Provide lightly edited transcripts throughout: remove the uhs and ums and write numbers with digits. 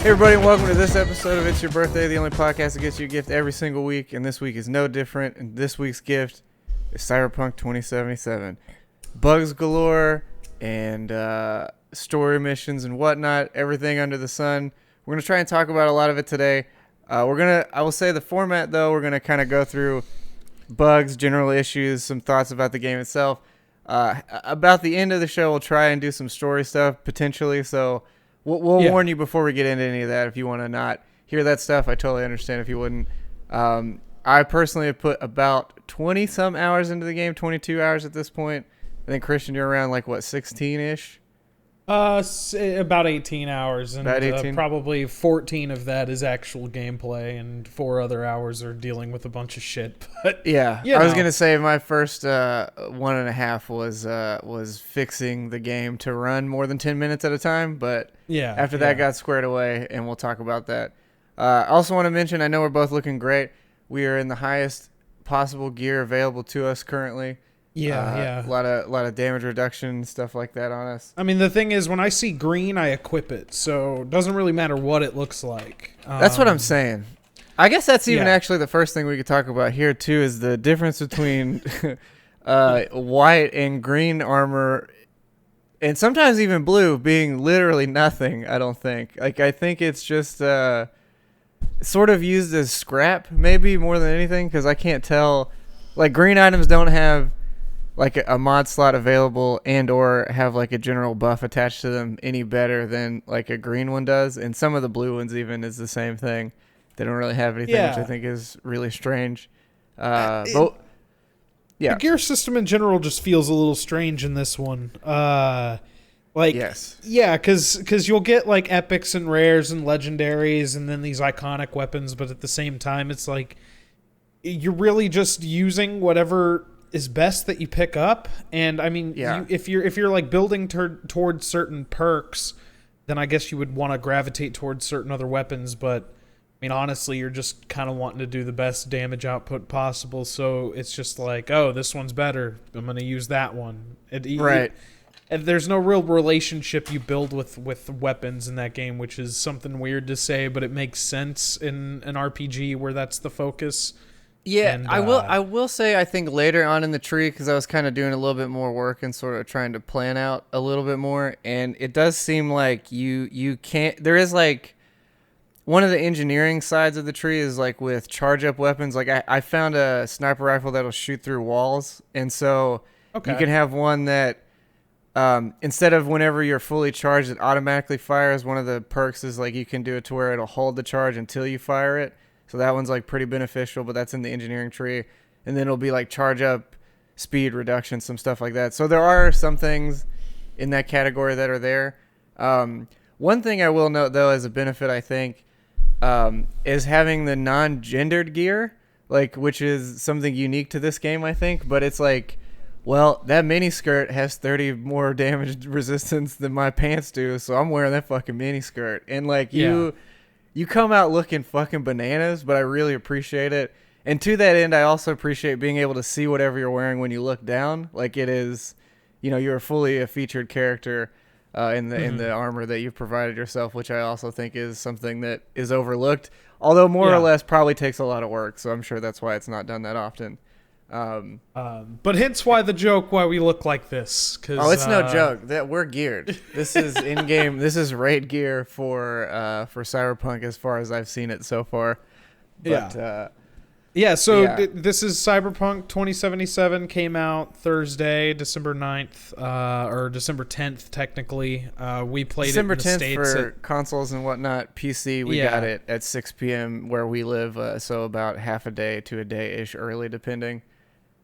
Hey everybody, and welcome to this episode of It's Your Birthday, the only podcast that gets you a gift every single week, and this week is no different, and this week's gift is Cyberpunk 2077. Bugs galore, and story missions and whatnot, everything under the sun. We're going to try and talk about a lot of it today. I will say the format, though, we're going to kind of go through bugs, general issues, some thoughts about the game itself. About the end of the show, we'll try and do some story stuff, potentially, so... We'll warn you before we get into any of that. If you want to not hear that stuff, I totally understand if you wouldn't. I personally have put about 20-some hours into the game, 22 hours at this point. I think, Christian, you're around, 16-ish? About 18 hours, and about 18? Probably 14 of that is actual gameplay, and 4 other hours are dealing with a bunch of shit. But yeah, I was gonna say my first 1.5 was fixing the game to run more than 10 minutes at a time, but after that got squared away, and we'll talk about that. I also want to mention, I know we're both looking great. We are in the highest possible gear available to us currently. A lot of damage reduction, stuff like that on us. I mean, the thing is, when I see green, I equip it, so it doesn't really matter what it looks like. That's what I'm saying. I guess that's even actually the first thing we could talk about here, too, is the difference between white and green armor, and sometimes even blue, being literally nothing, I don't think. I think it's just sort of used as scrap, maybe, more than anything, because I can't tell. Green items don't have... a mod slot available and or have a general buff attached to them any better than a green one does, and some of the blue ones even is the same thing. They don't really have anything, which I think is really strange. The gear system in general just feels a little strange in this one. Yes. Yeah, because you'll get epics and rares and legendaries and then these iconic weapons, but at the same time it's you're really just using whatever is best that you pick up. And I mean, if you're building towards certain perks, then I guess you would want to gravitate towards certain other weapons. But I mean, honestly, you're just kind of wanting to do the best damage output possible. So it's just oh, this one's better, I'm going to use that one. Right. And there's no real relationship you build with weapons in that game, which is something weird to say, but it makes sense in an RPG where that's the focus. Yeah, and, I will say I think later on in the tree, because I was kind of doing a little bit more work and sort of trying to plan out a little bit more, and it does seem like you can't. There is one of the engineering sides of the tree is with charge up weapons. I found a sniper rifle that'll shoot through walls, and so you can have one that instead of whenever you're fully charged, it automatically fires. One of the perks is you can do it to where it'll hold the charge until you fire it. So that one's pretty beneficial, but that's in the engineering tree. And then it'll be charge up, speed reduction, some stuff like that. So there are some things in that category that are there. One thing I will note, though, as a benefit, I think, is having the non-gendered gear, which is something unique to this game, I think. But it's well, that miniskirt has 30 more damage resistance than my pants do, so I'm wearing that fucking miniskirt. And you come out looking fucking bananas, but I really appreciate it. And to that end, I also appreciate being able to see whatever you're wearing when you look down. It is, you're fully a featured character in the armor that you've provided yourself, which I also think is something that is overlooked, although more or less probably takes a lot of work. So I'm sure that's why it's not done that often. But hence why the joke why we look like this. It's no joke that we're geared. This is in game. This is raid gear for Cyberpunk as far as I've seen it so far. But, this is Cyberpunk 2077, came out Thursday, December 9th, or December 10th technically. We played December it in the 10th States for consoles and whatnot. PC, we got it at 6 p.m. where we live, so about half a day to a day-ish early, depending.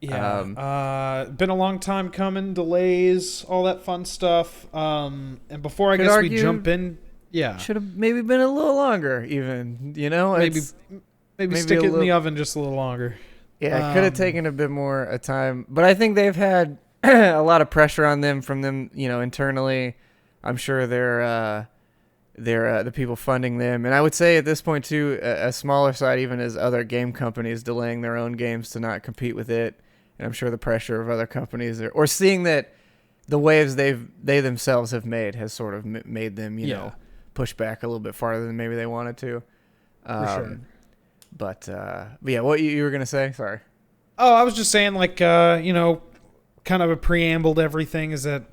Been a long time coming, delays, all that fun stuff. And before we jump in, should have maybe been a little longer, even. Maybe stick it in the oven just a little longer. Yeah, it could have taken a bit more time, but I think they've had a lot of pressure on them from them, internally. I'm sure they're the people funding them, and I would say at this point too, a smaller side even is other game companies delaying their own games to not compete with it. And I'm sure the pressure of other companies or seeing that the waves they themselves have made has sort of made them, push back a little bit farther than maybe they wanted to. For sure. But yeah, what you were gonna say? Sorry. Oh, I was just saying, like, kind of a preamble to everything is that,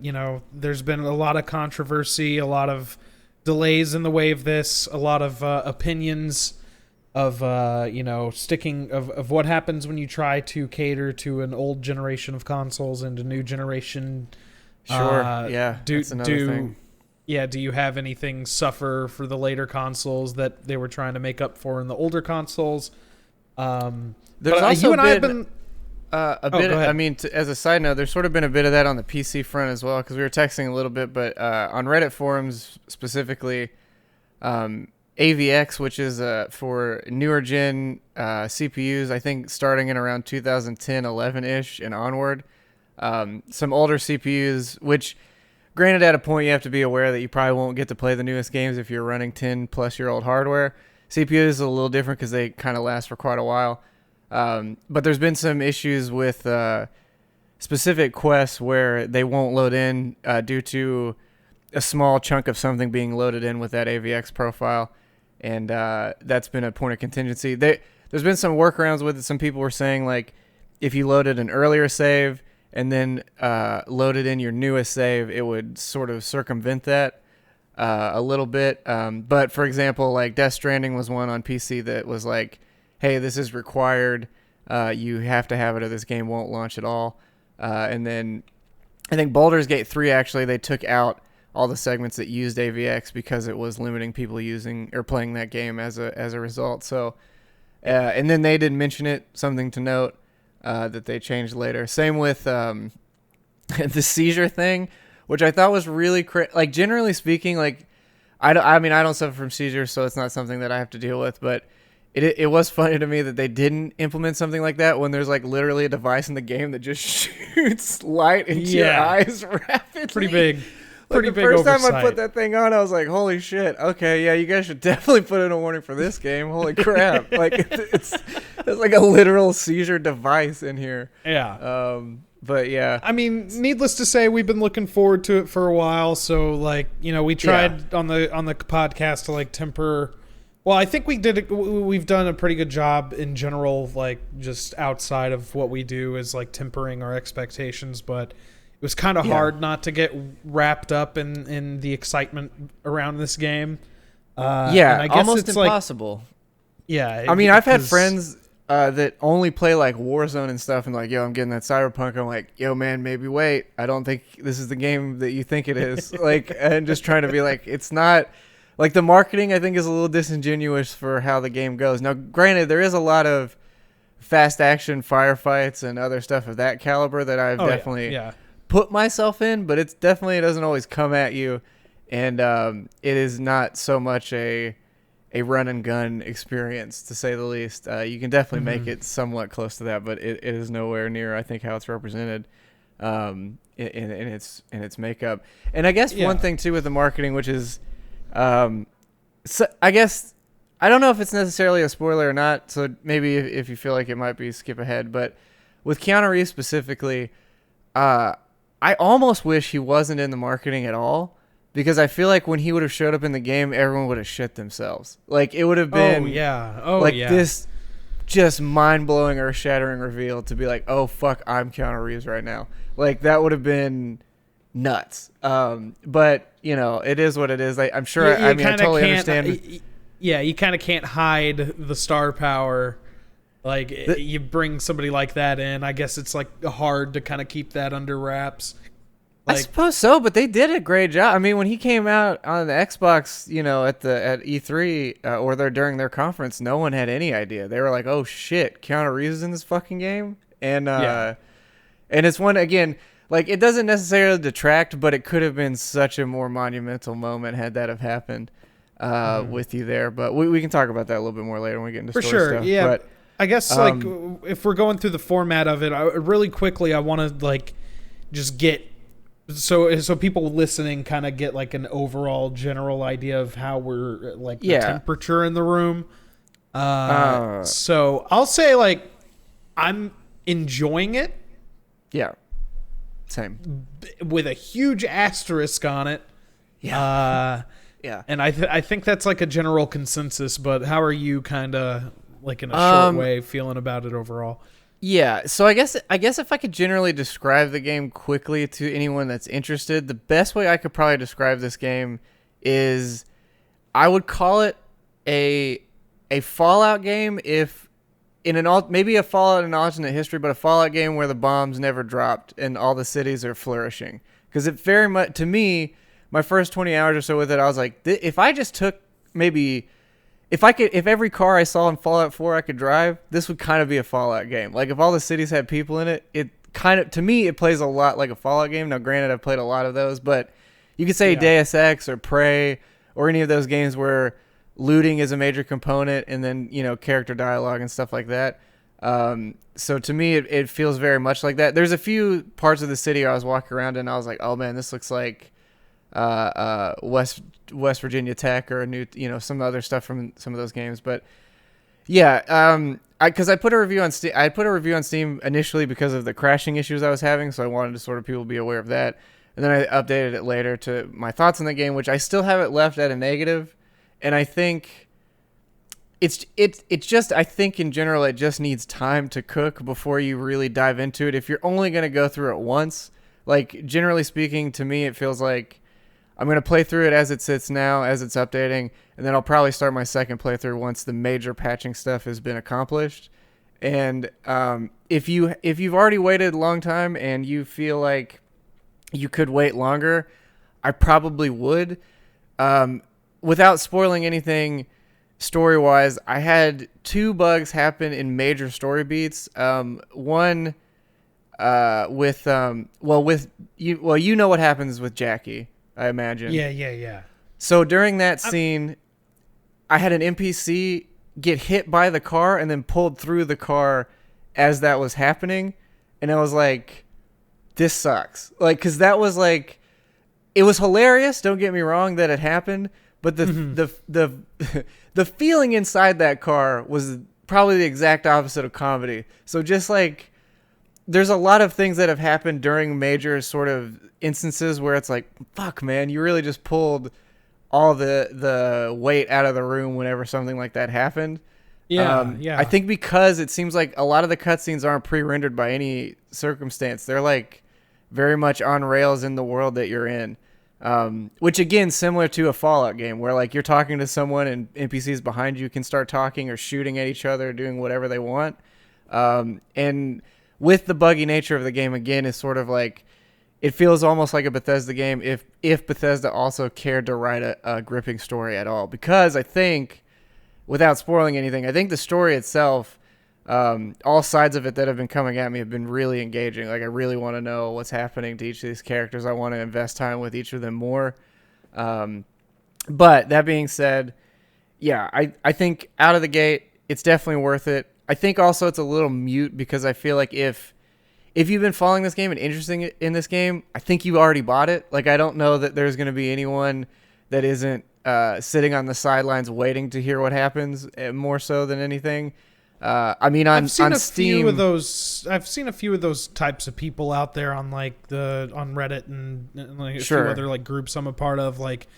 there's been a lot of controversy, a lot of delays in the way of this, a lot of opinions of, sticking of what happens when you try to cater to an old generation of consoles and a new generation. Sure. Yeah. That's another thing. Yeah, do you have anything suffer for the later consoles that they were trying to make up for in the older consoles? There's also been a bit. I mean, as a side note, there's sort of been a bit of that on the PC front as well, because we were texting a little bit, but on Reddit forums specifically, AVX, which is for newer gen CPUs, I think starting in around 2010, 11-ish and onward, some older CPUs, which granted at a point you have to be aware that you probably won't get to play the newest games if you're running 10 plus year old hardware. CPUs is a little different because they kind of last for quite a while. But there's been some issues with specific quests where they won't load in due to a small chunk of something being loaded in with that AVX profile. And that's been a point of contingency. There's been some workarounds with it. Some people were saying, like, if you loaded an earlier save and then loaded in your newest save, it would sort of circumvent that a little bit. But, for example, like Death Stranding was one on PC that was like, hey, this is required. You have to have it or this game won't launch at all. And then I think Baldur's Gate 3, actually, they took out all the segments that used AVX because it was limiting people using or playing that game as a result. So, and then they didn't mention it, something to note, that they changed later. Same with the seizure thing, which I thought was really like, generally speaking, like, I don't suffer from seizures, so it's not something that I have to deal with, but it was funny to me that they didn't implement something like that when there's like literally a device in the game that just shoots light into your eyes rapidly. Pretty big. Pretty big oversight. The first time I put that thing on, I was like, holy shit. Okay, yeah, you guys should definitely put in a warning for this game. Holy crap. Like, it's like a literal seizure device in here. Yeah. But yeah. I mean, needless to say, we've been looking forward to it for a while. So, like, we tried on the podcast to, like, temper. Well, I think we've done a pretty good job in general, like, just outside of what we do is, like, tempering our expectations. But it was kind of hard not to get wrapped up in the excitement around this game. And I guess almost it's impossible. Like, yeah. I mean, I've had friends that only play like Warzone and stuff and like, yo, I'm getting that Cyberpunk. I'm like, yo, man, maybe wait. I don't think this is the game that you think it is. Like, and just trying to be like, it's not. Like, the marketing, I think, is a little disingenuous for how the game goes. Now, granted, there is a lot of fast action firefights and other stuff of that caliber that I've definitely put myself in, but it doesn't always come at you, and it is not so much a run and gun experience, to say the least. You can definitely make it somewhat close to that, but it is nowhere near, I think, how it's represented in its makeup. And I guess one thing too with the marketing, which is so I guess I don't know if it's necessarily a spoiler or not, so maybe if you feel like it might be, skip ahead. But with Keanu Reeves specifically, I almost wish he wasn't in the marketing at all, because I feel like when he would have showed up in the game, everyone would have shit themselves. Like, it would have been this just mind-blowing, earth-shattering reveal to be like, oh, fuck, I'm Keanu Reeves right now. Like, that would have been nuts. But, it is what it is. I'm sure, I totally understand. You kind of can't hide the star power. Like, you bring somebody like that in, I guess it's, like, hard to kind of keep that under wraps. Like, I suppose so, but they did a great job. I mean, when he came out on the Xbox, at E3 or during their conference, no one had any idea. They were like, "Oh shit, Keanu Reeves is in this fucking game," and it's one, again, like, it doesn't necessarily detract, but it could have been such a more monumental moment had that have happened with you there. But we can talk about that a little bit more later when we get into story stuff. Yeah. But I guess like if we're going through the format of it, really quickly, I want to like just get. So people listening kind of get like an overall general idea of how we're like the temperature in the room. So I'll say like I'm enjoying it. Yeah. Same. With a huge asterisk on it. Yeah. Yeah. And I think that's like a general consensus. But how are you kind of like in a short Um, way feeling about it overall? Yeah, so I guess if I could generally describe the game quickly to anyone that's interested, the best way I could probably describe this game is I would call it a a Fallout game if in maybe a Fallout in alternate history, but a Fallout game where the bombs never dropped and all the cities are flourishing. Because it very much to me, my first 20 hours or so with it, I was like, if I just took maybe if every car I saw in Fallout 4 I could drive, this would kind of be a Fallout game. Like if all the cities had people in it, it kind of to me it plays a lot like a Fallout game. Now, granted, I've played a lot of those, but you could say Yeah. Deus Ex or Prey or any of those games where looting is a major component, and then character dialogue and stuff like that. So to me, it feels very much like that. There's a few parts of the city I was walking around and I was like, oh man, this looks like West Virginia Tech or a new some other stuff from some of those games. But yeah, because I put a review on Steam. I put a review on Steam initially because of the crashing issues I was having, so I wanted to sort of people be aware of that. And then I updated it later to my thoughts on the game, which I still have it left at a negative. And I think it's just I think in general it just needs time to cook before you really dive into it. If you're only going to go through it once, like generally speaking, to me it feels like I'm going to play through it as it sits now, as it's updating, and then I'll probably start my second playthrough once the major patching stuff has been accomplished. And if you've already waited a long time and you feel like you could wait longer, I probably would. Without spoiling anything story-wise, I had two bugs happen in major story beats. One with you know what happens with Jackie, I imagine. Yeah. So during that scene, I had an NPC get hit by the car and then pulled through the car as that was happening, and I was like, this sucks. Like, cause that was like, it was hilarious. Don't get me wrong that it happened, but the feeling inside that car was probably the exact opposite of comedy. So just like, there's a lot of things that have happened during major sort of instances where it's like, fuck, man, you really just pulled all the weight out of the room whenever something like that happened. Yeah. I think because it seems like a lot of the cutscenes aren't pre-rendered by any circumstance. They're like very much on rails in the world that you're in. Which again, similar to a Fallout game where like you're talking to someone and NPCs behind you can start talking or shooting at each other, doing whatever they want. And with the buggy nature of the game, again, is sort of like, it feels almost like a Bethesda game if Bethesda also cared to write a gripping story at all. Because I think, without spoiling anything, I think the story itself, all sides of it that have been coming at me have been really engaging. Like, I really want to know what's happening to each of these characters. I want to invest time with each of them more. But that being said, yeah, I think out of the gate, it's definitely worth it. I think also it's a little mute because I feel like if you've been following this game and interested in this game, I think you already bought it. Like, I don't know that there's going to be anyone that isn't sitting on the sidelines waiting to hear what happens, more so than anything. I mean, on Steam, I've seen a few of those types of people out there on like on Reddit and like a few Sure. other like groups I'm a part of. Like,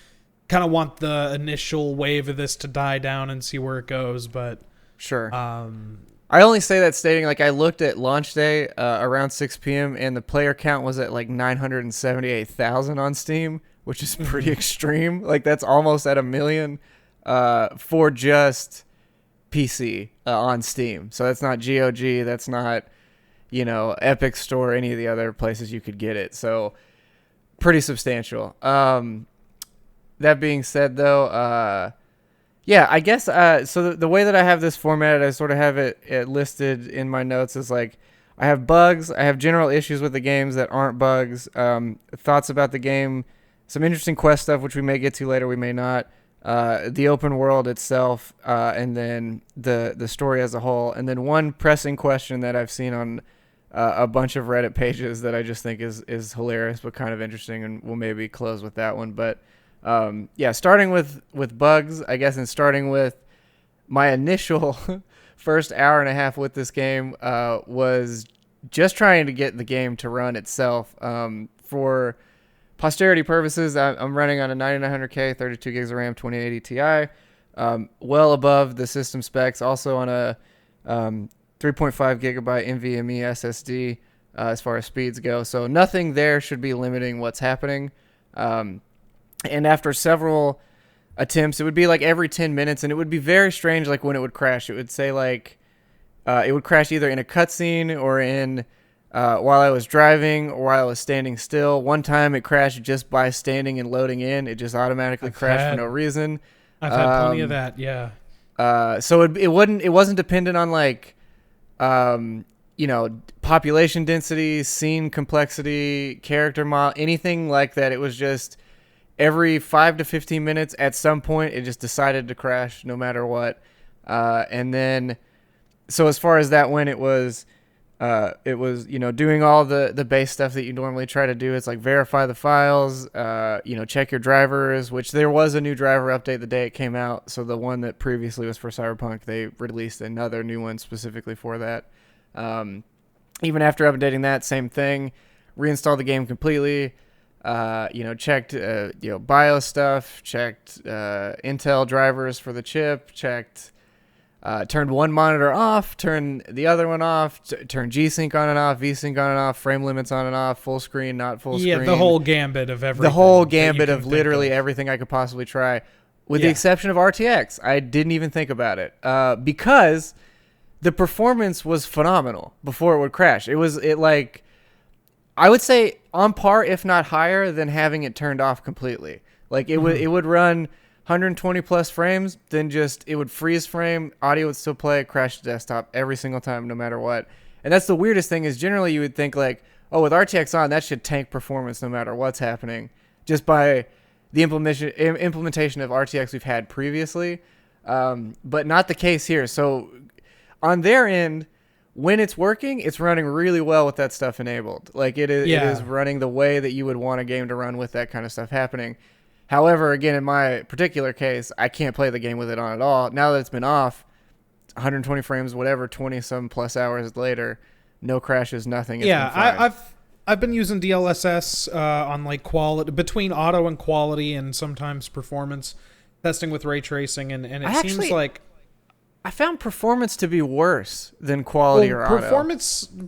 kind of want the initial wave of this to die down and see where it goes, but. Sure. I only say that stating, like, I looked at launch day around 6 p.m. and the player count was at like 978,000 on Steam, which is pretty extreme. Like, that's almost at 1 million for just PC on Steam. So that's not GOG. That's not, Epic Store, any of the other places you could get it. So pretty substantial. That being said, though, yeah, I guess so the way that I have this formatted, I sort of have it listed in my notes is like, I have bugs, I have general issues with the games that aren't bugs, thoughts about the game, some interesting quest stuff, which we may get to later, we may not, the open world itself, and then the story as a whole, and then one pressing question that I've seen on a bunch of Reddit pages that I just think is hilarious but kind of interesting, and we'll maybe close with that one, but yeah, starting with bugs, I guess, and starting with my initial first hour and a half with this game was just trying to get the game to run itself. For posterity purposes, I'm running on a 9900K, 32 gigs of RAM, 2080 Ti, well above the system specs. Also on a 3.5 gigabyte NVMe SSD as far as speeds go. So nothing there should be limiting what's happening. And after several attempts, it would be like every 10 minutes, and it would be very strange. Like when it would crash, it would say like it would crash either in a cutscene or in while I was driving or while I was standing still. One time it crashed just by standing and loading in. It just automatically crashed for no reason. I've had plenty of that. Yeah. So it wasn't dependent on like population density, scene complexity, character model, anything like that. It was just every 5 to 15 minutes at some point it just decided to crash no matter what. And then so as far as that went, it was doing all the base stuff that you normally try to do. It's like verify the files, check your drivers, which there was a new driver update the day it came out. So the one that previously was for Cyberpunk, they released another new one specifically for that. Even after updating that, same thing, reinstalled the game completely, checked, BIOS stuff, checked Intel drivers for the chip, checked, turned one monitor off, turned the other one off, turned G-Sync on and off, V-Sync on and off, frame limits on and off, full screen, not full screen. Yeah, the whole gambit of everything. The whole gambit of literally everything I could possibly try, with the exception of RTX. I didn't even think about it because the performance was phenomenal before it would crash. I would say on par, if not higher, than having it turned off completely. Like it would run 120 plus frames, then it would freeze frame, audio would still play, crash the desktop every single time, no matter what. And that's the weirdest thing is generally you would think like, oh, with RTX on, that should tank performance no matter what's happening, just by the implementation of RTX we've had previously. But not the case here. So on their end, when it's working, it's running really well with that stuff enabled. Like it is running the way that you would want a game to run with that kind of stuff happening. However, again, in my particular case, I can't play the game with it on at all. Now that it's been off, 120 frames, whatever, 20-some plus hours later, no crashes, nothing. I've been using DLSS on like quality between auto and quality, and sometimes performance testing with ray tracing, and it seems like I found performance to be worse than quality or auto.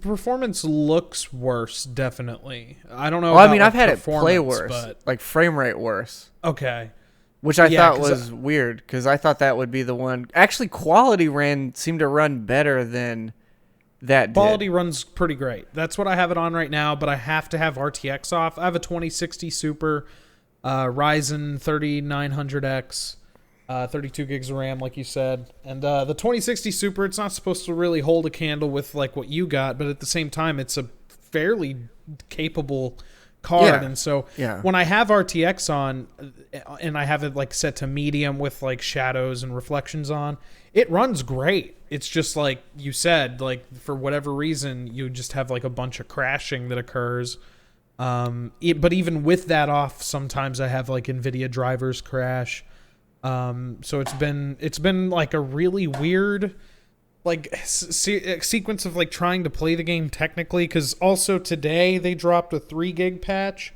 Performance looks worse, definitely. I don't know. Well, I've had it play worse, but like frame rate worse. Okay. Which I thought was weird because I thought that would be the one. Actually, quality seemed to run better than that. Quality runs pretty great. That's what I have it on right now, but I have to have RTX off. I have a 2060 Super, Ryzen 3900X. 32 gigs of RAM, like you said, and the 2060 Super, it's not supposed to really hold a candle with like what you got, but at the same time, it's a fairly capable card. And so when I have RTX on and I have it like set to medium with like shadows and reflections on, it runs great. It's just like you said, like for whatever reason, you just have like a bunch of crashing that occurs. But even with that off, sometimes I have like NVIDIA drivers crash. So it's been like a really weird like sequence of like trying to play the game technically, because also today they dropped a 3 gig patch.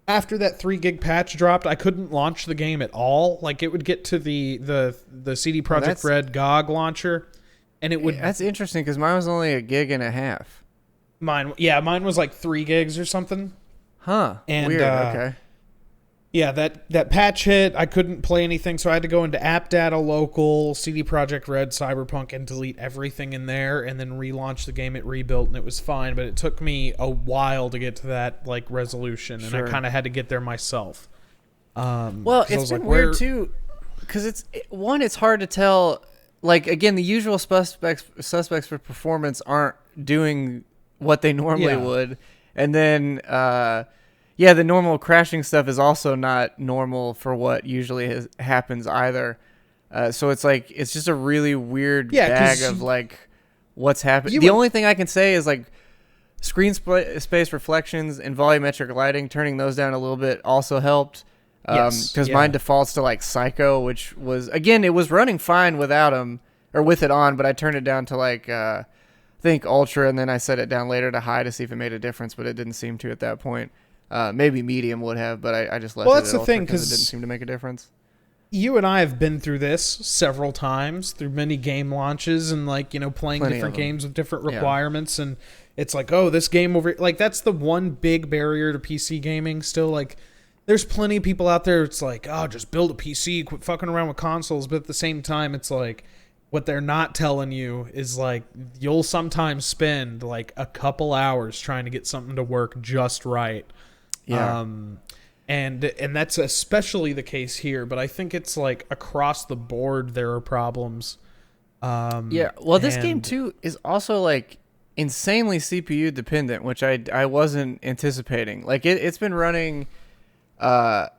After that 3 gig patch dropped, I couldn't launch the game at all. Like it would get to the CD Projekt Red GOG launcher, and it would. That's interesting because mine was only 1.5 gigs. Mine was like 3 gigs or something. Huh. And, weird. Okay. Yeah, that patch hit. I couldn't play anything, so I had to go into App Data Local, CD Projekt Red, Cyberpunk, and delete everything in there, and then relaunch the game. It rebuilt, and it was fine. But it took me a while to get to that like resolution, and I kind of had to get there myself. Well, it's been weird too, because it's hard to tell. Like again, the usual suspects for performance aren't doing what they normally would, and then. The normal crashing stuff is also not normal for what usually happens either. So it's like it's just a really weird bag of like what's happening. The only thing I can say is like screen space reflections and volumetric lighting, turning those down a little bit also helped. Because mine defaults to like Psycho, which was again it was running fine without them or with it on, but I turned it down to like I think Ultra, and then I set it down later to high to see if it made a difference, but it didn't seem to at that point. Maybe medium would have, but I just left Well, it that's at the ultra thing, because it didn't because seem to make a difference. you and I have been through this several times through many game launches and like, playing Plenty different of them. games with different Yeah. requirements. And it's like, oh, this game over, like that's the one big barrier to PC gaming still. Like there's plenty of people out there. It's like, oh, just build a PC, quit fucking around with consoles. But at the same time, it's like what they're not telling you is like you'll sometimes spend like a couple hours trying to get something to work just right. Yeah. And that's especially the case here, but I think it's like across the board there are problems. Yeah. Well, this game and- too is also like insanely CPU dependent, which I wasn't anticipating. Like it's been running my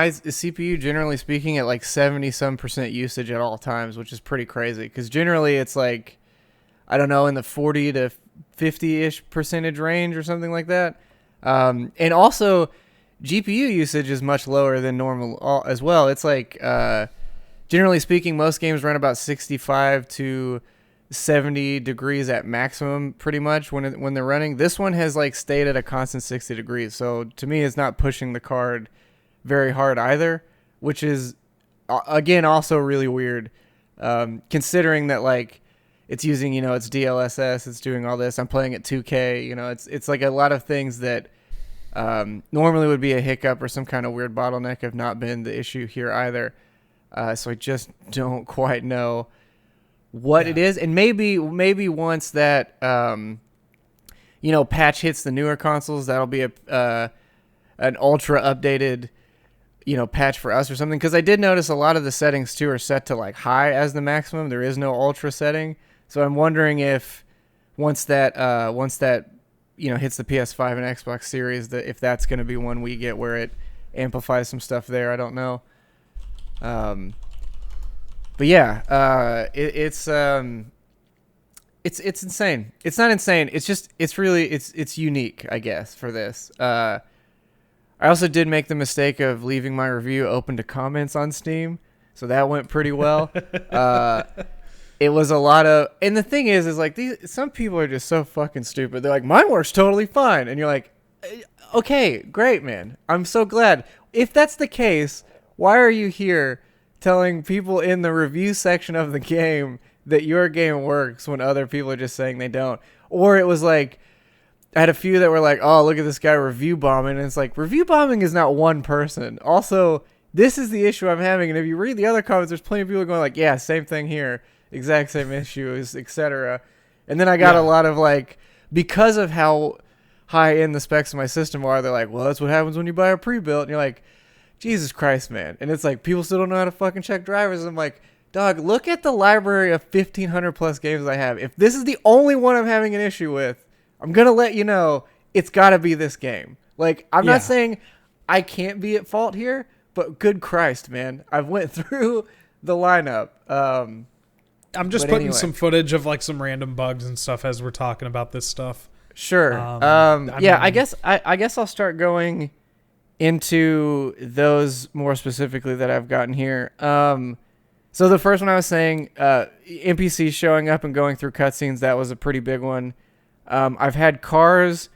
CPU generally speaking at like 70% usage at all times, which is pretty crazy because generally it's like I don't know in the 40 to 50-ish percentage range or something like that. And also GPU usage is much lower than normal as well. It's like generally speaking, most games run about 65 to 70 degrees at maximum pretty much when they're running. This one has like stayed at a constant 60 degrees. So to me, it's not pushing the card very hard either, which is again also really weird considering that like it's using, it's DLSS, it's doing all this. I'm playing at 2K, it's like a lot of things that normally would be a hiccup or some kind of weird bottleneck have not been the issue here either. So I just don't quite know what it is. And maybe once that, patch hits the newer consoles, that'll be an ultra updated, patch for us or something. Because I did notice a lot of the settings too are set to like high as the maximum. There is no ultra setting. So I'm wondering if once that hits the PS5 and Xbox Series, if that's going to be one we get where it amplifies some stuff there. I don't know. But yeah, it's insane. It's not insane. It's just it's unique, I guess, for this. I also did make the mistake of leaving my review open to comments on Steam, so that went pretty well. It was a lot of, and the thing is like some people are just so fucking stupid. They're like, mine works totally fine, and you're like, okay, great, man. I'm so glad. If that's the case, why are you here telling people in the review section of the game that your game works when other people are just saying they don't? Or it was like, I had a few that were like, oh, look at this guy review bombing, and it's like, review bombing is not one person. Also, this is the issue I'm having, and if you read the other comments, there's plenty of people going like, yeah, same thing here. Exact same issues, etc. And then I got a lot of like, because of how high end the specs of my system are, they're like, well, that's what happens when you buy a pre-built. And you're like, Jesus Christ, man. And it's like, people still don't know how to fucking check drivers. And I'm like, dog, look at the library of 1,500 plus games I have. If this is the only one I'm having an issue with, I'm going to let you know it's got to be this game. Like, I'm not saying I can't be at fault here, but good Christ, man. I've went through the lineup. I'm just putting some footage of like some random bugs and stuff as we're talking about this stuff. Sure. I guess I'll start going into those more specifically that I've gotten here. So the first one I was saying, NPCs showing up and going through cutscenes, that was a pretty big one. I've had cars.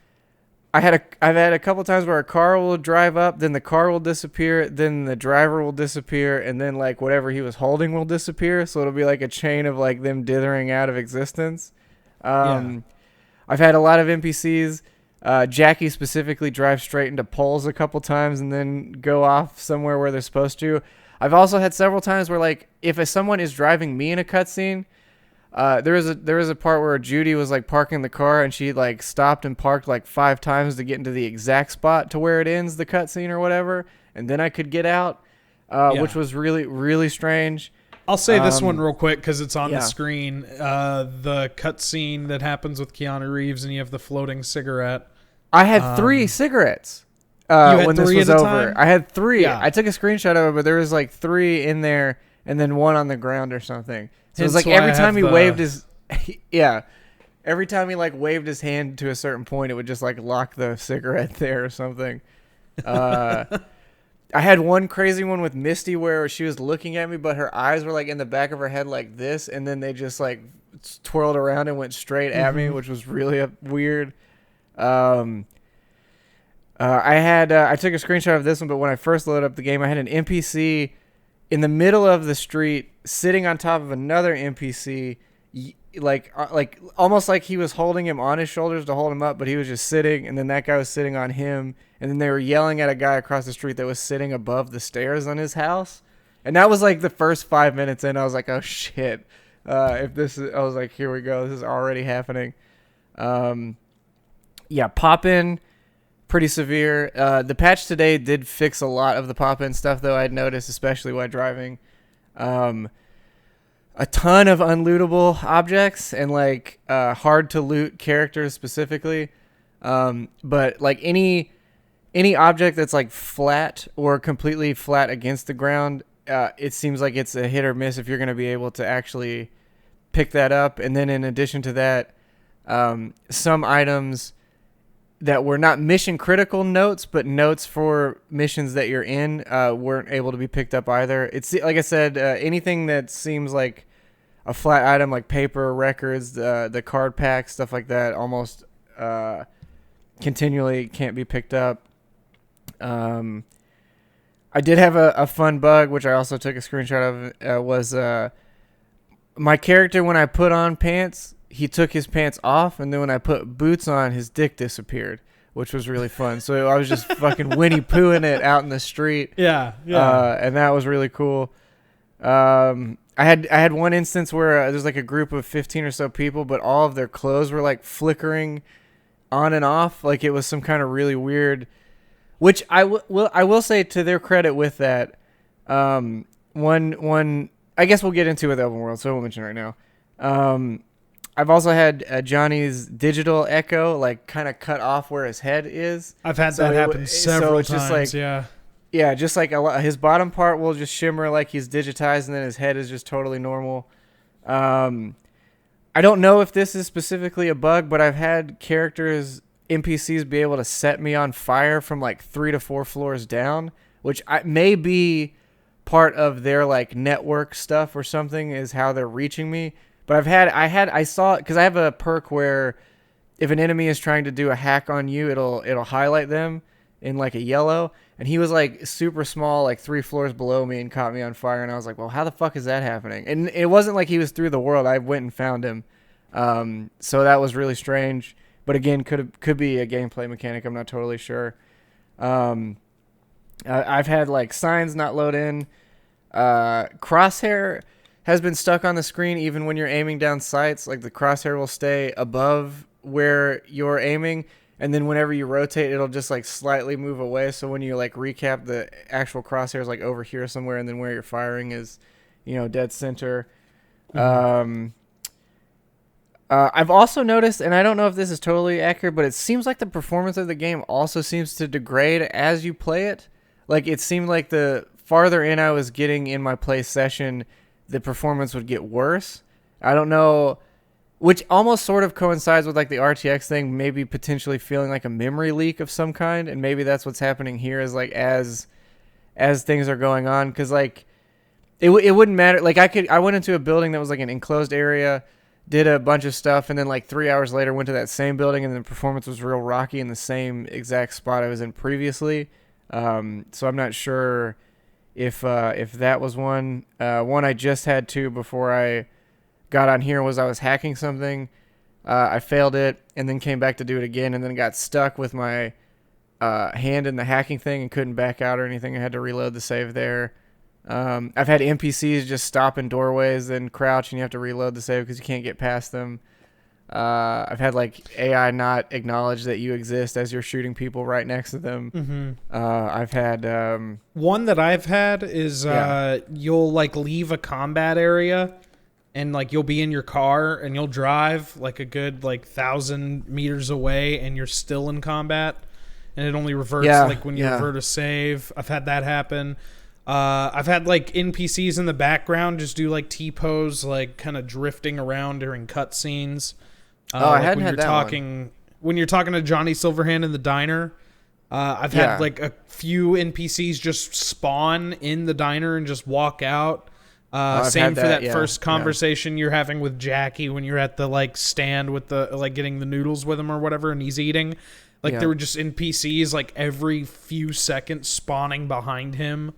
I've had a couple times where a car will drive up, then the car will disappear, then the driver will disappear, and then like whatever he was holding will disappear. So it'll be like a chain of like them dithering out of existence. I've had a lot of NPCs. Jackie specifically drive straight into poles a couple times and then go off somewhere where they're supposed to. I've also had several times where like if someone is driving me in a cutscene, there was a part where Judy was like parking the car and she like stopped and parked like 5 times to get into the exact spot to where it ends the cutscene or whatever, and then I could get out, which was really, really strange. I'll say this one real quick because it's on the screen. The cutscene that happens with Keanu Reeves and you have the floating cigarette. I had 3 cigarettes when this was over. I had 3. Yeah. I took a screenshot of it, but there was like 3 in there and then 1 on the ground or something. So it was like every time he waved his, every time he like waved his hand to a certain point, it would just like lock the cigarette there or something. I had one crazy one with Misty where she was looking at me, but her eyes were like in the back of her head like this, and then they just like twirled around and went straight at me, which was really weird. I took a screenshot of this one, but when I first loaded up the game, I had an NPC in the middle of the street sitting on top of another NPC, like almost like he was holding him on his shoulders to hold him up, but he was just sitting, and then that guy was sitting on him, and then they were yelling at a guy across the street that was sitting above the stairs on his house. And that was like the first 5 minutes in. I was like, oh shit. If this is, I was like, here we go. This is already happening. Yeah, pop-in, pretty severe. The patch today did fix a lot of the pop-in stuff, though, I'd noticed, especially while driving. A ton of unlootable objects and like hard to loot characters specifically. But like any object that's like flat or completely flat against the ground, it seems like it's a hit or miss if you're going to be able to actually pick that up. And then in addition to that, some items that were not mission critical notes, but notes for missions that you're in, weren't able to be picked up either. It's like I said, anything that seems like a flat item, like paper, records, the card pack, stuff like that, almost continually can't be picked up. I did have a fun bug, which I also took a screenshot of, was my character, when I put on pants, he took his pants off, and then when I put boots on, his dick disappeared, which was really fun. So I was just fucking Winnie Poohing it out in the street. Yeah. And that was really cool. I had one instance where there's like a group of 15 or so people, but all of their clothes were like flickering on and off, like it was some kind of really weird. Which I will say, to their credit with that, one I guess we'll get into with open world, so I won't mention it right now. I've also had Johnny's digital echo like kind of cut off where his head is. I've had that happen several times. Just like, yeah, just like his bottom part will just shimmer like he's digitized, and then his head is just totally normal. I don't know if this is specifically a bug, but I've had characters, NPCs, be able to set me on fire from like 3 to 4 floors down, which may be part of their like network stuff or something, is how they're reaching me. But I saw it because I have a perk where if an enemy is trying to do a hack on you, it'll highlight them in like a yellow. And he was like super small, like 3 floors below me, and caught me on fire. And I was like, well, how the fuck is that happening? And it wasn't like he was through the world. I went and found him. So that was really strange. But again, could be a gameplay mechanic. I'm not totally sure. I've had like signs not load in. Crosshair has been stuck on the screen even when you're aiming down sights. Like the crosshair will stay above where you're aiming, and then whenever you rotate, it'll just like slightly move away. So when you like recap, the actual crosshair is like over here somewhere, and then where you're firing is, dead center. Mm-hmm. I've also noticed, and I don't know if this is totally accurate, but it seems like the performance of the game also seems to degrade as you play it. Like it seemed like the farther in I was getting in my play session, the performance would get worse. I don't know, which almost sort of coincides with like the RTX thing, maybe potentially feeling like a memory leak of some kind, and maybe that's what's happening here, is like as things are going on, because like it wouldn't matter. Like I went into a building that was like an enclosed area, did a bunch of stuff, and then like 3 hours later went to that same building, and the performance was real rocky in the same exact spot I was in previously. So I'm not sure if that was one. One I just had to before I got on here was I was hacking something. I failed it and then came back to do it again, and then got stuck with my hand in the hacking thing and couldn't back out or anything. I had to reload the save there. I've had NPCs just stop in doorways and crouch, and you have to reload the save because you can't get past them. I've had like AI not acknowledge that you exist as you're shooting people right next to them. Mm-hmm. I've had one that I've had is you'll like leave a combat area, and like you'll be in your car and you'll drive like a good like 1,000 meters away, and you're still in combat, and it only reverts like when you revert a save. I've had that happen. I've had like NPCs in the background just do like T-pose, like kind of drifting around during cutscenes. I hadn't had that one. When you're talking to Johnny Silverhand in the diner, I've had like a few NPCs just spawn in the diner and just walk out. Same for that first conversation you're having with Jackie when you're at the like stand with the like getting the noodles with him or whatever, and he's eating. Like Yeah. there were just NPCs like every few seconds spawning behind him.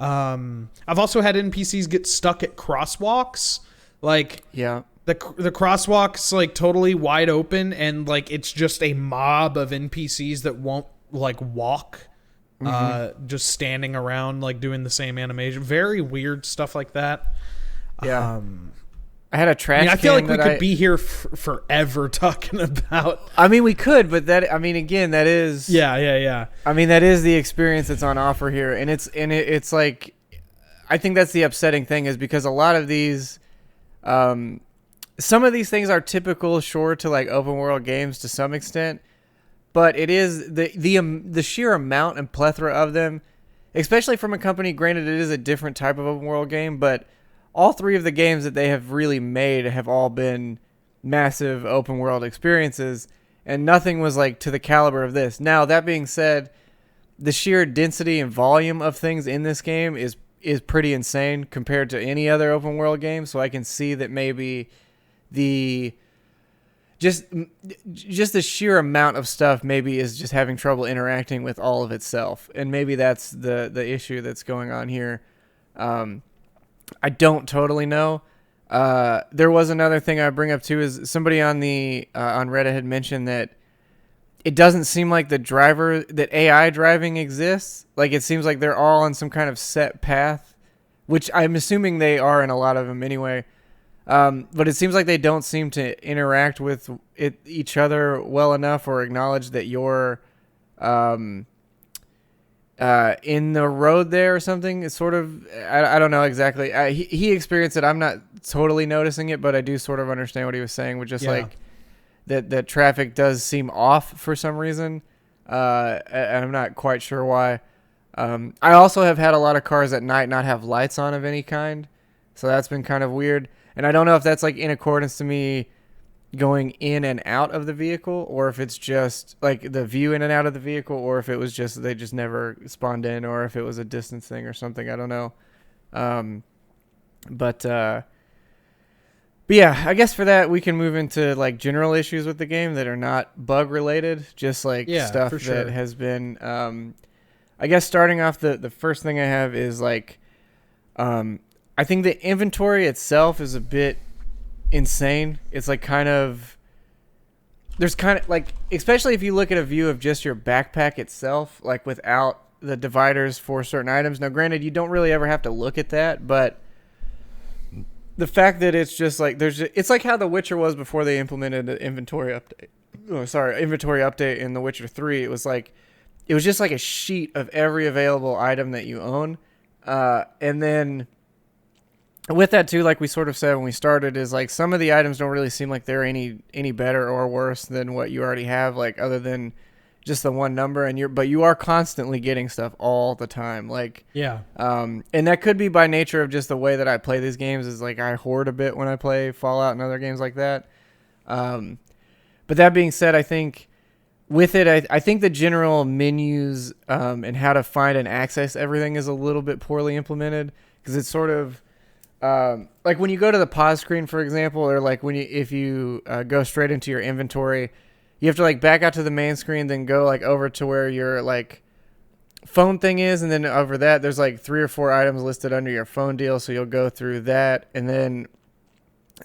I've also had NPCs get stuck at crosswalks. Like Yeah. the crosswalk's like totally wide open and like it's just a mob of NPCs that won't like walk. Just standing around like doing the same animation. Very weird stuff like that. Yeah. I had a I trash mean, I feel can like we that could be here forever talking about. I mean, we could, but again, that is. Yeah. I mean, that is the experience that's on offer here, and it's like, I think that's the upsetting thing is because a lot of these, some of these things are typical, sure, to like open world games to some extent, but it is the sheer amount and plethora of them, especially from a company. Granted, it is a different type of open world game, but all three of the games that they have really made have all been massive open world experiences, and nothing was like to the caliber of this. Now, that being said, the sheer density and volume of things in this game is pretty insane compared to any other open world game. So I can see that maybe the just the sheer amount of stuff maybe is just having trouble interacting with all of itself, and maybe that's the issue that's going on here. I don't totally know. There was another thing I bring up too is somebody on the on Reddit had mentioned that it doesn't seem like that AI driving exists. Like it seems like they're all on some kind of set path, which I'm assuming they are in a lot of them anyway. But it seems like they don't seem to interact with each other well enough or acknowledge that you're in the road there or something. It's sort of, I don't know exactly. He experienced it. I'm not totally noticing it, but I do sort of understand what he was saying with just like that traffic does seem off for some reason. And I'm not quite sure why. I also have had a lot of cars at night not have lights on of any kind. So that's been kind of weird. And I don't know if that's like in accordance to me going in and out of the vehicle, or if it's just like the view in and out of the vehicle, or if it was just they just never spawned in, or if it was a distance thing or something. I don't know. But yeah, I guess for that we can move into like general issues with the game that are not bug related, just like stuff that has been. I guess starting off, the first thing I have is like, I think the inventory itself is a bit insane. It's like there's kind of like, especially if you look at a view of just your backpack itself, like without the dividers for certain items. Now, granted, you don't really ever have to look at that, but the fact that it's just like it's like how The Witcher was before they implemented the inventory update. Inventory update in The Witcher 3. It was just like a sheet of every available item that you own, and then with that too, like we sort of said when we started, is like some of the items don't really seem like they're any better or worse than what you already have, like other than just the one number, but you are constantly getting stuff all the time, like and that could be by nature of just the way that I play these games. Is like I hoard a bit when I play Fallout and other games like that. But that being said, I think with it, I think the general menus and how to find and access everything is a little bit poorly implemented, because it's sort of like when you go to the pause screen, for example, or like if you go straight into your inventory, you have to like back out to the main screen, then go like over to where your like phone thing is, and then over that there's like 3 or 4 items listed under your phone deal, so you'll go through that, and then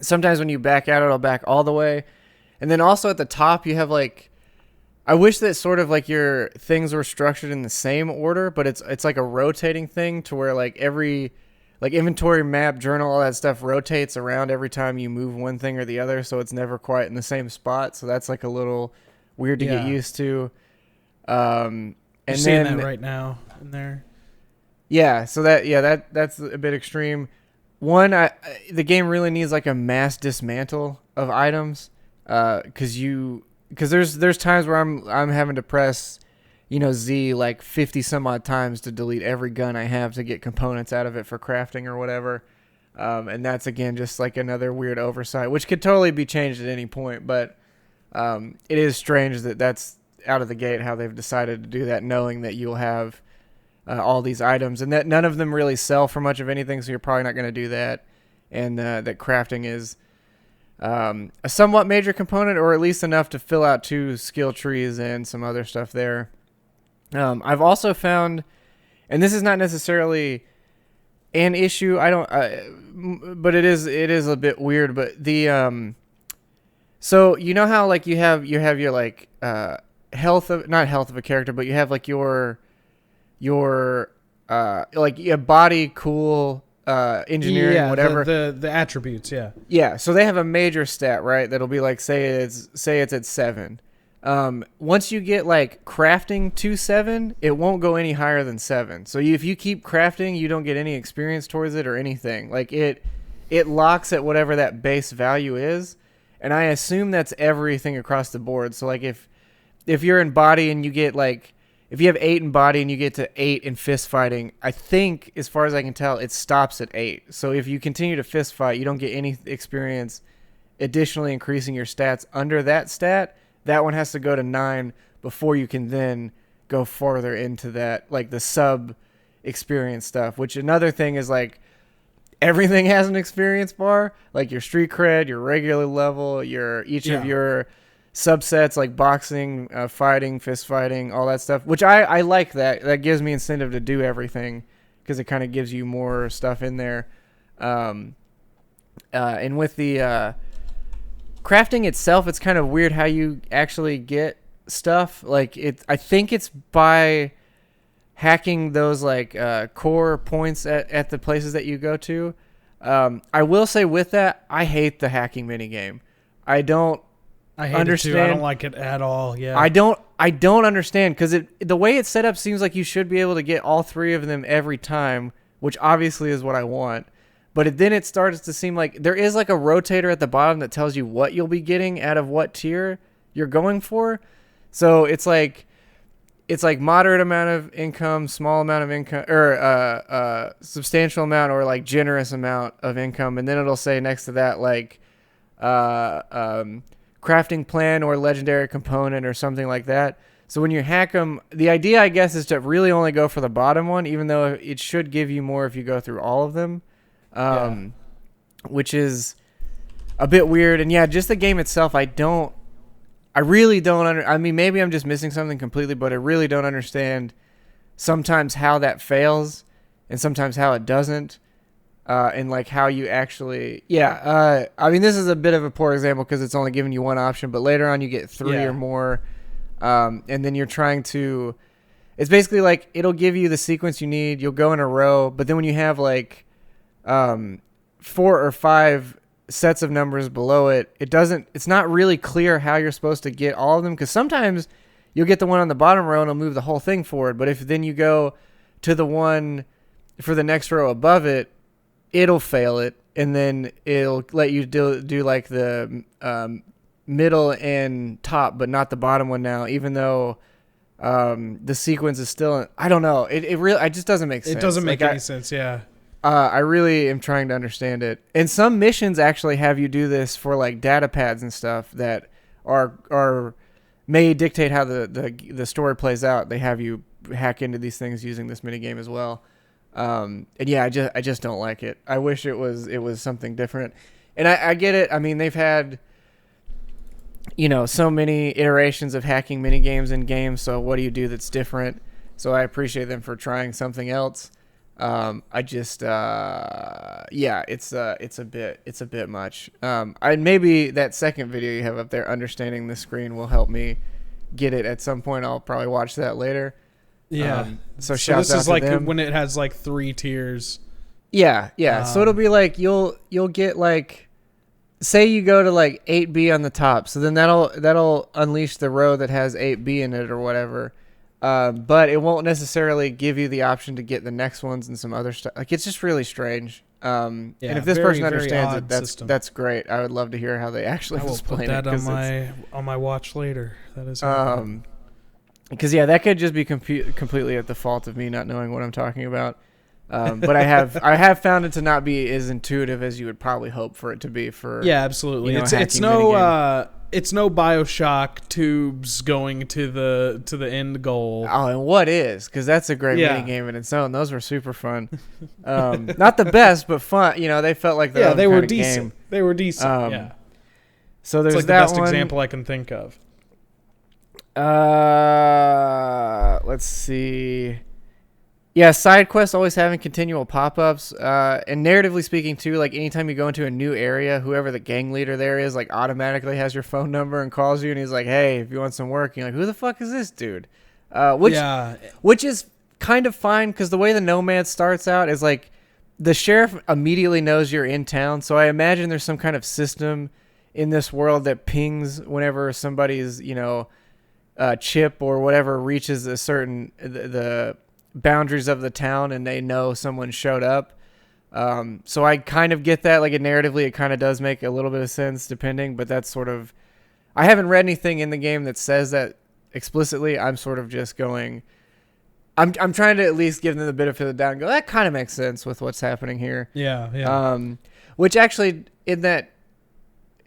sometimes when you back out, it'll back all the way, and then also at the top you have like, I wish that sort of like your things were structured in the same order, but it's like a rotating thing to where like every like inventory, map, journal, all that stuff rotates around every time you move one thing or the other, so it's never quite in the same spot. So that's like a little weird to get used to. And you're seeing that right now in there. Yeah, so that's a bit extreme. One, the game really needs like a mass dismantle of items, because there's times where I'm having to press, Z like 50 some odd times to delete every gun I have to get components out of it for crafting or whatever. And that's, again, just like another weird oversight, which could totally be changed at any point. But it is strange that that's out of the gate how they've decided to do that, knowing that you'll have all these items and that none of them really sell for much of anything. So you're probably not going to do that. And that crafting is a somewhat major component, or at least enough to fill out 2 skill trees and some other stuff there. I've also found, and this is not necessarily an issue, but it is a bit weird, but so you know how like you have your like not health of a character, but you have like your like your body, cool, engineering, whatever, the attributes. Yeah, so they have a major stat, right? That'll be like, say it's at 7. Once you get like crafting to 7, it won't go any higher than 7. So if you keep crafting, you don't get any experience towards it or anything. Like it locks at whatever that base value is, and I assume that's everything across the board. So like if you're in body and you get like, if you have 8 in body and you get to 8 in fist fighting, I think, as far as I can tell, it stops at 8. So if you continue to fist fight, you don't get any experience additionally increasing your stats under that stat. That one has to go to 9 before you can then go farther into that, like the sub experience stuff, which another thing is like everything has an experience bar, like your street cred, your regular level, each of your subsets like boxing, fighting, fist fighting, all that stuff, which I like. That gives me incentive to do everything because it kind of gives you more stuff in there. And with the crafting itself, it's kind of weird how you actually get stuff. Like I think it's by hacking those like core points at the places that you go to. I will say with that, I hate the hacking minigame. I hate understand. It too. I don't like it at all. Yeah. I don't understand because the way it's set up seems like you should be able to get all 3 of them every time, which obviously is what I want. But then it starts to seem like there is like a rotator at the bottom that tells you what you'll be getting out of what tier you're going for. So it's like moderate amount of income, small amount of income, or substantial amount, or like generous amount of income, and then it'll say next to that like crafting plan or legendary component or something like that. So when you hack them, the idea, I guess, is to really only go for the bottom one, even though it should give you more if you go through all of them, which is a bit weird. And yeah, just the game itself, I really don't I mean, maybe I'm just missing something completely, but I really don't understand sometimes how that fails and sometimes how it doesn't. And like how you actually, I mean, this is a bit of a poor example because it's only giving you one option, but later on you get 3 or more, and then you're trying to, it's basically like it'll give you the sequence you need. You'll go in a row, but then when you have like 4 or 5 sets of numbers below it, it's not really clear how you're supposed to get all of them, because sometimes you'll get the one on the bottom row and it'll move the whole thing forward, but if then you go to the one for the next row above it, it'll fail it, and then it'll let you do like the middle and top, but not the bottom one now, even though the sequence is still, I don't know. It just doesn't make sense. It doesn't make any sense, yeah. I really am trying to understand it. And some missions actually have you do this for like data pads and stuff that may dictate how the story plays out. They have you hack into these things using this minigame as well. And yeah, I just don't like it. I wish it was something different. And I get it. I mean, they've had, so many iterations of hacking minigames in games. So what do you do that's different? So I appreciate them for trying something else. I just, it's a bit much. Maybe that second video you have up there, understanding the screen, will help me get it at some point. I'll probably watch that later. Yeah. So shouts out to like them. when it has like 3 tiers. Yeah. So it'll be like you'll get like, say you go to like 8B on the top, so then that'll unleash the row that has 8B in it or whatever. But it won't necessarily give you the option to get the next ones and some other stuff. Like, it's just really strange. And if this person understands it, that's great. I would love to hear how they actually explain it. I will put that on my watch later. That is because that could just be completely at the fault of me not knowing what I'm talking about. But I have found it to not be as intuitive as you would probably hope for it to be. Absolutely. It's no BioShock tubes going to the end goal. Oh, and what is? Because that's a great mini game in its own. Those were super fun. Not the best, but fun. They felt like they were decent. Game. They were decent. So It's there's like the that best one. example I can think of. Let's see. Yeah, side quests always having continual pop-ups. And narratively speaking, too, like anytime you go into a new area, whoever the gang leader there is, like automatically has your phone number and calls you, and he's like, "Hey, if you want some work," you're like, "Who the fuck is this dude?" Which Yeah. which is kind of fine because the way the Nomad starts out is like the sheriff immediately knows you're in town. So I imagine there's some kind of system in this world that pings whenever somebody's, chip or whatever reaches a certain the boundaries of the town, and they know someone showed up. So I kind of get that. Like, narratively, it kind of does make a little bit of sense, depending. But that's sort of, I haven't read anything in the game that says that explicitly. I'm sort of just going. I'm trying to at least give them the benefit of the doubt and go, that kind of makes sense with what's happening here. Yeah. Yeah. Which actually, in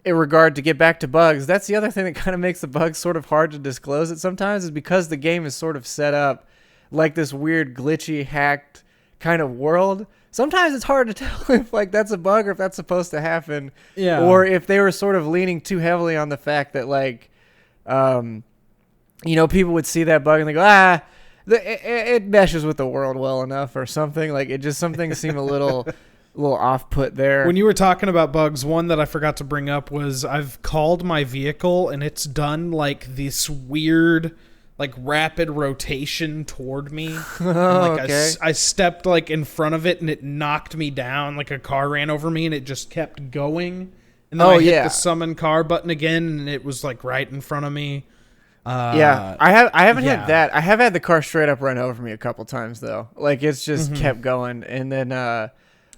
regard to get back to bugs, that's the other thing that kind of makes the bugs sort of hard to disclose it sometimes, is because the game is sort of set up like this weird glitchy hacked kind of world. Sometimes it's hard to tell if like that's a bug or if that's supposed to happen. Yeah. Or if they were sort of leaning too heavily on the fact that like, people would see that bug and they go, it meshes with the world well enough or something. Like, it just, some things seem a little off put there. When you were talking about bugs, one that I forgot to bring up was I've called my vehicle and it's done like this weird, like rapid rotation toward me. Like Okay. I stepped like in front of it and it knocked me down. Like a car ran over me and it just kept going. And then I hit the summon car button again and it was like right in front of me. I haven't had that. I have had the car straight up run over me a couple times though. Like, it's just kept going, and then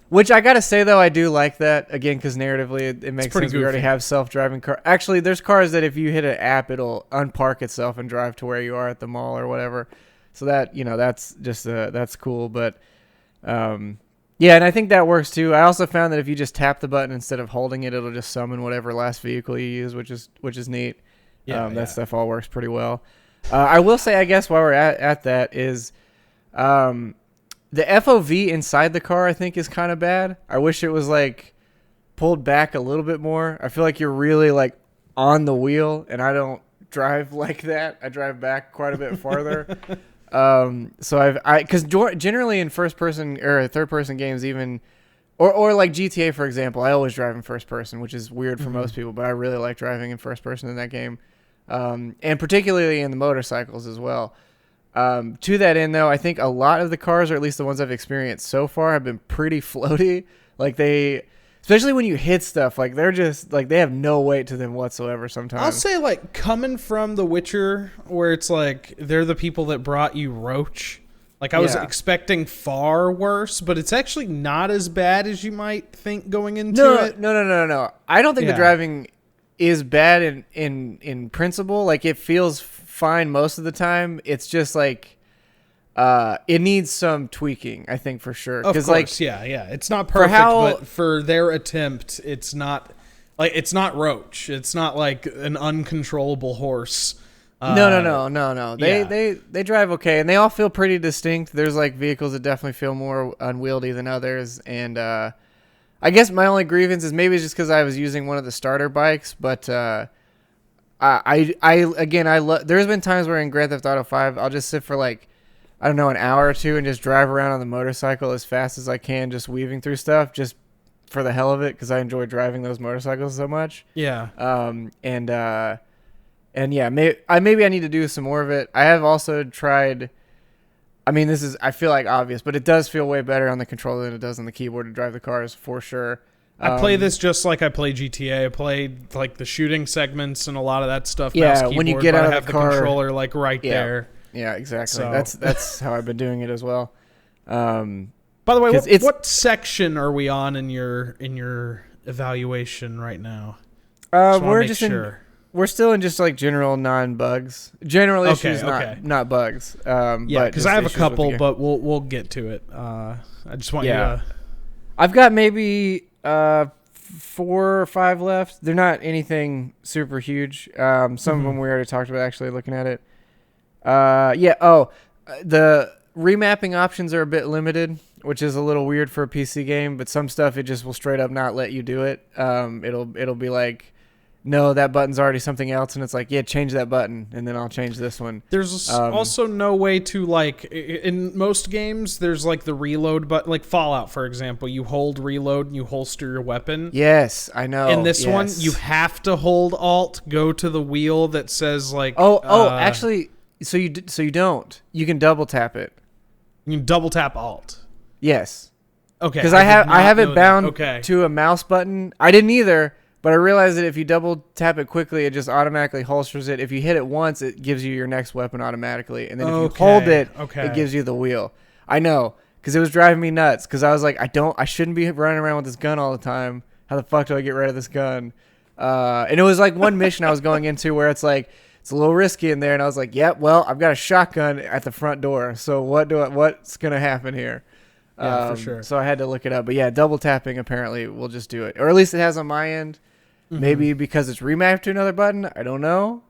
which I gotta say though, I do like that again because narratively it makes sense. We already have self-driving car. Actually, there's cars that if you hit an app, it'll unpark itself and drive to where you are at the mall or whatever. So that that's just that's cool. But and I think that works too. I also found that if you just tap the button instead of holding it, it'll just summon whatever last vehicle you use, which is neat. That stuff all works pretty well. I will say, I guess, while we're at that, is the FOV inside the car, I think, is kind of bad. I wish it was, like, pulled back a little bit more. I feel like you're really, like, on the wheel, and I don't drive like that. I drive back quite a bit farther. Because generally in first-person or third-person games even, or like GTA, for example, I always drive in first person, which is weird for most people, but I really like driving in first person in that game. And particularly in the motorcycles as well. To that end, though, I think a lot of the cars, or at least the ones I've experienced so far, have been pretty floaty. Like, especially when you hit stuff, like, they're just, like, they have no weight to them whatsoever sometimes. I'll say, like, coming from The Witcher, where it's like, they're the people that brought you Roach. Like, I was expecting far worse, but it's actually not as bad as you might think going into it. No. I don't think the driving is bad in principle. Like, it feels fine most of the time. It's just like it needs some tweaking, I think, for sure. Of course, like, yeah. It's not perfect, but for their attempt, it's not Roach. It's not like an uncontrollable horse. No. They drive okay, and they all feel pretty distinct. There's like vehicles that definitely feel more unwieldy than others, and I guess my only grievance is maybe it's just because I was using one of the starter bikes, but there's been times where in Grand Theft Auto 5 I'll just sit for like, I don't know, an hour or two and just drive around on the motorcycle as fast as I can, just weaving through stuff just for the hell of it, because I enjoy driving those motorcycles so much. Maybe I need to do some more of it. I have also tried, I feel like obvious, but it does feel way better on the controller than it does on the keyboard to drive the cars, for sure. I play this just like I play GTA. I play like the shooting segments and a lot of that stuff. Yeah, when you get out of the car, controller like right there. Yeah, exactly. So. That's how I've been doing it as well. By the way, what section are we on in your evaluation right now? We're still in just like general non-bugs, general issues, not bugs. Because I have a couple, but we'll get to it. I just want you to. I've got maybe 4 or 5 left. They're not anything super huge. Some of them we already talked about, actually, looking at it. The remapping options are a bit limited, which is a little weird for a PC game, but some stuff it just will straight up not let you do it. It'll be like, no, that button's already something else, and it's like, yeah, change that button, and then I'll change this one. There's also no way to, like, in most games, there's like the reload button, like Fallout, for example. You hold reload and you holster your weapon. Yes, I know. In this one, yes. you have to hold Alt, go to the wheel that says like. Actually, so you don't. You can double tap it. You can double tap Alt. Yes. Okay. Because I have it bound okay. to a mouse button. I didn't either. But I realized that if you double tap it quickly, it just automatically holsters it. If you hit it once, it gives you your next weapon automatically. And then if you hold it, it gives you the wheel. I know, because it was driving me nuts. Because I was like, I shouldn't be running around with this gun all the time. How the fuck do I get rid of this gun? And it was like one mission I was going into where it's like, it's a little risky in there. And I was like, yep, well, I've got a shotgun at the front door. So what's going to happen here? Yeah, for sure. So I had to look it up. But yeah, double tapping apparently will just do it. Or at least it has on my end. Maybe because it's remapped to another button. I don't know.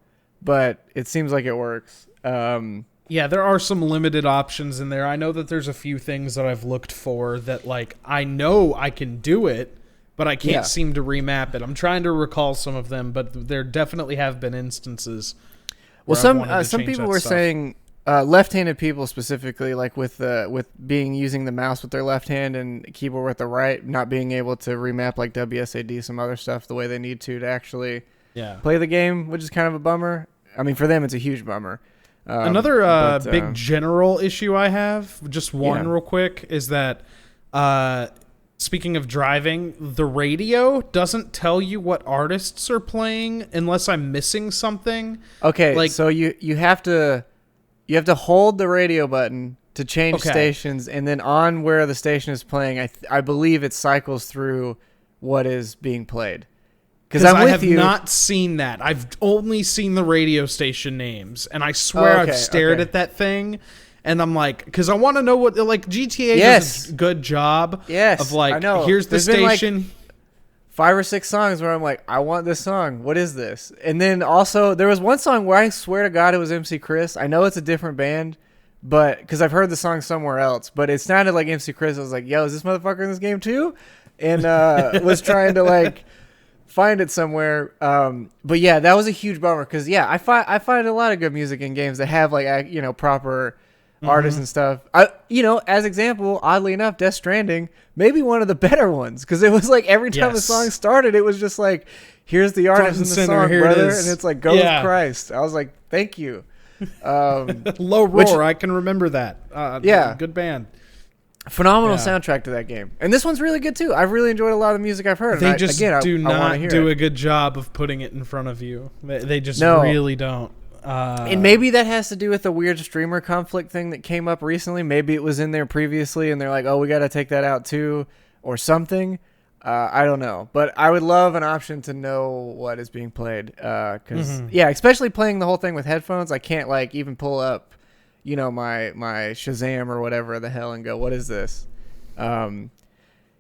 But it seems like it works. Yeah, there are some limited options in there. I know that there's a few things that I've looked for that, like, I know I can do it, but I can't seem to remap it. I'm trying to recall some of them, but there definitely have been instances. Well, some people were saying left-handed people specifically, like with using the mouse with their left hand and keyboard with the right, not being able to remap like WSAD, some other stuff the way they need to actually play the game, which is kind of a bummer. I mean, for them, it's a huge bummer. Another big general issue I have, just one real quick, is that speaking of driving, the radio doesn't tell you what artists are playing unless I'm missing something. Okay, like, so you have to hold the radio button to change stations, and then on where the station is playing, I believe it cycles through what is being played. Because I have not seen that. I've only seen the radio station names, and I swear I've stared at that thing, and I'm like, because I want to know what, like, GTA does a good job of, like, I know. Here's the station. Been, like, 5 or 6 songs where I'm like, I want this song. What is this? And then also, there was one song where I swear to God it was MC Chris. I know it's a different band, but because I've heard the song somewhere else, but it sounded like MC Chris. I was like, yo, is this motherfucker in this game too? And was trying to, like, find it somewhere. But yeah, that was a huge bummer because I find a lot of good music in games that have, like, proper artists and stuff. As example, oddly enough, Death Stranding, maybe one of the better ones, because it was like every time the song started, it was just like, here's the artist in the song, brother, and it's like, go with Christ. I was like, thank you. Low Roar, I can remember that. Good band. Phenomenal soundtrack to that game, and this one's really good too. I've really enjoyed a lot of the music I've heard. They just do not do a good job of putting it in front of you. They just really don't. And maybe that has to do with the weird streamer conflict thing that came up recently. Maybe it was in there previously, and they're like, oh, we got to take that out too, or something. I don't know. But I would love an option to know what is being played. Because, especially playing the whole thing with headphones, I can't, like, even pull up, my Shazam or whatever the hell and go, what is this? I'm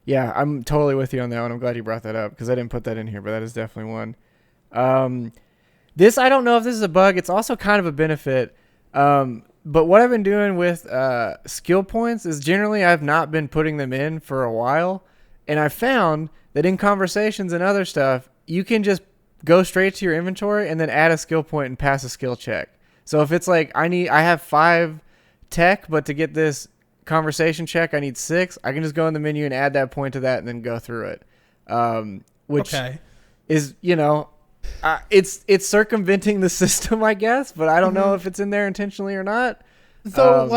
totally with you on that one. I'm glad you brought that up because I didn't put that in here, but that is definitely one. This, I don't know if this is a bug. It's also kind of a benefit. But what I've been doing with skill points is generally I've not been putting them in for a while. And I found that in conversations and other stuff, you can just go straight to your inventory and then add a skill point and pass a skill check. So if it's like I have 5 tech, but to get this conversation check, I need 6, I can just go in the menu and add that point to that and then go through it. Which is, it's circumventing the system, I guess, but I don't know if it's in there intentionally or not. Though,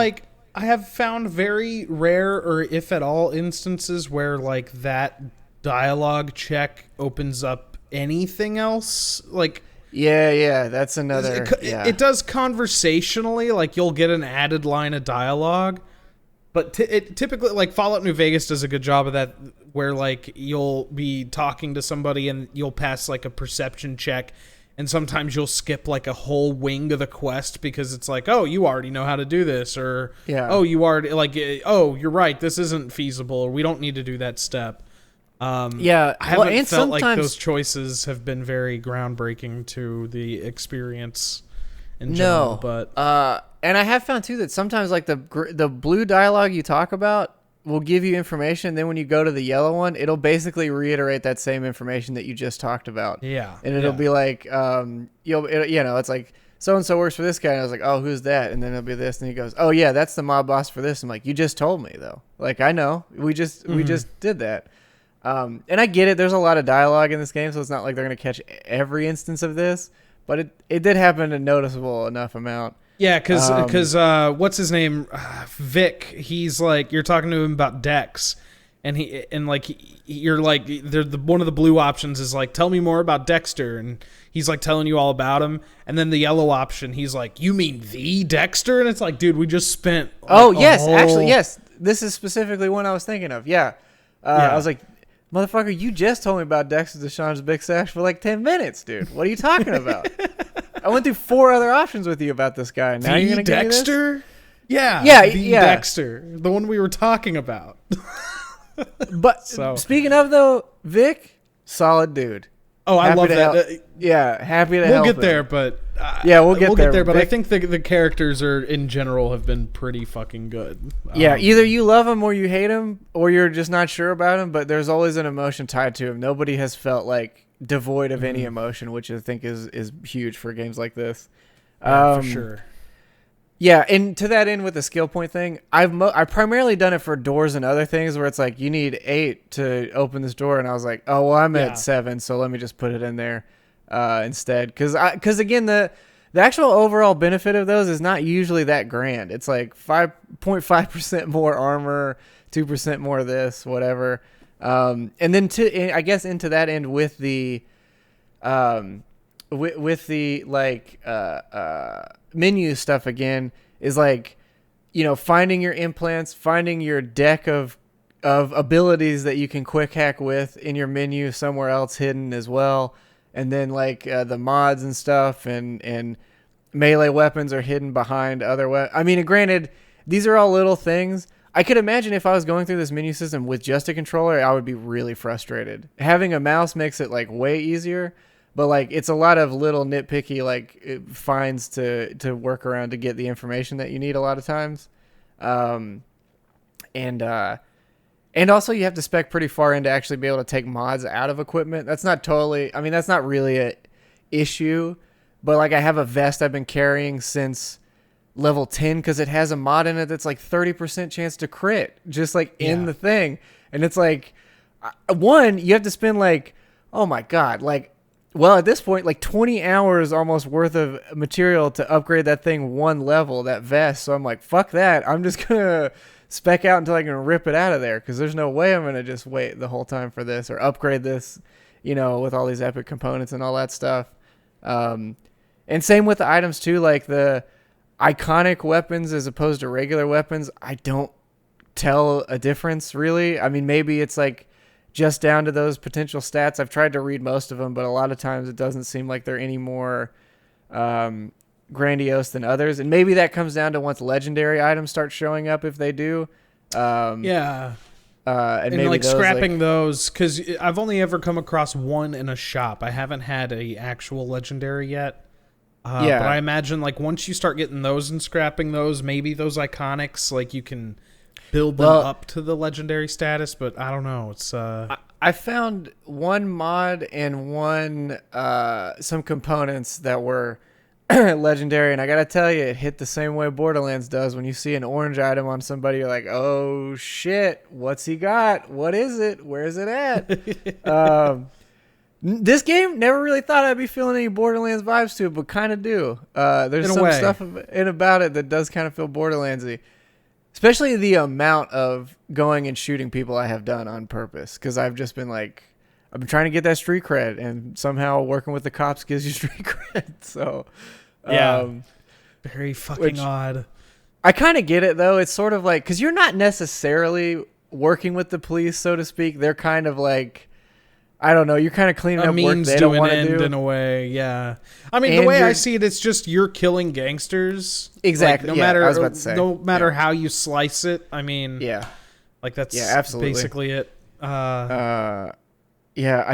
I have found very rare, or if at all, instances where, like, that dialogue check opens up anything else. Like, that's another. It does conversationally, like, you'll get an added line of dialogue, but it typically, like, Fallout New Vegas does a good job of that, where, like, you'll be talking to somebody and you'll pass, like, a perception check, and sometimes you'll skip, like, a whole wing of the quest because it's like, oh, you already know how to do this, or oh, you already, like, oh, you're right, this isn't feasible, or we don't need to do that step. I haven't felt like those choices have been very groundbreaking to the experience in general. But and I have found too that sometimes, like, the blue dialogue you talk about, will give you information. Then when you go to the yellow one, it'll basically reiterate that same information that you just talked about. Yeah. And it'll be like, it's like, so and so works for this guy. And I was like, oh, who's that? And then it'll be this. And he goes, oh yeah, that's the mob boss for this. I'm like, you just told me though. Like, I know. We just did that. And I get it. There's a lot of dialogue in this game, so it's not like they're gonna catch every instance of this. But it did happen a noticeable enough amount. Yeah, because what's his name, Vic? He's like, you're talking to him about Dex, and you're like, one of the blue options is like, tell me more about Dexter, and he's like telling you all about him, and then the yellow option, he's like, you mean the Dexter? And it's like, dude, we just spent. Actually, yes, this is specifically one I was thinking of. Yeah, I was like, motherfucker, you just told me about Dexter Deshawn's Big Sash for like 10 minutes, dude. What are you talking about? I went through 4 other options with you about this guy. Now you're gonna give me this? Dexter? Yeah, Dexter, the one we were talking about. But speaking of though, Vic, solid dude. Oh, I love that. Happy to help. We'll get there, but we'll get there. But Vic, I think the characters are in general have been pretty fucking good. Either you love him or you hate him, or you're just not sure about him. But there's always an emotion tied to him. Nobody has felt like devoid of any emotion, which I think is huge for games like this. For sure. Yeah, and to that end with the skill point thing, I've primarily done it for doors and other things where it's like you need 8 to open this door, and I was like, oh well, I'm at 7, so let me just put it in there instead. Because again, the actual overall benefit of those is not usually that grand. It's like 5.5% more armor, 2% more of this, whatever. And then I guess into that end with the menu stuff again is like, finding your implants, finding your deck of abilities that you can quick hack with in your menu somewhere else hidden as well. And then like the mods and stuff and melee weapons are hidden behind other weapons. I mean, granted, these are all little things. I could imagine if I was going through this menu system with just a controller, I would be really frustrated. Having a mouse makes it like way easier, but like it's a lot of little nitpicky like finds to work around to get the information that you need a lot of times. And also you have to spec pretty far in to actually be able to take mods out of equipment. That's not really a issue, but like I have a vest I've been carrying since level 10 because it has a mod in it that's like 30% chance to crit just like in the thing. And it's like, one, you have to spend like, oh my God, like, well, at this point, like 20 hours almost worth of material to upgrade that thing 1 level, that vest. So I'm like, fuck that. I'm just going to spec out until I can rip it out of there because there's no way I'm going to just wait the whole time for this or upgrade this, with all these epic components and all that stuff. And same with the items too, like the iconic weapons as opposed to regular weapons. I don't tell a difference really. I mean, maybe it's like just down to those potential stats. I've tried to read most of them, but a lot of times it doesn't seem like they're any more grandiose than others. And maybe that comes down to once legendary items start showing up, if they do. And maybe like those, scrapping those, because I've only ever come across one in a shop. I haven't had a actual legendary yet. But I imagine like once you start getting those and scrapping those, maybe those iconics, like you can build them up to the legendary status. But I don't know. It's I found one mod and some components that were legendary, and I gotta tell you, it hit the same way Borderlands does. When you see an orange item on somebody, you're like, oh shit, what's he got? What is it? Where is it at? This game never really thought I'd be feeling any Borderlands vibes to it, but kind of do. There's some stuff in about it that does kind of feel Borderlandsy, especially the amount of going and shooting people I have done on purpose, because I've just been like, I've been trying to get that street cred, and somehow working with the cops gives you street cred. So very fucking odd. I kind of get it though. It's sort of like, because you're not necessarily working with the police, so to speak. They're kind of like, I don't know. You're kind of cleaning up work they don't want to do. In a way, yeah. I mean, the way I see it, it's just you're killing gangsters. Exactly. Like, I was about to say. No matter how you slice it. I mean, like that's absolutely. Basically it. I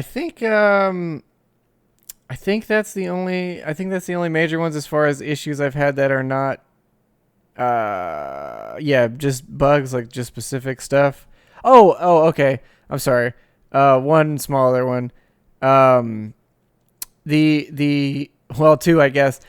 think that's the only major ones as far as issues I've had that are not Yeah, just bugs, like just specific stuff. Okay. I'm sorry. One smaller one. Um, well, two, I guess.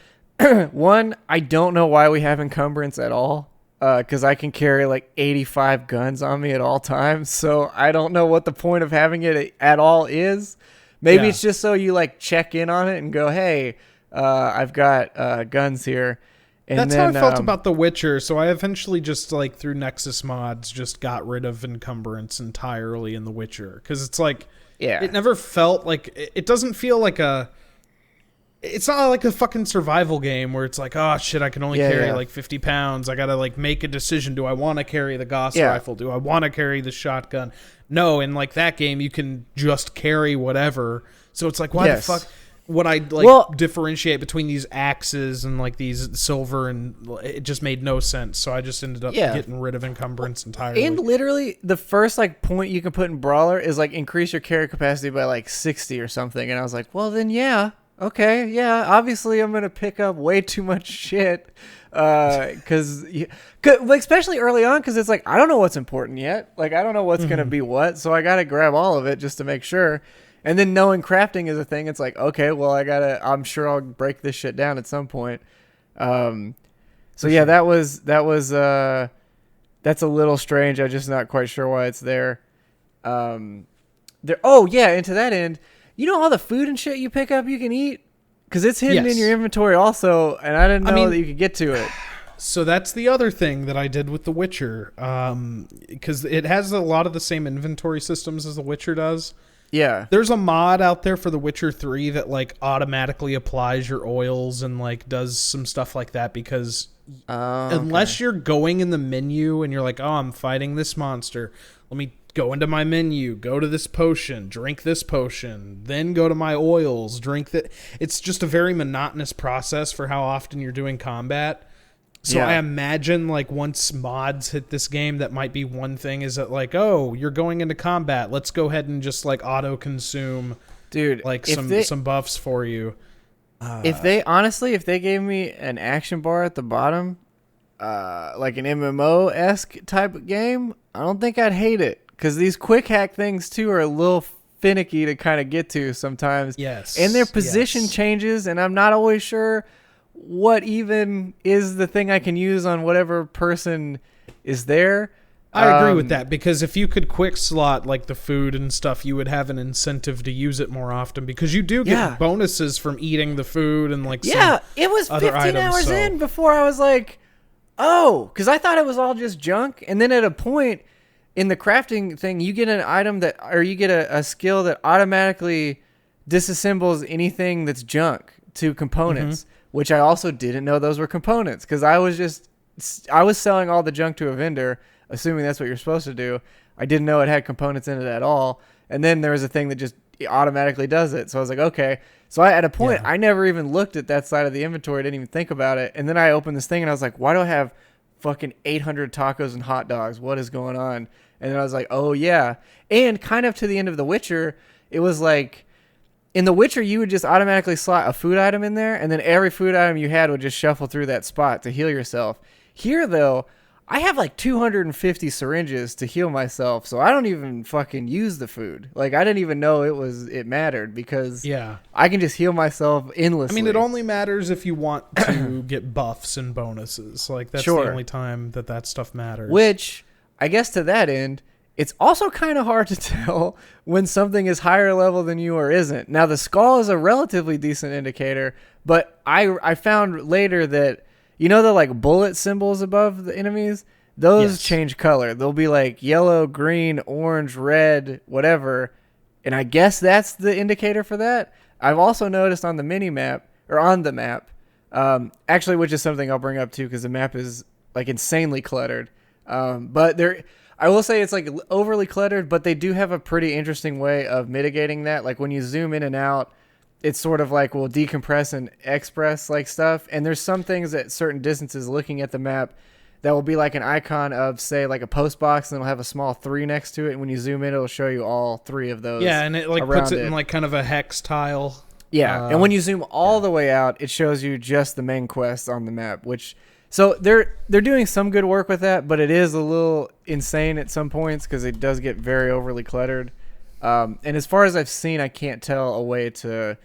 One, I don't know why we have encumbrance at all. Because I can carry like 85 guns on me at all times, so I don't know what the point of having it at all is. Maybe Yeah. it's just so you like check in on it and go, "Hey, I've got guns here," and That's how I then felt about The Witcher. So I eventually just like through Nexus mods just got rid of encumbrance entirely in The Witcher because it's like yeah, it never felt like it doesn't feel like it's not like a fucking survival game where it's like, oh shit, I can only carry like 50 pounds. I gotta like make a decision. Do I want to carry the Gauss rifle? Do I want to carry the shotgun? No, in like that game, you can just carry whatever. So it's like, why the fuck would I like differentiate between these axes and like these silver? And it just made no sense. So I just ended up getting rid of encumbrance entirely. And literally, the first like point you can put in Brawler is like increase your carry capacity by like 60 or something. And I was like, well, then okay, yeah, obviously I'm going to pick up way too much shit because especially early on because it's like, I don't know what's important yet. Like, I don't know what's going to be what, so I got to grab all of it just to make sure. And then knowing crafting is a thing, it's like, okay, well, I'm sure I'll break this shit down at some point. So yeah, that's a little strange. I'm just not quite sure why it's there. And to that end, you know all the food and shit you pick up you can eat? Because it's hidden in your inventory also, and I didn't know that you could get to it. So that's the other thing that I did with The Witcher, because it has a lot of the same inventory systems as The Witcher does. Yeah. There's a mod out there for The Witcher 3 that like automatically applies your oils and like does some stuff like that because unless you're going in the menu and you're like, oh, I'm fighting this monster, let me go into my menu, go to this potion, drink this potion, then go to my oils, drink that. It's just a very monotonous process for how often you're doing combat. So I imagine like once mods hit this game, that might be one thing is that like, oh, you're going into combat. Let's go ahead and just like auto consume, dude, like some buffs for you. If they gave me an action bar at the bottom, like an MMO-esque type game, I don't think I'd hate it. Because these quick hack things, too, are a little finicky to kind of get to sometimes. Yes. And their position changes, and I'm not always sure what even is the thing I can use on whatever person is there. I agree with that, because if you could quick slot like the food and stuff, you would have an incentive to use it more often, because you do get bonuses from eating the food and like it was 15 hours in before I was like, oh, because I thought it was all just junk. And then at a point in the crafting thing, you get an item you get a skill that automatically disassembles anything that's junk to components, which I also didn't know those were components, because I was selling all the junk to a vendor, assuming that's what you're supposed to do. I didn't know it had components in it at all. And then there was a thing that just automatically does it. So I was like, okay. So at a point, I never even looked at that side of the inventory. I didn't even think about it. And then I opened this thing and I was like, why do I have fucking 800 tacos and hot dogs? What is going on? And then I was like, oh yeah. And kind of to the end of The Witcher, it was like, in The Witcher, you would just automatically slot a food item in there, and then every food item you had would just shuffle through that spot to heal yourself. Here, though, I have like 250 syringes to heal myself, so I don't even fucking use the food. Like, I didn't even know it mattered, because I can just heal myself endlessly. I mean, it only matters if you want to get buffs and bonuses. Like, that's the only time that stuff matters. Which, I guess to that end, it's also kind of hard to tell when something is higher level than you or isn't. Now, the skull is a relatively decent indicator, but I found later that, you know, the like bullet symbols above the enemies, those change color. They'll be like yellow, green, orange, red, whatever. And I guess that's the indicator for that. I've also noticed on the map, actually, which is something I'll bring up too, because the map is like insanely cluttered. But I will say it's like overly cluttered, but they do have a pretty interesting way of mitigating that. Like when you zoom in and out, it's sort of like will decompress and express like stuff. And there's some things at certain distances looking at the map that will be like an icon of, say, like a post box, and it'll have a small 3 next to it. And when you zoom in, it'll show you all 3 of those. Yeah, and it like puts it in like kind of a hex tile. Yeah, and when you zoom all the way out, it shows you just the main quest on the map, which So they're doing some good work with that, but it is a little insane at some points because it does get very overly cluttered. And as far as I've seen, I can't tell a way to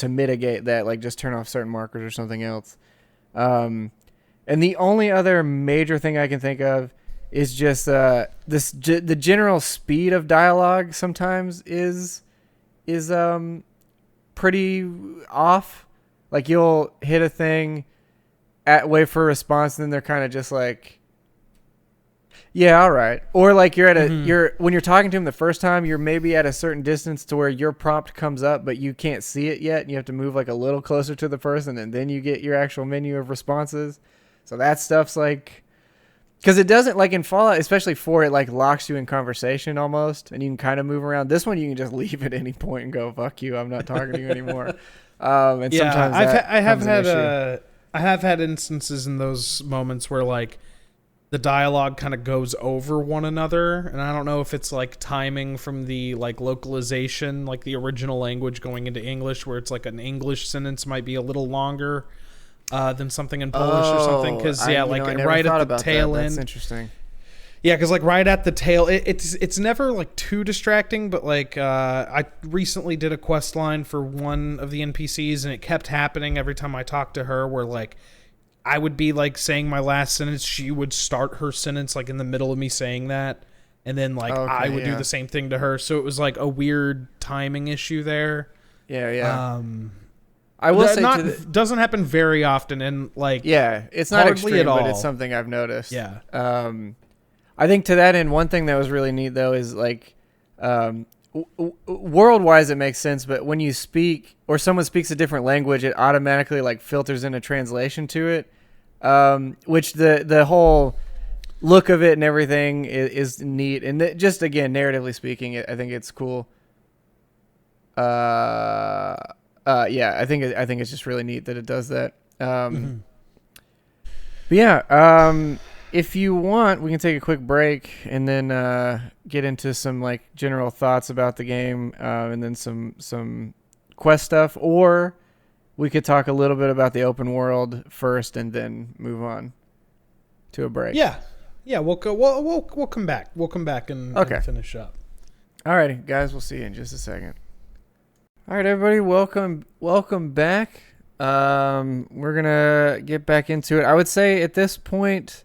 mitigate that, like just turn off certain markers or something else. And the only other major thing I can think of is just the general speed of dialogue sometimes is pretty off. Like you'll hit a thing, wait for a response, and then they're kind of just like, yeah, all right. Or like you're at when you're talking to him the first time, you're maybe at a certain distance to where your prompt comes up, but you can't see it yet, and you have to move like a little closer to the person, and then you get your actual menu of responses. So that stuff's like, because it doesn't, like in Fallout, especially 4, it like locks you in conversation almost, and you can kind of move around. This one you can just leave at any point and go, fuck you, I'm not talking to you anymore. And Yeah, sometimes I have had instances in those moments where like the dialogue kind of goes over one another, and I don't know if it's like timing from the like localization, like the original language going into English, where it's like an English sentence might be a little longer than something in Polish or something. Because right at the tail end, that's interesting. Yeah, because like right at the tail, it's never like too distracting, but like I recently did a quest line for one of the NPCs, and it kept happening every time I talked to her, where like I would be like saying my last sentence, she would start her sentence like in the middle of me saying that, and then like I would do the same thing to her, so it was like a weird timing issue there. Yeah. I will say doesn't happen very often, and like it's not extreme, but it's something I've noticed. Yeah. I think to that end, one thing that was really neat though is like, world-wise it makes sense, but when you speak or someone speaks a different language, it automatically like filters in a translation to it, which the whole look of it and everything is neat, and just again narratively speaking, I think it's cool. I think it's just really neat that it does that. But yeah, if you want, we can take a quick break and then get into some like general thoughts about the game, and then some quest stuff, or we could talk a little bit about the open world first and then move on to a break. Yeah, we'll come back. We'll come back and finish up. All right, guys, we'll see you in just a second. All right, everybody, welcome back. We're gonna get back into it. I would say at this point,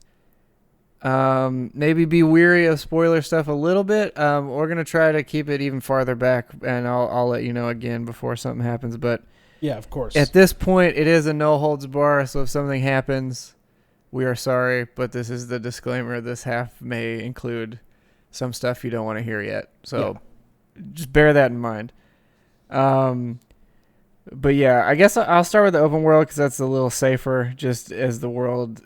maybe be weary of spoiler stuff a little bit. We're gonna try to keep it even farther back, and I'll let you know again before something happens. But yeah, of course. At this point, it is a no holds bar. So if something happens, we are sorry, but this is the disclaimer. This half may include some stuff you don't want to hear yet. So just bear that in mind. But yeah, I guess I'll start with the open world because that's a little safer, just as the world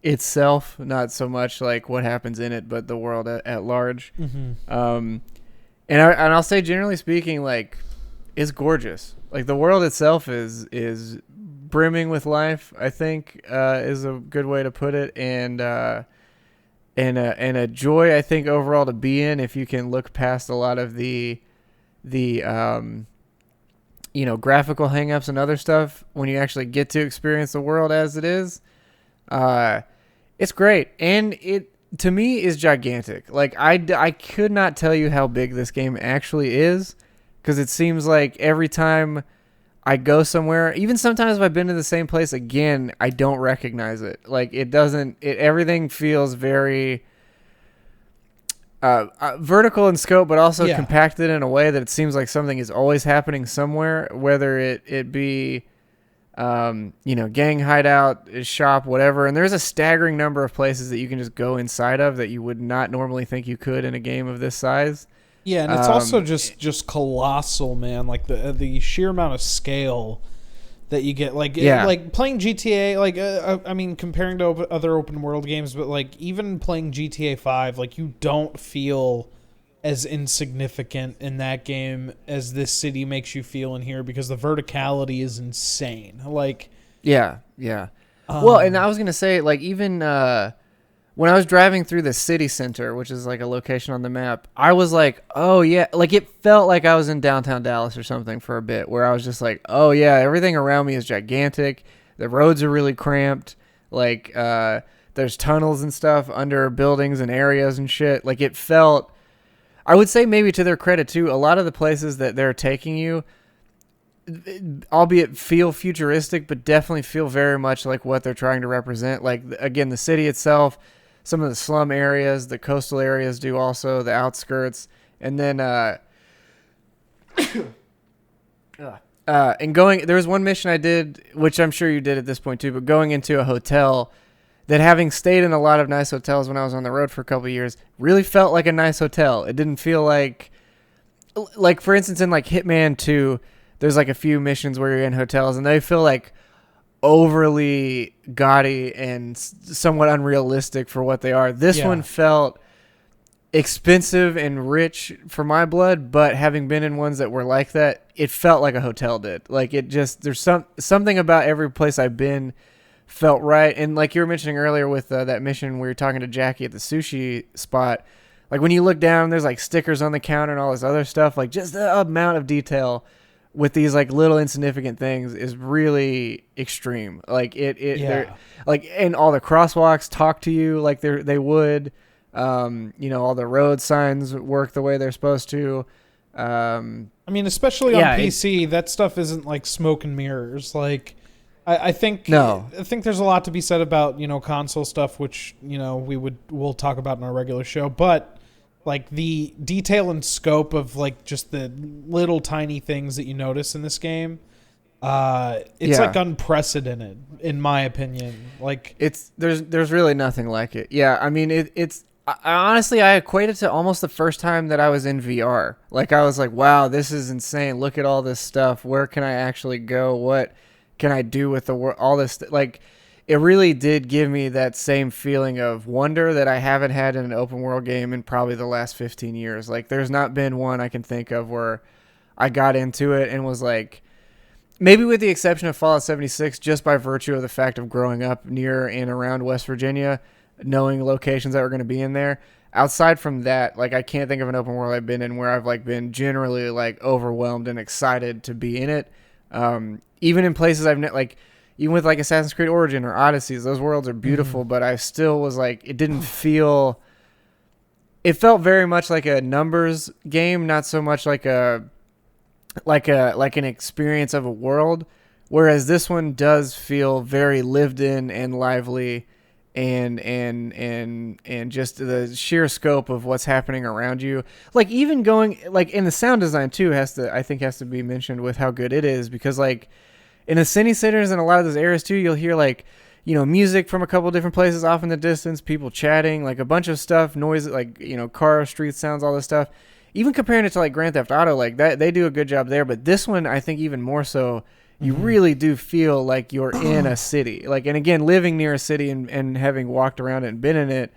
itself, not so much like what happens in it, but the world at large. And I'll say, generally speaking, like, it's gorgeous. Like, the world itself is brimming with life, I think, is a good way to put it, and a joy, I think, overall to be in, if you can look past a lot of the graphical hangups and other stuff. When you actually get to experience the world as it is, it's great, and it to me is gigantic. Like I could not tell you how big this game actually is, because it seems like every time I go somewhere, even sometimes if I've been to the same place again, I don't recognize it. Like everything feels very vertical in scope, but also compacted in a way that it seems like something is always happening somewhere, whether it be gang hideout, shop, whatever. And there's a staggering number of places that you can just go inside of that you would not normally think you could in a game of this size. Yeah, and it's also just colossal, man. Like the sheer amount of scale that you get, like playing GTA, I mean, comparing to other open world games, but like even playing GTA 5, like you don't feel as insignificant in that game as this city makes you feel in here, because the verticality is insane. Like, yeah. Well, and I was gonna say, like, even when I was driving through the city center, which is like a location on the map, I was like, oh yeah, like it felt like I was in downtown Dallas or something for a bit, where I was just like, oh yeah, everything around me is gigantic. The roads are really cramped. Like there's tunnels and stuff under buildings and areas and shit. Like it felt, I would say maybe to their credit too, a lot of the places that they're taking you, albeit feel futuristic, but definitely feel very much like what they're trying to represent. Like again, the city itself, some of the slum areas, the coastal areas do also, the outskirts, and then and going, there was one mission I did, which I'm sure you did at this point too, but going into a hotel that, having stayed in a lot of nice hotels when I was on the road for a couple of years, really felt like a nice hotel. It didn't feel like for instance in like Hitman 2, there's like a few missions where you're in hotels and they feel like overly gaudy and somewhat unrealistic for what they are. This one felt expensive and rich for my blood, but having been in ones that were like that, it felt like a hotel did. Like it just, there's something about every place I've been felt right. And like you were mentioning earlier with that mission where you're talking to Jackie at the sushi spot, like when you look down, there's like stickers on the counter and all this other stuff. Like just the amount of detail with these like little insignificant things is really extreme. Like they're like, and all the crosswalks talk to you like they would. All the road signs work the way they're supposed to. I mean, especially on PC, that stuff isn't like smoke and mirrors. Like, I think there's a lot to be said about console stuff, which we'll talk about in our regular show. But like the detail and scope of like just the little tiny things that you notice in this game, it's like unprecedented in my opinion. Like there's really nothing like it. Yeah, I mean honestly, I equate it to almost the first time that I was in VR. Like I was like, wow, this is insane. Look at all this stuff. Where can I actually go? What can I do with the world? All this, like, it really did give me that same feeling of wonder that I haven't had in an open world game in probably the last 15 years. Like there's not been one I can think of where I got into it and was like, maybe with the exception of Fallout 76, just by virtue of the fact of growing up near and around West Virginia, knowing locations that were going to be in there. Outside from that, like I can't think of an open world I've been in where I've like been generally like overwhelmed and excited to be in it. Even in places even with like Assassin's Creed Origin or Odysseys, those worlds are beautiful, but I still was like, it didn't feel, it felt very much like a numbers game, not so much like an experience of a world. Whereas this one does feel very lived in and lively, and just the sheer scope of what's happening around you. Like even going like in the sound design too has to be mentioned with how good it is, because like in the city centers and a lot of those areas too, you'll hear like, music from a couple different places off in the distance, people chatting, like a bunch of stuff, noise, like, car, street sounds, all this stuff. Even comparing it to like Grand Theft Auto, like that, they do a good job there. But this one, I think even more so, you really do feel like you're in a city. Like, and again, living near a city and having walked around it and been in it,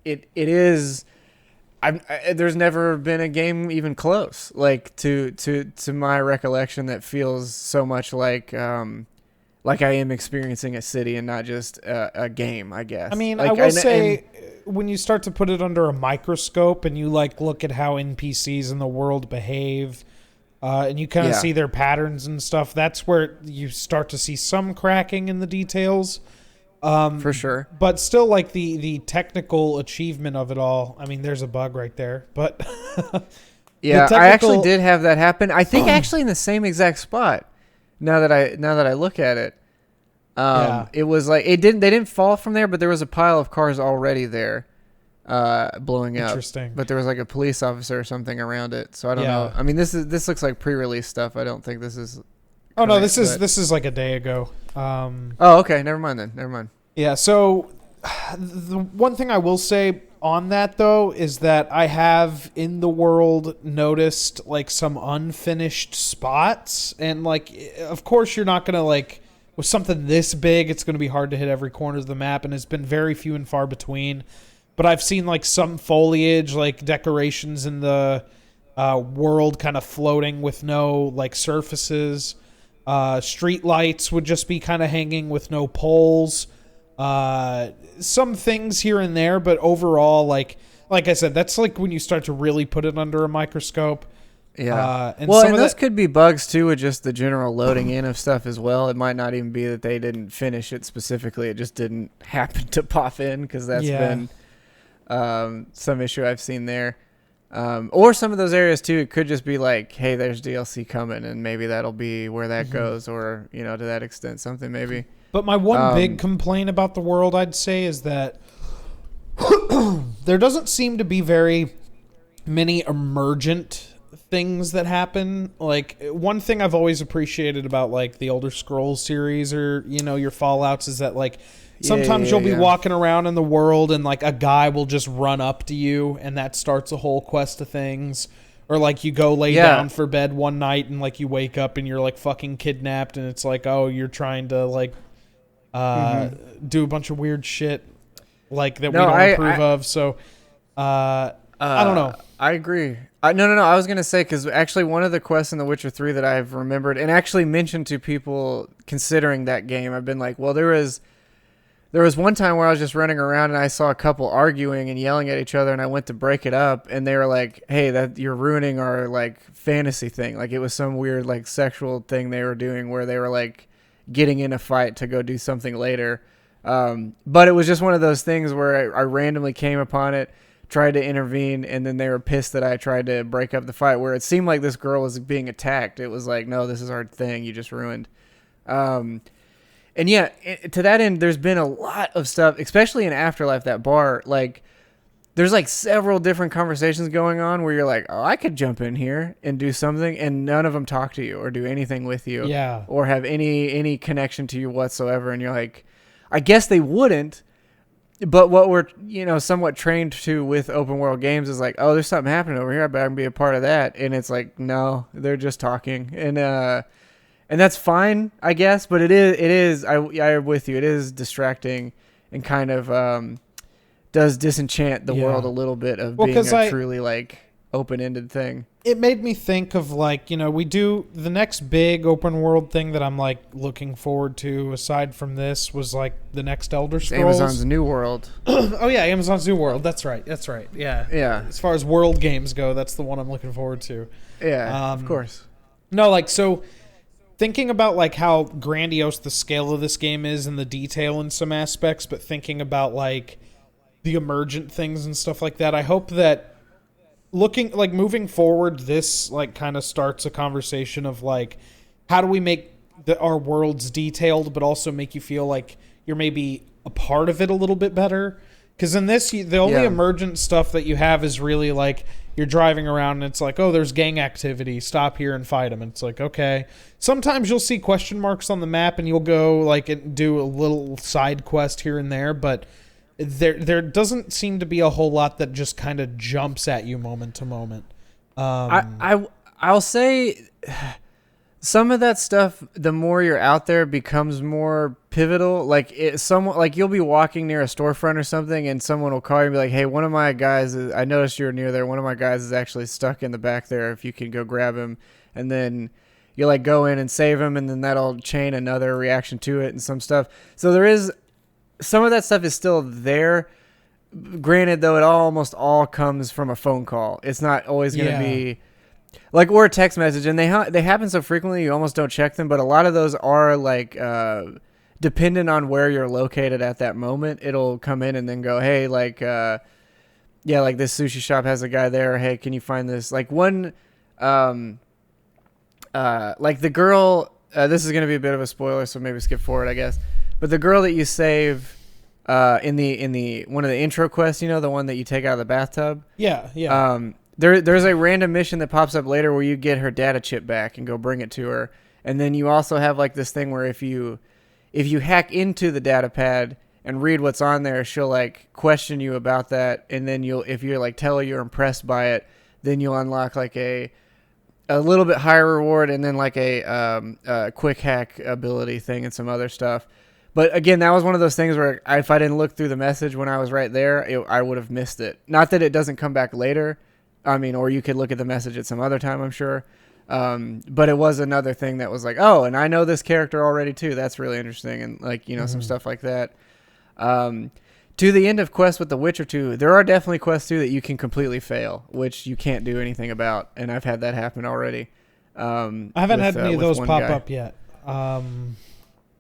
it is. There's never been a game even close, like to my recollection, that feels so much like I am experiencing a city and not just a game, I guess. I mean, like, I will say, when you start to put it under a microscope and you like look at how NPCs in the world behave, and you kind of see their patterns and stuff, that's where you start to see some cracking in the details. For sure. But still, like the technical achievement of it all, I mean, there's a bug right there. But yeah, I actually did have that happen. I think actually in the same exact spot. Now that I look at it, it was like they didn't fall from there, but there was a pile of cars already there, blowing up. Interesting. But there was like a police officer or something around it. So I don't know. I mean, this looks like pre-release stuff. I don't think this is. Oh no, this is like a day ago. Oh, okay. Never mind. Yeah. So the one thing I will say on that though is that I have in the world noticed like some unfinished spots, and like of course you're not gonna like with something this big, it's gonna be hard to hit every corner of the map, and it's been very few and far between. But I've seen like some foliage, like decorations in the world kind of floating with no like surfaces. Street lights would just be kind of hanging with no poles. Some things here and there, but overall, like I said, that's like when you start to really put it under a microscope. Yeah. And Well, some and of those that, could be bugs too with just the general loading in of stuff as well. It might not even be that they didn't finish it specifically. It just didn't happen to pop in because that's yeah. been some issue I've seen there. Or some of those areas too, it could just be like, hey, there's DLC coming and maybe that'll be where that Mhm. goes or, to that extent, something maybe. But my one big Um, complaint about the world, I'd say, is that there doesn't seem to be very many emergent things that happen. Like one thing I've always appreciated about like the Elder Scrolls series or your Fallouts is that like yeah, sometimes yeah, you'll be yeah. walking around in the world and like a guy will just run up to you and that starts a whole quest of things. Or like you go lay Yeah. down for bed one night and like you wake up and you're like fucking kidnapped and it's like, oh, you're trying to like uh Mm-hmm. do a bunch of weird shit like that we No, don't I, approve of. So I don't Uh, know. I agree. No. I was gonna say because actually one of the quests in The Witcher 3 that I've remembered and actually mentioned to people considering that game, I've been like, well, there was one time where I was just running around and I saw a couple arguing and yelling at each other, and I went to break it up, and they were like, "Hey, that you're ruining our like fantasy thing." Like it was some weird like sexual thing they were doing where they were like getting in a fight to go do something later. But it was just one of those things where I randomly came upon it, tried to intervene, and then they were pissed that I tried to break up the fight where it seemed like this girl was being attacked. It was like, no, this is our thing. You just ruined. Um, and yeah, to that end, there's been a lot of stuff, especially in Afterlife, that bar. Like, there's like several different conversations going on where you're like, oh, I could jump in here and do something, and none of them talk to you or do anything with you Yeah. or have any connection to you whatsoever. And you're like, I guess they wouldn't. But what we're somewhat trained to with open world games is like, oh, there's something happening over here, but I can be a part of that. And it's like, no, they're just talking, and that's fine, I guess. But it is. I'm with you. It is distracting and kind of does disenchant the world Yeah. a little bit of Well, being because a truly like open ended thing. it made me think of like, we do the next big open world thing that I'm like looking forward to aside from this was like the next Elder It's Scrolls. Amazon's New World. Oh yeah, Amazon's New World. That's right. Yeah. Yeah, As far as world games go, that's the one I'm looking forward to. yeah, of course. No, like so thinking about like how grandiose the scale of this game is and the detail in some aspects, but thinking about like the emergent things and stuff like that, I hope that moving forward, this like kind of starts a conversation of like how do we make our worlds detailed but also make you feel like you're maybe a part of it a little bit better, because in this the only Yeah. emergent stuff that you have is really like you're driving around and it's like, oh, there's gang activity, stop here and fight them, and it's like, okay. Sometimes you'll see question marks on the map and you'll go like and do a little side quest here and there, but there doesn't seem to be a whole lot that just kind of jumps at you moment to moment. I'll say some of that stuff, the more you're out there, becomes more pivotal. Like you'll be walking near a storefront or something, and someone will call you and be like, "Hey, one of my guys, I noticed you're near there. One of my guys is actually stuck in the back there. If you can go grab him," and then you like go in and save him, and then that'll chain another reaction to it and some stuff. So there is some of that stuff is still there. Granted, though, it almost all comes from a phone call. It's not always going to be like, or a text message, and they happen so frequently you almost don't check them. But a lot of those are like dependent on where you're located at that moment. It'll come in and then go, hey, like yeah, like this sushi shop has a guy there. Hey, can you find this? Like one, like the girl. This is going to be a bit of a spoiler, so maybe skip forward, I guess. But the girl that you save in the one of the intro quests, the one that you take out of the bathtub. Yeah. There's a random mission that pops up later where you get her data chip back and go bring it to her, and then you also have like this thing where if you hack into the data pad and read what's on there, she'll like question you about that, and then if you're like tell her you're impressed by it, then you'll unlock like a little bit higher reward, and then like a quick hack ability thing and some other stuff. But again, that was one of those things where if I didn't look through the message when I was right there, I would have missed it. Not that it doesn't come back later. I mean, or you could look at the message at some other time, I'm sure. But it was another thing that was like, oh, and I know this character already too. That's really interesting. And like, some stuff like that. to the end of quests with The Witcher 2, there are definitely quests too that you can completely fail, which you can't do anything about, and I've had that happen already. I haven't had any of those pop guy. up yet.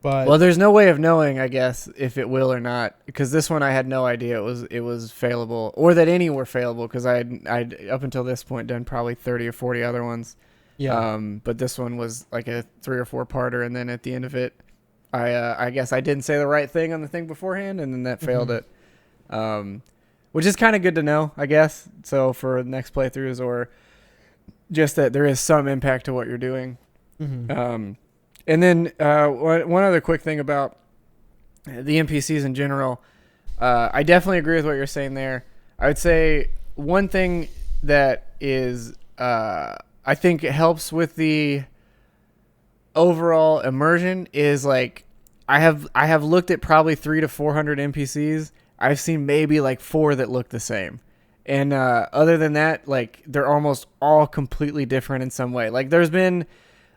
But Well, there's no way of knowing, I guess, if it will or not, because this one I had no idea it was failable, or that any were failable, because I'd up until this point done probably 30 or 40 other ones. yeah, But this one was like a 3 or 4 parter, and then at the end of it, I guess I didn't say the right thing on the thing beforehand, and then that failed it. Which is kind of good to know, I guess. So for next playthroughs, or just that there is some impact to what you're doing. mm-hmm. And then one other quick thing about the NPCs in general, I definitely agree with what you're saying there. I would say one thing that is I think it helps with the overall immersion is like I have looked at probably 300 to 400 NPCs. I've seen maybe like 4 that look the same. And other than that, like they're almost all completely different in some way. Like there's been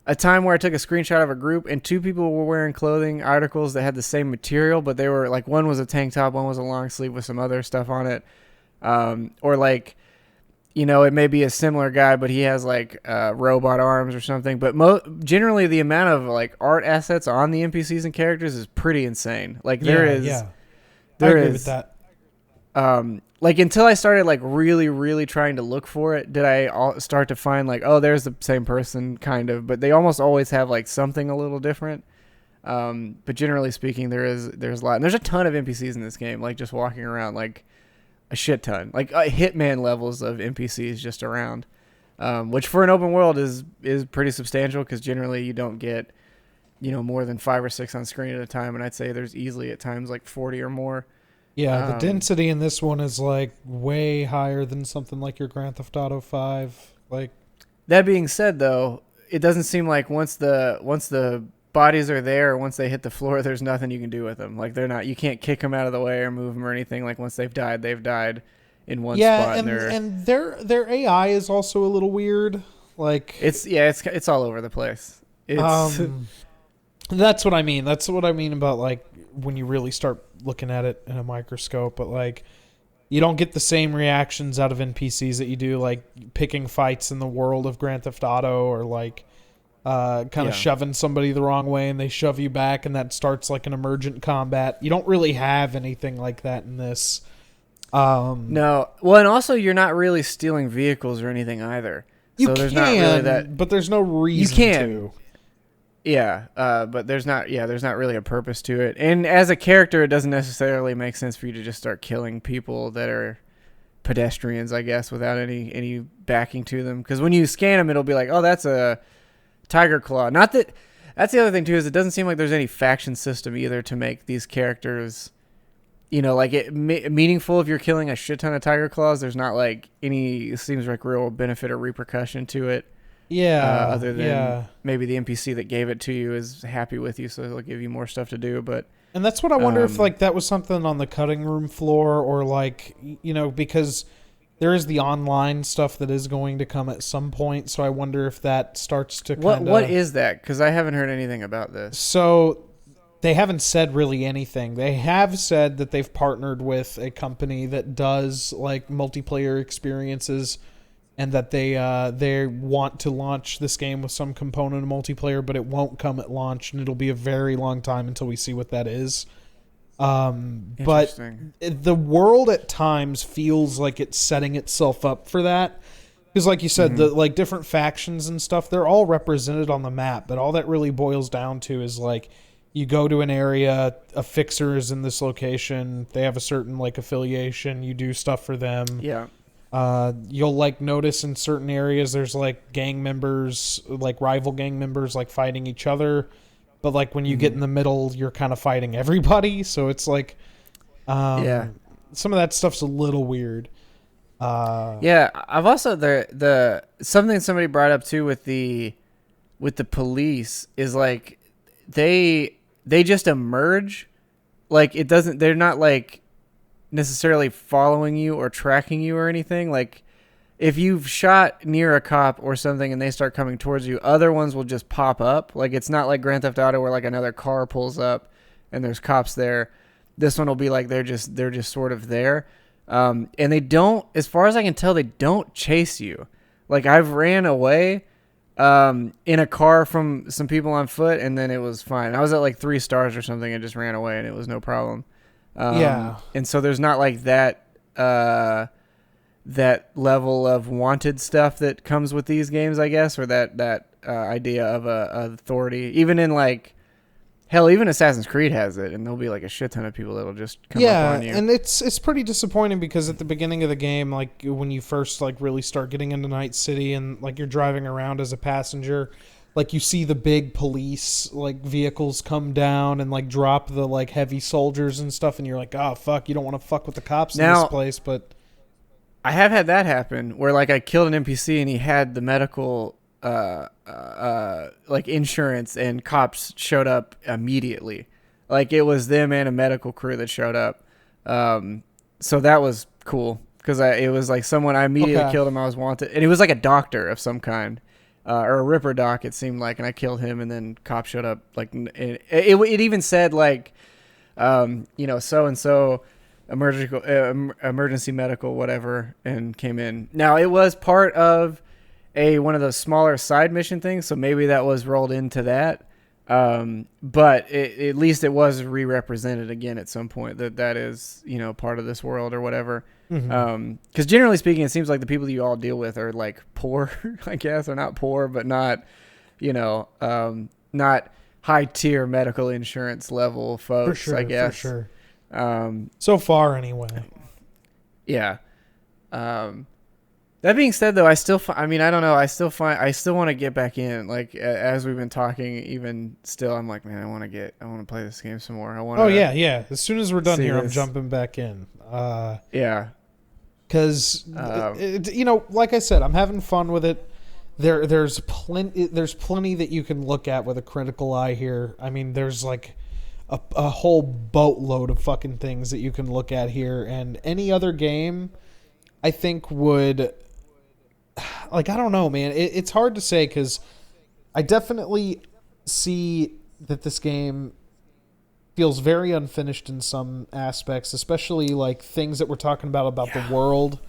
a time where I took a screenshot of a group and 2 people were wearing clothing articles that had the same material, but they were like, one was a tank top, one was a long sleeve with some other stuff on it. Or like, you know, it may be a similar guy, but he has like robot arms or something. But generally the amount of like art assets on the NPCs and characters is pretty insane. Like there is, I there agree is, with that. like until I started like really, really trying to look for it, did I start to find like, oh, there's the same person kind of, but they almost always have like something a little different. But generally speaking, there's a lot, and there's a ton of NPCs in this game, like just walking around, like a shit ton, like Hitman levels of NPCs just around, which for an open world is pretty substantial, because generally you don't get, you know, more than 5 or 6 on screen at a time, and I'd say there's easily at times like 40 or more. Yeah, the density in this one is like way higher than something like your Grand Theft Auto 5. Like, that being said, though, it doesn't seem like once the bodies are there, once they hit the floor, there's nothing you can do with them. Like you can't kick them out of the way or move them or anything. Like once they've died in one spot. And their AI is also a little weird. Like it's all over the place. It's that's what I mean. That's what I mean about like when you really start looking at it in a microscope. But like, you don't get the same reactions out of NPCs that you do like picking fights in the world of Grand Theft Auto, or like kind of shoving somebody the wrong way and they shove you back and that starts like an emergent combat. You don't really have anything like that in this. No. Well, and also you're not really stealing vehicles or anything either. So there's not really that, but there's no reason you can. to. Yeah, but there's not really a purpose to it. And as a character, it doesn't necessarily make sense for you to just start killing people that are pedestrians, I guess, without any backing to them. Because when you scan them, it'll be like, oh, that's a tiger claw. Not that. That's the other thing too, is it doesn't seem like there's any faction system either to make these characters, you know, like it meaningful. If you're killing a shit ton of tiger claws, there's not like any. It seems like real benefit or repercussion to it. Yeah. Other than maybe the NPC that gave it to you is happy with you, so they'll give you more stuff to do. But and that's what I wonder if like that was something on the cutting room floor, or like, you know, because there is the online stuff that is going to come at some point. So I wonder if that starts to what is that? Because I haven't heard anything about this. So they haven't said really anything. They have said that they've partnered with a company that does like multiplayer experiences, and that they want to launch this game with some component of multiplayer, but it won't come at launch, and it'll be a very long time until we see what that is. But the world at times feels like it's setting itself up for that, because like you said, the like different factions and stuff, they're all represented on the map, but all that really boils down to is like, you go to an area, a fixer is in this location, they have a certain like affiliation, you do stuff for them. Yeah. You'll like notice in certain areas there's like gang members, like rival gang members, like fighting each other, but like when you get in the middle, you're kind of fighting everybody. So it's like, some of that stuff's a little weird. I've also the something somebody brought up too with the police is like they just emerge, like it doesn't. They're not like necessarily following you or tracking you or anything. Like if you've shot near a cop or something and they start coming towards you, other ones will just pop up. Like it's not like Grand Theft Auto where like another car pulls up and there's cops there. This one will be like they're just sort of there, and they don't, as far as I can tell, they don't chase you. Like I've ran away in a car from some people on foot, and then it was fine. I was at like 3 stars or something, and just ran away, and it was no problem. Yeah. And so there's not like that level of wanted stuff that comes with these games, I guess, or that idea of a authority. Even in like, hell, even Assassin's Creed has it, and there'll be like a shit ton of people that'll just come up on you. And it's pretty disappointing because at the beginning of the game, like when you first like really start getting into Night City and like you're driving around as a passenger, like you see the big police like vehicles come down and like drop the like heavy soldiers and stuff, and you're like, oh fuck, you don't want to fuck with the cops in this place, but I have had that happen where like I killed an NPC and he had the medical like insurance, and cops showed up immediately. Like it was them and a medical crew that showed up. So that was cool because it was like someone, I immediately killed him. I was wanted, and it was like a doctor of some kind, or a Ripper doc it seemed like, and I killed him, and then cops showed up. Like it even said like, so and so emergency medical whatever, and came in. Now it was part of one of those smaller side mission things, so maybe that was rolled into that, but at least it was re-represented again at some point that is part of this world or whatever. Because generally speaking, it seems like the people you all deal with are like poor, I guess, or not poor, but not not high tier medical insurance level folks, for sure, I guess. For sure. So far, anyway. Yeah. That being said, though, I don't know. I still want to get back in. Like as we've been talking, even still, I'm like, man, I want to play this game some more. Oh yeah. As soon as we're done here, I'm jumping back in. Yeah. Because like I said, I'm having fun with it. There's plenty that you can look at with a critical eye here. I mean, there's like a whole boatload of fucking things that you can look at here, and any other game, I think would, like, I don't know, man. It's hard to say because I definitely see that this game feels very unfinished in some aspects, especially like things that we're talking about the world.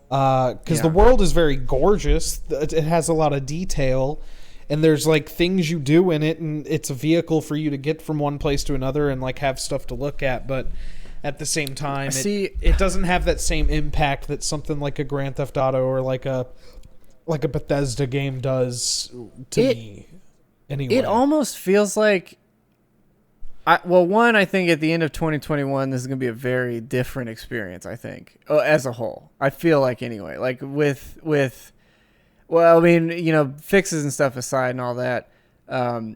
Because the world is very gorgeous. It has a lot of detail, and there's like things you do in it, and it's a vehicle for you to get from one place to another and like have stuff to look at. But at the same time, it doesn't have that same impact that something like a Grand Theft Auto or like a Bethesda game does to me. Anyway, it almost feels like, I think at the end of 2021, this is going to be a very different experience, I think, as a whole. I feel like anyway, like with fixes and stuff aside and all that,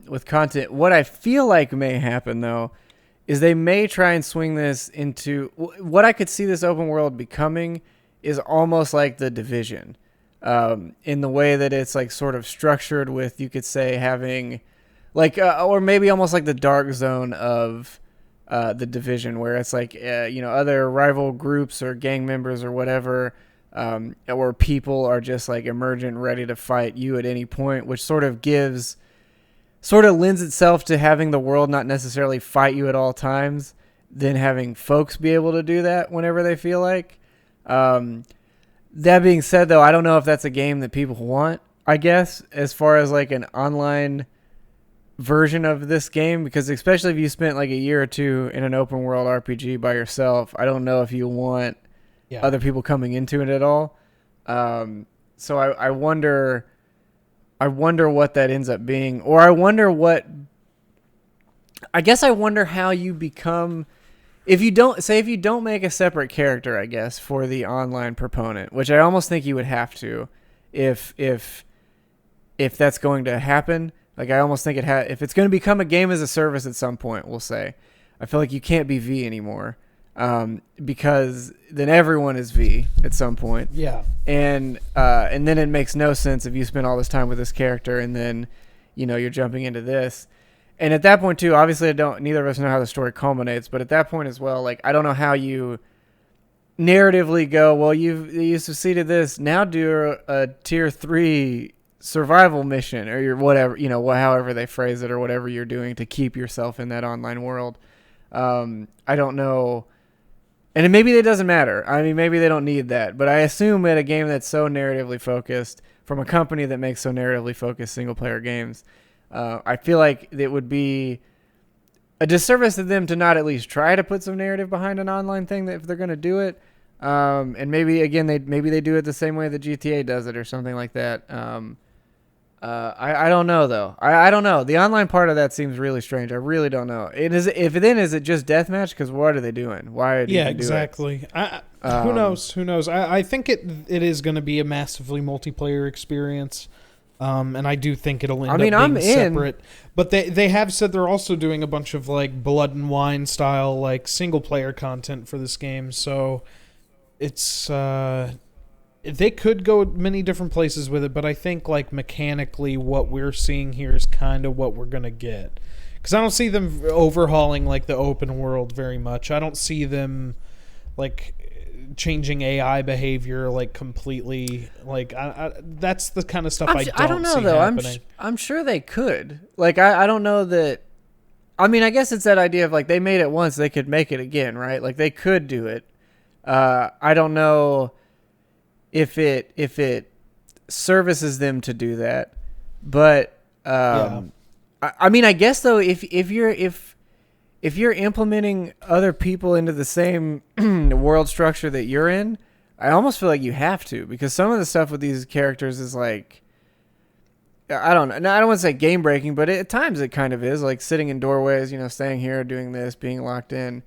with content, what I feel like may happen, though, is they may try and swing this into what I could see this open world becoming is almost like The Division, in the way that it's like sort of structured with, you could say, having like, or maybe almost like the dark zone of The Division, where it's like, other rival groups or gang members or whatever, or people are just like emergent, ready to fight you at any point, which sort of lends itself to having the world not necessarily fight you at all times, then having folks be able to do that whenever they feel like. That being said, though, I don't know if that's a game that people want, I guess, as far as like an online version of this game, because especially if you spent like a year or two in an open world RPG by yourself, I don't know if you want other people coming into it at all. So I wonder what that ends up being, or I wonder how you become, if you don't make a separate character, I guess, for the online proponent, which I almost think you would have to, if that's going to happen. Like, I almost think if it's going to become a game as a service at some point, we'll say, I feel like you can't be V anymore, because then everyone is V at some point. Yeah. And then it makes no sense if you spend all this time with this character and then, you're jumping into this. And at that point too, obviously neither of us know how the story culminates, but at that point as well, like, I don't know how you narratively go, well, you succeeded this, now do a tier 3 survival mission, or your whatever, however they phrase it, or whatever you're doing to keep yourself in that online world. I don't know. And maybe it doesn't matter. I mean, maybe they don't need that. But I assume that a game that's so narratively focused from a company that makes so narratively focused single player games, I feel like it would be a disservice to them to not at least try to put some narrative behind an online thing that if they're going to do it. And maybe again, maybe they do it the same way that GTA does it or something like that. I don't know though. I don't know. The online part of that seems really strange. I really don't know. Is it just deathmatch? Because what are they doing? Why do Yeah, you do exactly. Who knows? Who knows? I think it is going to be a massively multiplayer experience. And I do think it'll end up being separate. But they have said they're also doing a bunch of like Blood and Wine style like single player content for this game. So it's they could go many different places with it, but I think like mechanically what we're seeing here is kind of what we're going to get. Cuz I don't see them overhauling like the open world very much. I don't see them like changing AI behavior like completely. Like that's the kind of stuff I don't know see though. happening. I'm sure they could. Like I don't know that. I mean, I guess it's that idea of like they made it once, they could make it again, right? Like they could do it. I don't know if it services them to do that, but I mean, I guess though, if you're implementing other people into the same world structure that you're in, I almost feel like you have to, because some of the stuff with these characters is like, I don't know. No, I don't want to say game breaking, but at times it kind of is, like sitting in doorways, staying here, doing this, being locked in.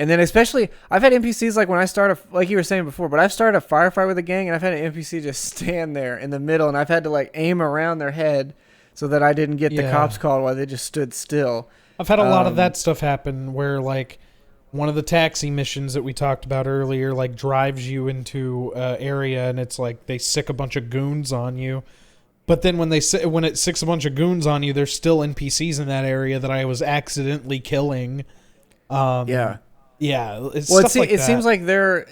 And then especially, I've had NPCs like when I start like you were saying before, but I've started a firefight with a gang and I've had an NPC just stand there in the middle and I've had to like aim around their head so that I didn't get the cops called while they just stood still. I've had a lot of that stuff happen where like one of the taxi missions that we talked about earlier like drives you into an area and it's like they sick a bunch of goons on you. But then when it sicks a bunch of goons on you, there's still NPCs in that area that I was accidentally killing. Yeah, it seems like their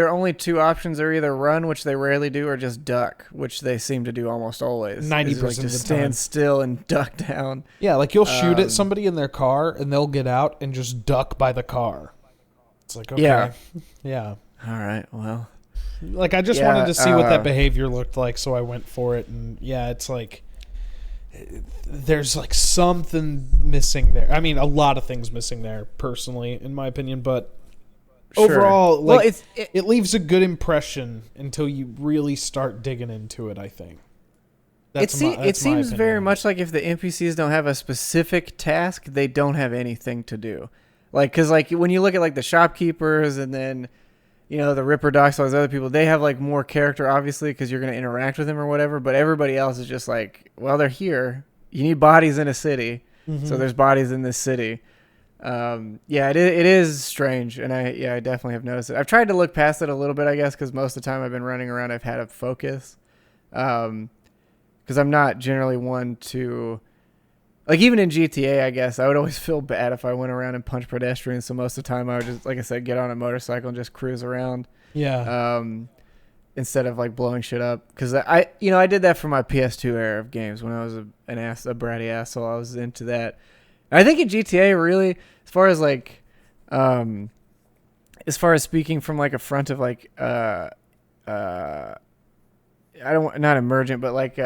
only two options are either run, which they rarely do, or just duck, which they seem to do almost always. 90% of the time. Just stand still and duck down. Yeah, like you'll shoot at somebody in their car and they'll get out and just duck by the car. It's like, okay. Yeah. All right, well. Like I just wanted to see what that behavior looked like, so I went for it, and it's like there's like something missing there. I mean, a lot of things missing there, personally, in my opinion. But overall, like it leaves a good impression until you really start digging into it. I think. It seems very much like if the NPCs don't have a specific task, they don't have anything to do. Like, because like when you look at like the shopkeepers and then the Ripper Docs, all those other people, they have like more character, obviously, because you're going to interact with them or whatever. But everybody else is just like, well, they're here. You need bodies in a city, so there's bodies in this city. It is strange, and I definitely have noticed it. I've tried to look past it a little bit, I guess, because most of the time I've been running around, I've had a focus, because I'm not generally one to. Like, even in GTA, I guess, I would always feel bad if I went around and punched pedestrians. So most of the time I would just, like I said, get on a motorcycle and just cruise around. Yeah. Instead of, like, blowing shit up. Because, I did that for my PS2 era of games when I was a bratty asshole. I was into that. And I think in GTA, really, as far as, like, speaking from, like, a front of, like, not emergent, but, like,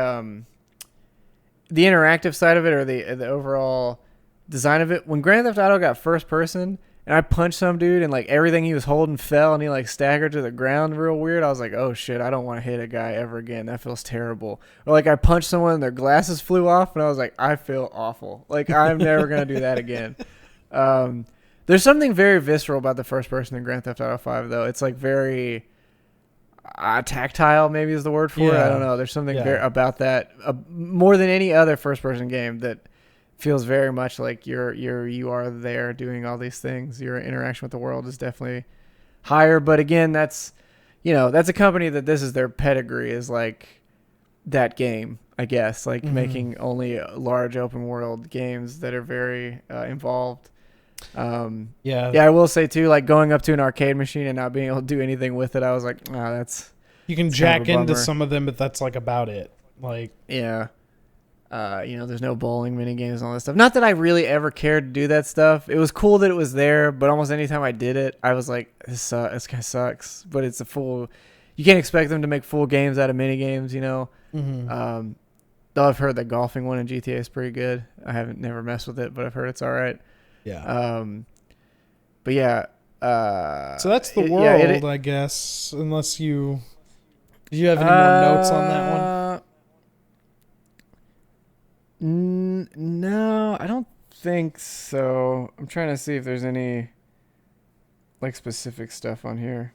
the interactive side of it or the overall design of it. When Grand Theft Auto got first person and I punched some dude and like everything he was holding fell and he like staggered to the ground real weird, I was like, oh shit, I don't want to hit a guy ever again. That feels terrible. Or like I punched someone and their glasses flew off and I was like, I feel awful. Like I'm never going to do that again. There's something very visceral about the first person in Grand Theft Auto 5 though. It's like very tactile, maybe is the word for it. I don't know. There's something very about that more than any other first-person game that feels very much like you are there doing all these things. Your interaction with the world is definitely higher. But again, that's a company that this is their pedigree is like that game, I guess, like making only large open world games that are very involved. I will say too, like going up to an arcade machine and not being able to do anything with it, I was like, that's you can jack into some of them, but that's like about it. Like There's no bowling mini games and all that stuff. Not that I really ever cared to do that stuff. It was cool that it was there, but almost anytime I did it, I was like, this guy sucks. But it's a full. You can't expect them to make full games out of mini games, Mm-hmm. Though I've heard that golfing one in GTA is pretty good. I haven't never messed with it, but I've heard it's all right. Yeah. But yeah. So that's the world, I guess. Unless you, do you have any more notes on that one? No, I don't think so. I'm trying to see if there's any like specific stuff on here.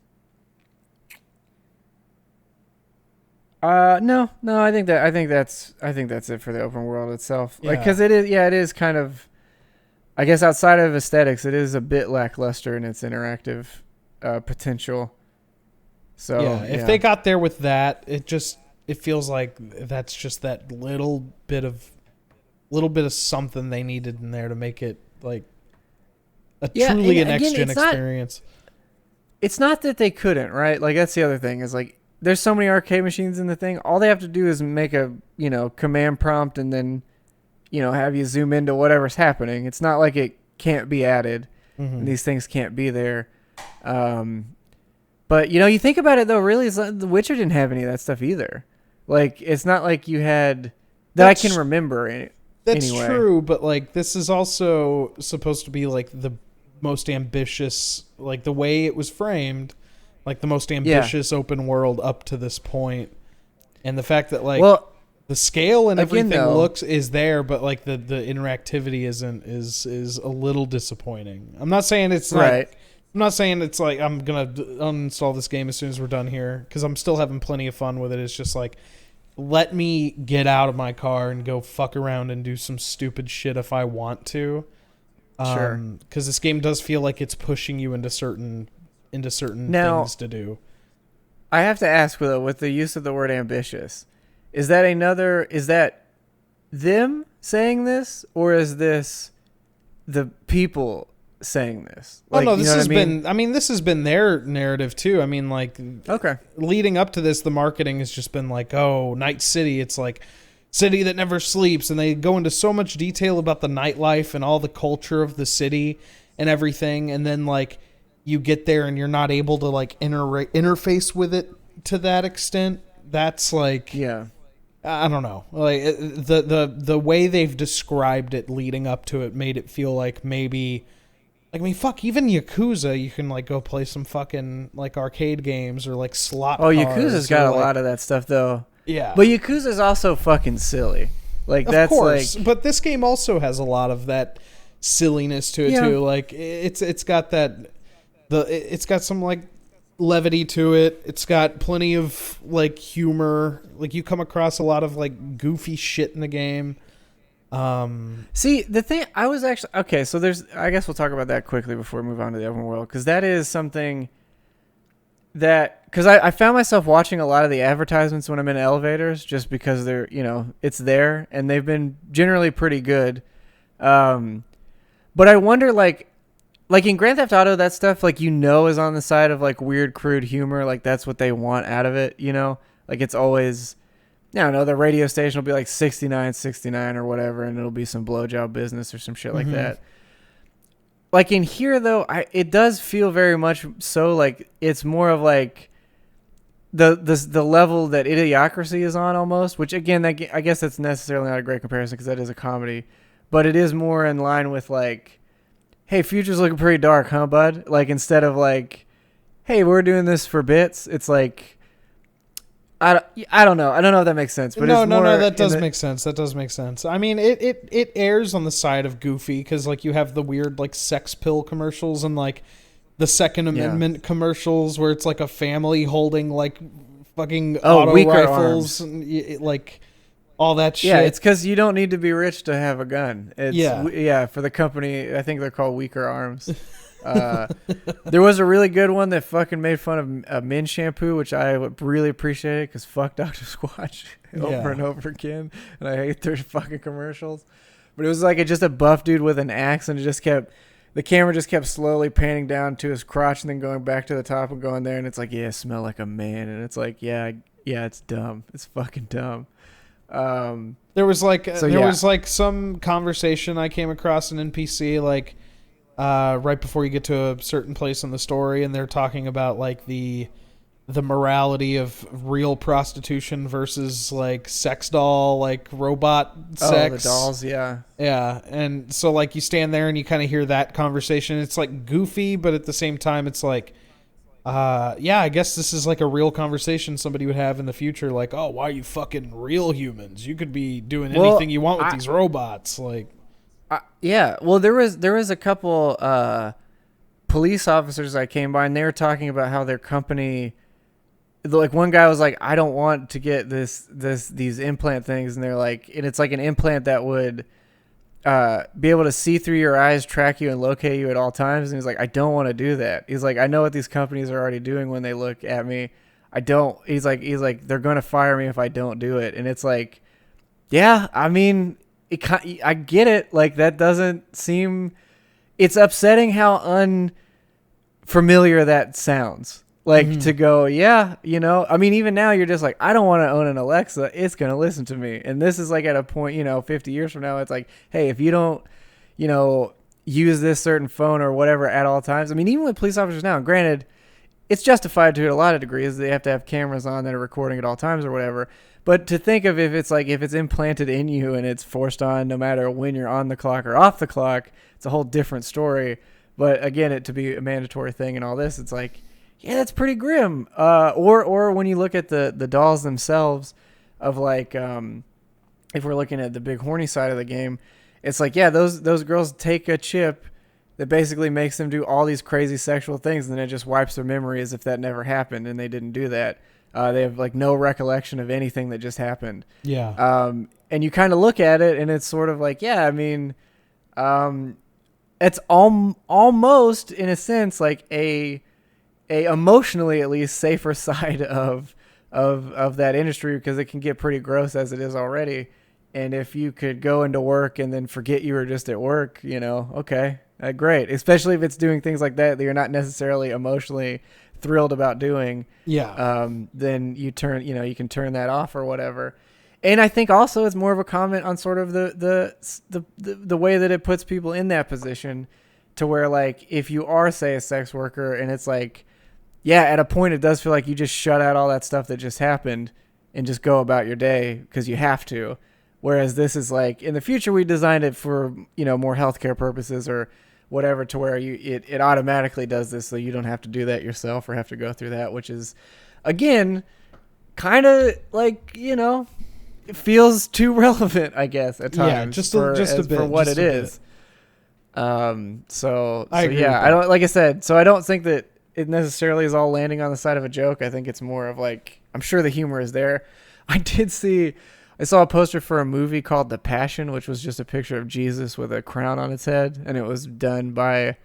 No. I think that's it for the open world itself. Like, Yeah. because it is kind of, I guess outside of aesthetics, it is a bit lackluster in its interactive potential. So Yeah, if they got there with that, it feels like that's just that little bit of something they needed in there to make it like a truly an next gen experience. It's not that they couldn't, right? Like, that's the other thing is like there's so many arcade machines in the thing. All they have to do is make a command prompt and then have you zoom into whatever's happening. It's not like it can't be added. Mm-hmm. And these things can't be there. But you think about it though, really, it's like The Witcher didn't have any of that stuff either. Like, it's not like you had that I can remember. That's anyway. true, but like this is also supposed to be like the most ambitious, like the way it was framed, like the most ambitious open world up to this point, and the fact that like the scale and everything is there, but like the interactivity is a little disappointing. I'm not saying it's right. I'm not saying it's like I'm gonna uninstall this game as soon as we're done here because I'm still having plenty of fun with it. It's just like, let me get out of my car and go fuck around and do some stupid shit if I want to. Sure. Because this game does feel like it's pushing you into certain things to do. I have to ask though, with the use of the word ambitious, is that them saying this, or is this the people saying this? Like, this has been. This has been their narrative too. I mean, like, okay, leading up to this, the marketing has just been like, oh, Night City. It's like city that never sleeps, and they go into so much detail about the nightlife and all the culture of the city and everything, and then like you get there and you're not able to like interface with it to that extent. That's like, I don't know. Like the way they've described it leading up to it made it feel like maybe. Like, I mean, fuck, even Yakuza, you can, like, go play some fucking, like, arcade games or, like, slot cars. Yakuza's got a lot of that stuff, though. Yeah. But Yakuza's also fucking silly. Like, that's, of course. like... But this game also has a lot of that silliness to it, too. Like, it's got that... It's got some, like, levity to it. It's got plenty of, like, humor. Like, you come across a lot of, like, goofy shit in the game. See, the thing I was actually okay, so I guess we'll talk about that quickly before we move on to the open world, because that is something that because I found myself watching a lot of the advertisements when I'm in elevators, just because they're it's there and they've been generally pretty good. But I wonder like in Grand Theft Auto, that stuff like is on the side of like weird crude humor, like that's what they want out of it, like it's always. I don't know, the radio station will be like 69 or whatever, and it'll be some blowjob business or some shit like that. Like in here, though, it does feel very much so like it's more of like the level that Idiocracy is on almost, which again, I guess that's necessarily not a great comparison because that is a comedy, but it is more in line with like, hey, future's looking pretty dark, huh, bud? Like instead of like, hey, we're doing this for bits, it's like, I don't know. I don't know if that makes sense. But no, that does make sense. That does make sense. I mean, it airs on the side of goofy because like you have the weird like sex pill commercials and like the Second Amendment commercials where it's like a family holding like fucking auto rifles and like all that shit. Yeah, it's because you don't need to be rich to have a gun. It's, for the company, I think they're called Weaker Arms. There was a really good one that fucking made fun of men's shampoo, which I would really appreciate because fuck Dr. Squatch over and over again, and I hate their fucking commercials. But it was like just a buff dude with an axe, and the camera just kept slowly panning down to his crotch and then going back to the top and going there, and it's like, yeah, smell like a man, and it's like, yeah, it's dumb, it's fucking dumb. There was like So yeah. some conversation I came across an NPC like right before you get to a certain place in the story, and they're talking about like the morality of real prostitution versus like sex doll, like robot Oh, the sex. dolls, yeah. Yeah, and so like you stand there and you kind of hear that conversation. It's like goofy, but at the same time, it's like, yeah, I guess this is like a real conversation somebody would have in the future. Like, oh, why are you fucking real humans? You could be doing Well, anything you want with I, these robots. Like, yeah. Well, there was a couple police officers I came by, and they were talking about how their company, like one guy was like, I don't want to get these implant things, and they're like, and it's like an implant that would be able to see through your eyes, track you, and locate you at all times. And he's like, I don't want to do that. He's like, I know what these companies are already doing when they look at me. I don't. He's like, they're gonna fire me if I don't do it. And it's like, yeah, I mean, I get it. Like that doesn't seem. It's upsetting how unfamiliar that sounds. Like to go, yeah, I mean, even now you're just like, I don't want to own an Alexa. It's going to listen to me. And this is like at a point, 50 years from now, it's like, hey, if you don't, use this certain phone or whatever at all times. I mean, even with police officers now, granted, it's justified to a lot of degrees. They have to have cameras on that are recording at all times or whatever. But to think of if it's implanted in you and it's forced on no matter when you're on the clock or off the clock, it's a whole different story. But again, it to be a mandatory thing and all this, it's like, yeah, that's pretty grim. Or when you look at the dolls themselves, of like, if we're looking at the big horny side of the game, it's like, yeah, those girls take a chip that basically makes them do all these crazy sexual things, and then it just wipes their memory as if that never happened and they didn't do that. They have like no recollection of anything that just happened. yeah, And you kind of look at it, and it's sort of like, yeah, I mean, it's almost in a sense like a emotionally at least safer side of that industry, because it can get pretty gross as it is already. And if you could go into work and then forget you were just at work, okay, great. Especially if it's doing things like that you're not necessarily emotionally thrilled about doing. yeah, Then you can turn that off or whatever. And I think also it's more of a comment on sort of the way that it puts people in that position, to where like if you are, say, a sex worker, and it's like, yeah, at a point it does feel like you just shut out all that stuff that just happened and just go about your day because you have to. Whereas this is like, in the future we designed it for, more healthcare purposes or whatever, to where it automatically does this, so you don't have to do that yourself or have to go through that, which is, again, kind of like, it feels too relevant, I guess, at times. yeah, just a bit for what just it a is. So I agree yeah, with I that. don't, like I said, so I don't think that it necessarily is all landing on the side of a joke. I think it's more of like, I'm sure the humor is there. I saw a poster for a movie called The Passion, which was just a picture of Jesus with a crown on its head, and it was done by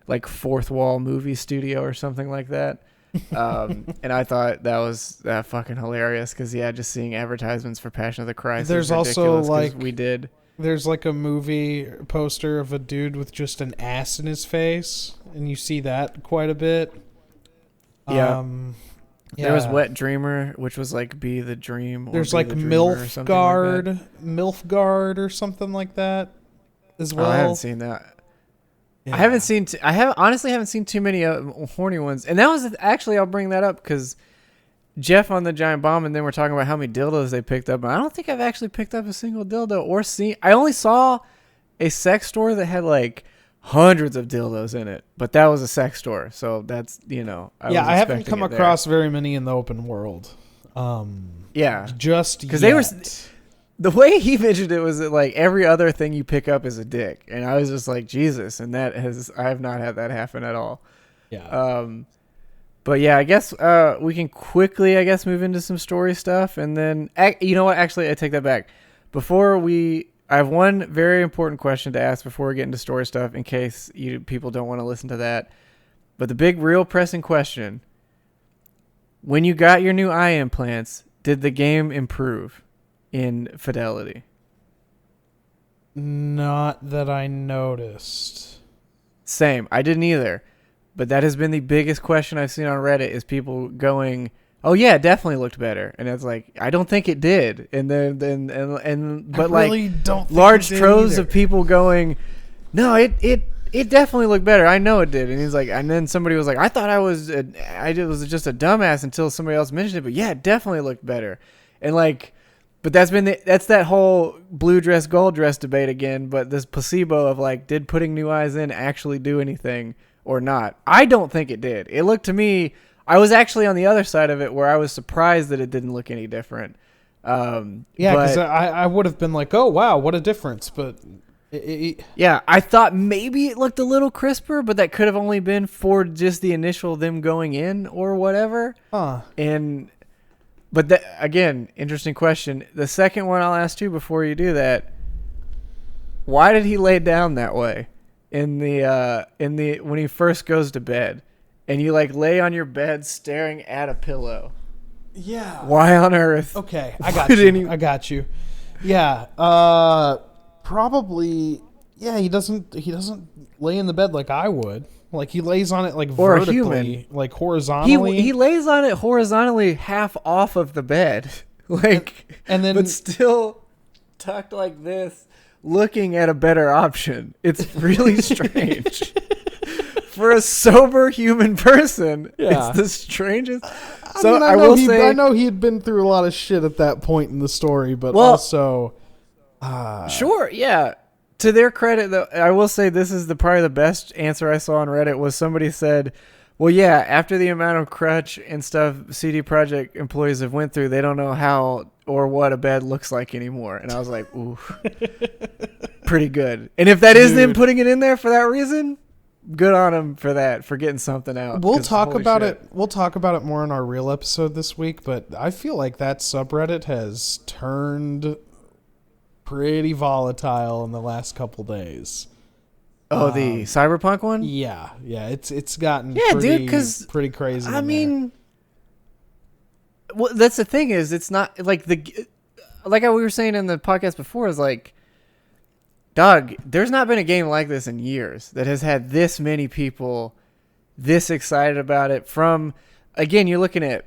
like Fourth Wall Movie Studio or something like that. And I thought that was fucking hilarious, because yeah, just seeing advertisements for Passion of the Christ There's is also ridiculous, 'cause like we did. there's like a movie poster of a dude with just an ass in his face, and you see that quite a bit. Yeah. Yeah. There was Wet Dreamer, which was like Be the Dream. Or There's Be like the Dreamer or something like that. MILF Guard or something like that as well. I haven't seen that. Yeah. I haven't seen. Honestly haven't seen too many horny ones. And that was actually, I'll bring that up because Jeff on the Giant Bomb, and then we're talking about how many dildos they picked up. And I don't think I've actually picked up a single dildo or seen. I only saw a sex store that had like hundreds of dildos in it, but that was a sex store, so that's I haven't come there. across very many in the open world. Yeah, just because they were. The way he mentioned it was that like every other thing you pick up is a dick, and I was just like, Jesus, and I have not had that happen at all. Yeah. But yeah, I guess we can quickly, move into some story stuff, and then you know what? Actually, I take that back. I have one very important question to ask before we get into story stuff, in case people don't want to listen to that. But the big, real pressing question: when you got your new eye implants, did the game improve in fidelity? Not that I noticed. Same. I didn't either. But that has been the biggest question I've seen on Reddit, is people going, oh yeah, it definitely looked better. And it's like, I don't think it did. And but I really don't think large it did troves either. of people going, no, it definitely looked better. I know it did. And he's like, and then somebody was like, I thought I was just a dumbass until somebody else mentioned it. But yeah, it definitely looked better. And like, but that's that whole blue dress, gold dress debate again. But this placebo of like, did putting new eyes in actually do anything or not? I don't think it did. It looked to me, I was actually on the other side of it where I was surprised that it didn't look any different. Yeah, because But I would have been like, oh wow, what a difference. But yeah, I thought maybe it looked a little crisper, but that could have only been for just the initial them going in or whatever. huh. And but that, again, interesting question. The second one I'll ask you before you do that: why did he lay down that way in the when he first goes to bed, and you like lay on your bed staring at a pillow? Yeah. Why on earth? Okay, I got would you. any- I got you. Yeah. Probably. Yeah, he doesn't lay in the bed like I would. Like he lays on it like Or a vertically, human. like horizontally. He lays on it horizontally, half off of the bed, like, and then but still tucked like this, looking at a better option. It's really strange. For a sober human person, Yeah. it's the strangest. I So mean, I will say, I know he had been through a lot of shit at that point in the story, but Well, also, sure, yeah. To their credit, though, I will say this is probably the best answer I saw on Reddit was somebody said, well, yeah, after the amount of crutch and stuff CD Projekt employees have went through, they don't know how or what a bed looks like anymore. And I was like, ooh, pretty good. And if that is them Dude. putting it in there for that reason, good on them for that, for getting something out. we'll 'Cause talk holy about shit. it. We'll talk about it more in our real episode this week. But I feel like that subreddit has turned pretty volatile in the last couple days. Oh, the Cyberpunk one? Yeah, it's gotten Yeah, pretty, dude, 'cause, pretty crazy. I in mean, well, that's the thing is, it's not like like we were saying in the podcast before is like, dog, there's not been a game like this in years that has had this many people this excited about it. From, again, you're looking at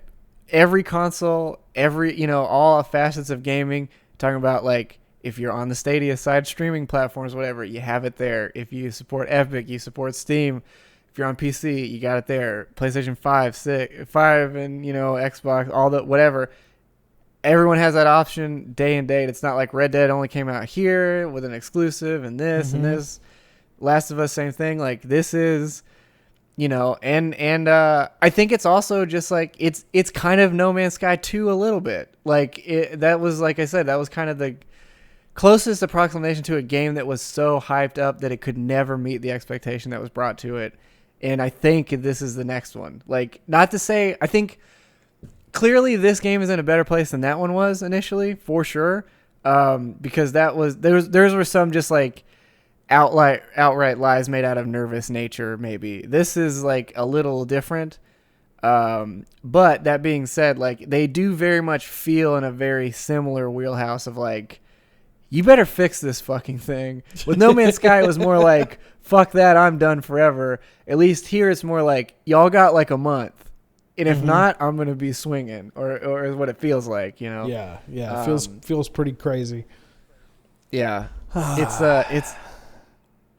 every console, all facets of gaming, talking about like, if you're on the Stadia side streaming platforms, whatever, you have it there. If you support Epic, you support Steam. If you're on PC, you got it there. PlayStation 5, 6, 5, and Xbox, all the whatever. Everyone has that option day and date. It's not like Red Dead only came out here with an exclusive and this and this. Last of Us, same thing. Like this is, and I think it's also just like it's kind of No Man's Sky 2 a little bit. Like that was, like I said, that was kind of the closest approximation to a game that was so hyped up that it could never meet the expectation that was brought to it. And I think this is the next one. Like, not to say, I think clearly this game is in a better place than that one was initially, for sure. Because theirs were some just like outright lies made out of nervous nature, maybe. This is like a little different. But that being said, like they do very much feel in a very similar wheelhouse of like, you better fix this fucking thing. With No Man's Sky, it was more like, fuck that, I'm done forever. At least here it's more like, y'all got like a month. And if not, I'm going to be swinging, or is what it feels like, Yeah, feels pretty crazy. Yeah. It's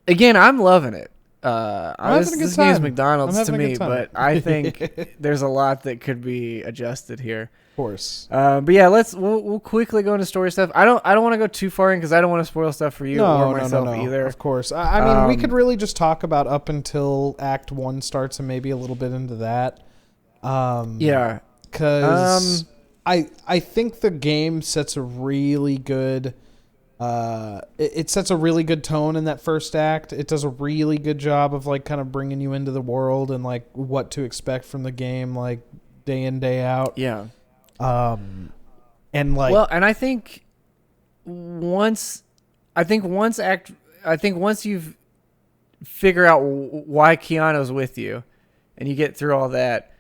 again, I'm loving it. This game's McDonald's to me, but I think there's a lot that could be adjusted here. Of course. But yeah, we'll quickly go into story stuff. I don't want to go too far in because I don't want to spoil stuff for you or myself either. Of course. I mean, we could really just talk about up until Act 1 starts and maybe a little bit into that. Yeah. Because I think the game sets a really good... it sets a really good tone in that first act. It does a really good job of like kind of bringing you into the world and like what to expect from the game, like day in, day out. Yeah. And like, well, and I think once you've figure out why Keanu's with you and you get through all that,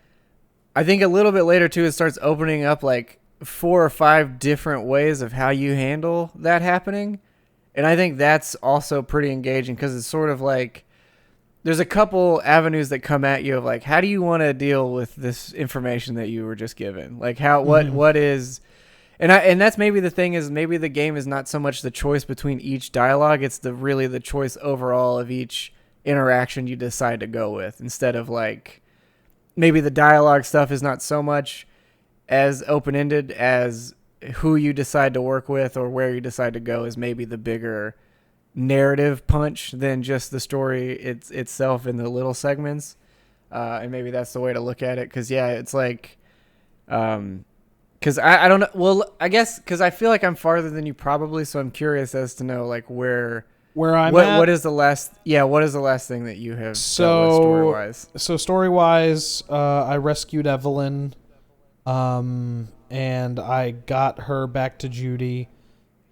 I think a little bit later too, it starts opening up like 4 or 5 different ways of how you handle that happening. And I think that's also pretty engaging because it's sort of like, there's a couple avenues that come at you of like, how do you want to deal with this information that you were just given? Like how, what is, and that's maybe the thing is maybe the game is not so much the choice between each dialogue. It's really the choice overall of each interaction you decide to go with, instead of like, maybe the dialogue stuff is not so much as open-ended as who you decide to work with or where you decide to go is maybe the bigger narrative punch than just the story itself in the little segments. And maybe that's the way to look at it. Cause yeah, it's like, cause I don't know. Well, I guess cause I feel like I'm farther than you probably. So I'm curious as to know like where I'm at. What is the last thing that you have dealt with story-wise? So story-wise, I rescued Evelyn, and I got her back to Judy,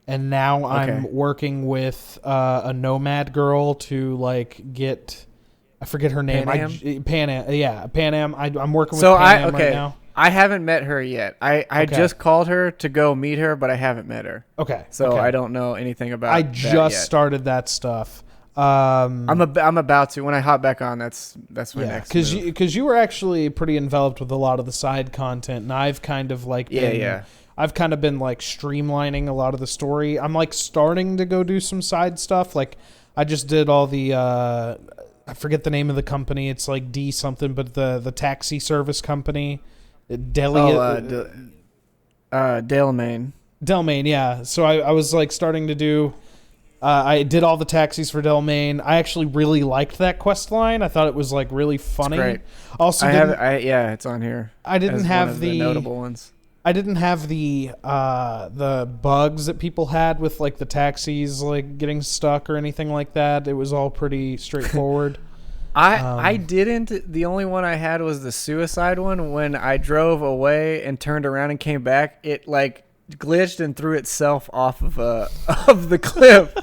and now I'm working with a nomad girl to like get, I forget her name. Pan Am. I'm working with Pan Am right now. I haven't met her yet. I just called her to go meet her, but I haven't met her. Okay. So I don't know anything about I just started that stuff. I'm about to. When I hop back on, that's my next move. Because you were actually pretty involved with a lot of the side content, and I've kind of like I've kind of been like streamlining a lot of the story. I'm like starting to go do some side stuff. Like I just did all the I forget the name of the company. It's like D something, but the taxi service company. Delmain. Delmain, yeah. So I was like starting to do. I did all the taxis for Delmain. I actually really liked that quest line. I thought it was like really funny. It's great. Also, it's on here. I didn't have the notable ones. I didn't have the bugs that people had with like the taxis like getting stuck or anything like that. It was all pretty straightforward. I didn't. The only one I had was the suicide one. When I drove away and turned around and came back, it like glitched and threw itself off of the cliff.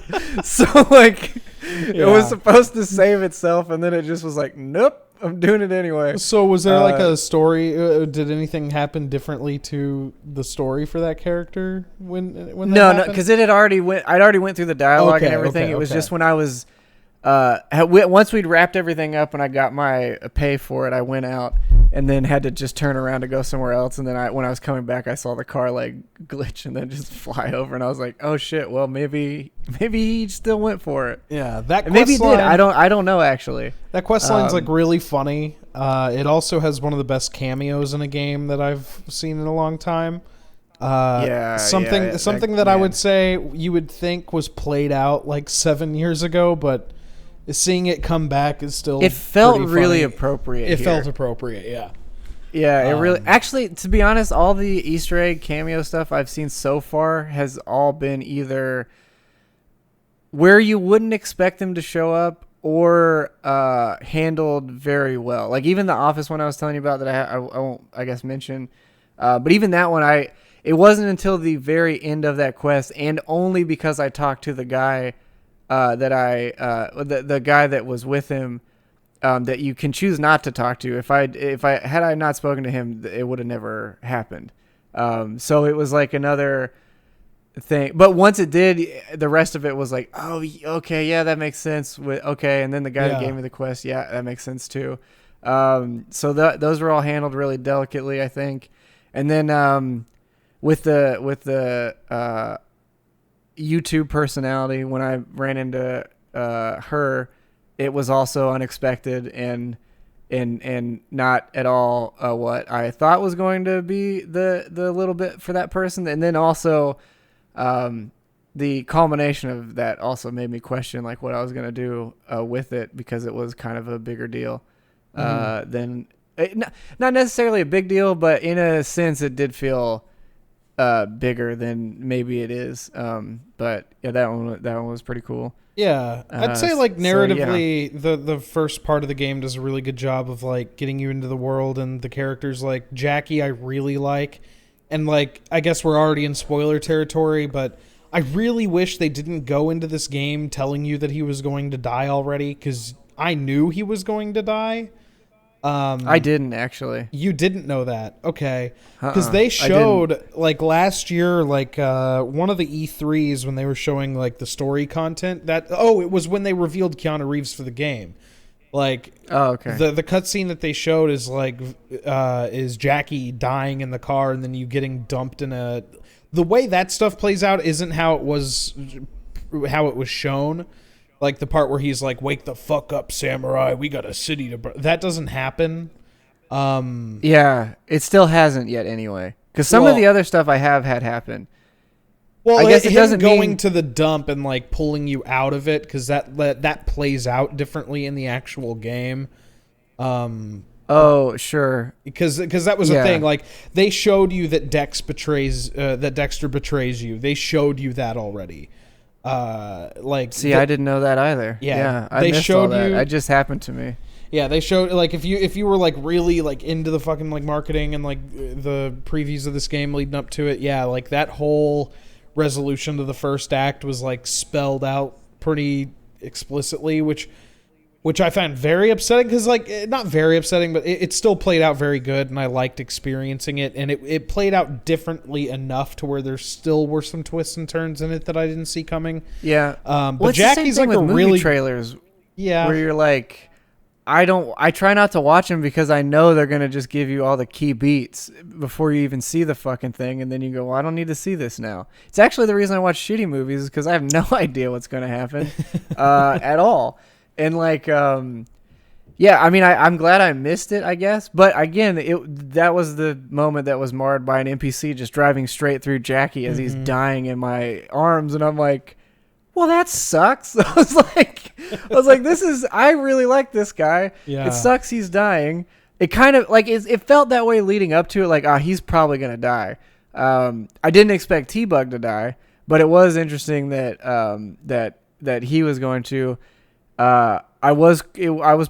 So like it was supposed to save itself, and then it just was like, nope, I'm doing it anyway. So was there like a story? Did anything happen differently to the story for that character when that happened? No, because it had already went. I'd already went through the dialogue and everything. It was just when I was. Once we'd wrapped everything up and I got my pay for it, I went out and then had to just turn around to go somewhere else. And then when I was coming back, I saw the car like glitch and then just fly over. And I was like, oh shit. Well, maybe he still went for it. Yeah. That maybe he did. I don't know actually. That quest line's like really funny. It also has one of the best cameos in a game that I've seen in a long time. Something that I would say you would think was played out like 7 years ago, but seeing it come back is still. It felt really appropriate. It felt appropriate, yeah. Yeah, it really. Actually, to be honest, all the Easter egg cameo stuff I've seen so far has all been either where you wouldn't expect them to show up or handled very well. Like even the Office one I was telling you about that I won't, I guess, mention. But even that one, it wasn't until the very end of that quest, and only because I talked to the guy. The guy that was with him, that you can choose not to talk to. If I had I not spoken to him, it would have never happened. So it was like another thing. But once it did, the rest of it was like, oh, okay, yeah, that makes sense. And then the guy that gave me the quest, yeah, that makes sense too. So those were all handled really delicately, I think. And then with the YouTube personality, when I ran into her, it was also unexpected and not at all what I thought was going to be the little bit for that person. And then also the culmination of that also made me question like what I was going to do with it, because it was kind of a bigger deal than not necessarily a big deal, but in a sense it did feel bigger than maybe it is. But yeah, that one was pretty cool. Yeah, I'd say like narratively, the first part of the game does a really good job of like getting you into the world and the characters. Like Jackie, I really like, and like I guess we're already in spoiler territory, but I really wish they didn't go into this game telling you that he was going to die already, because I knew he was going to die. I didn't actually. You didn't know that, okay? Because they showed like last year, like one of the E3s when they were showing like the story content. It was when they revealed Keanu Reeves for the game, Like, Oh, okay. the cutscene that they showed is like is Jackie dying in the car and then you getting dumped in a. The way that stuff plays out isn't how it was shown. Like the part where he's like, "Wake the fuck up, samurai! We got a city to." That doesn't happen. Yeah, it still hasn't yet anyway. Because some of the other stuff I have had happen. Well, I guess it doesn't going mean to the dump and like pulling you out of it because that plays out differently in the actual game. Oh, sure. Because that was a thing. Like they showed you that that Dexter betrays you. They showed you that already. See, I didn't know that either. Yeah, I they missed showed all that. you. It just happened to me. Yeah, they showed like if you were like really like into the fucking like marketing and like the previews of this game leading up to it. Yeah, like that whole resolution to the first act was like spelled out pretty explicitly, which I found very upsetting because like not very upsetting, but it still played out very good, and I liked experiencing it, and it played out differently enough to where there still were some twists and turns in it that I didn't see coming. Yeah, but Jackie's like a really trailers. Yeah, where you're like, I try not to watch them because I know they're going to just give you all the key beats before you even see the fucking thing. And then you go, well, I don't need to see this now. It's actually the reason I watch shitty movies is because I have no idea what's going to happen at all. And like, yeah, I mean, I'm glad I missed it, I guess. But again, that was the moment that was marred by an NPC just driving straight through Jackie as he's dying in my arms. And I'm like, well, that sucks. I was like, I really like this guy. Yeah. It sucks he's dying. It kind of like it felt that way leading up to it. Like, he's probably going to die. I didn't expect T-Bug to die, but it was interesting that he was going to. I was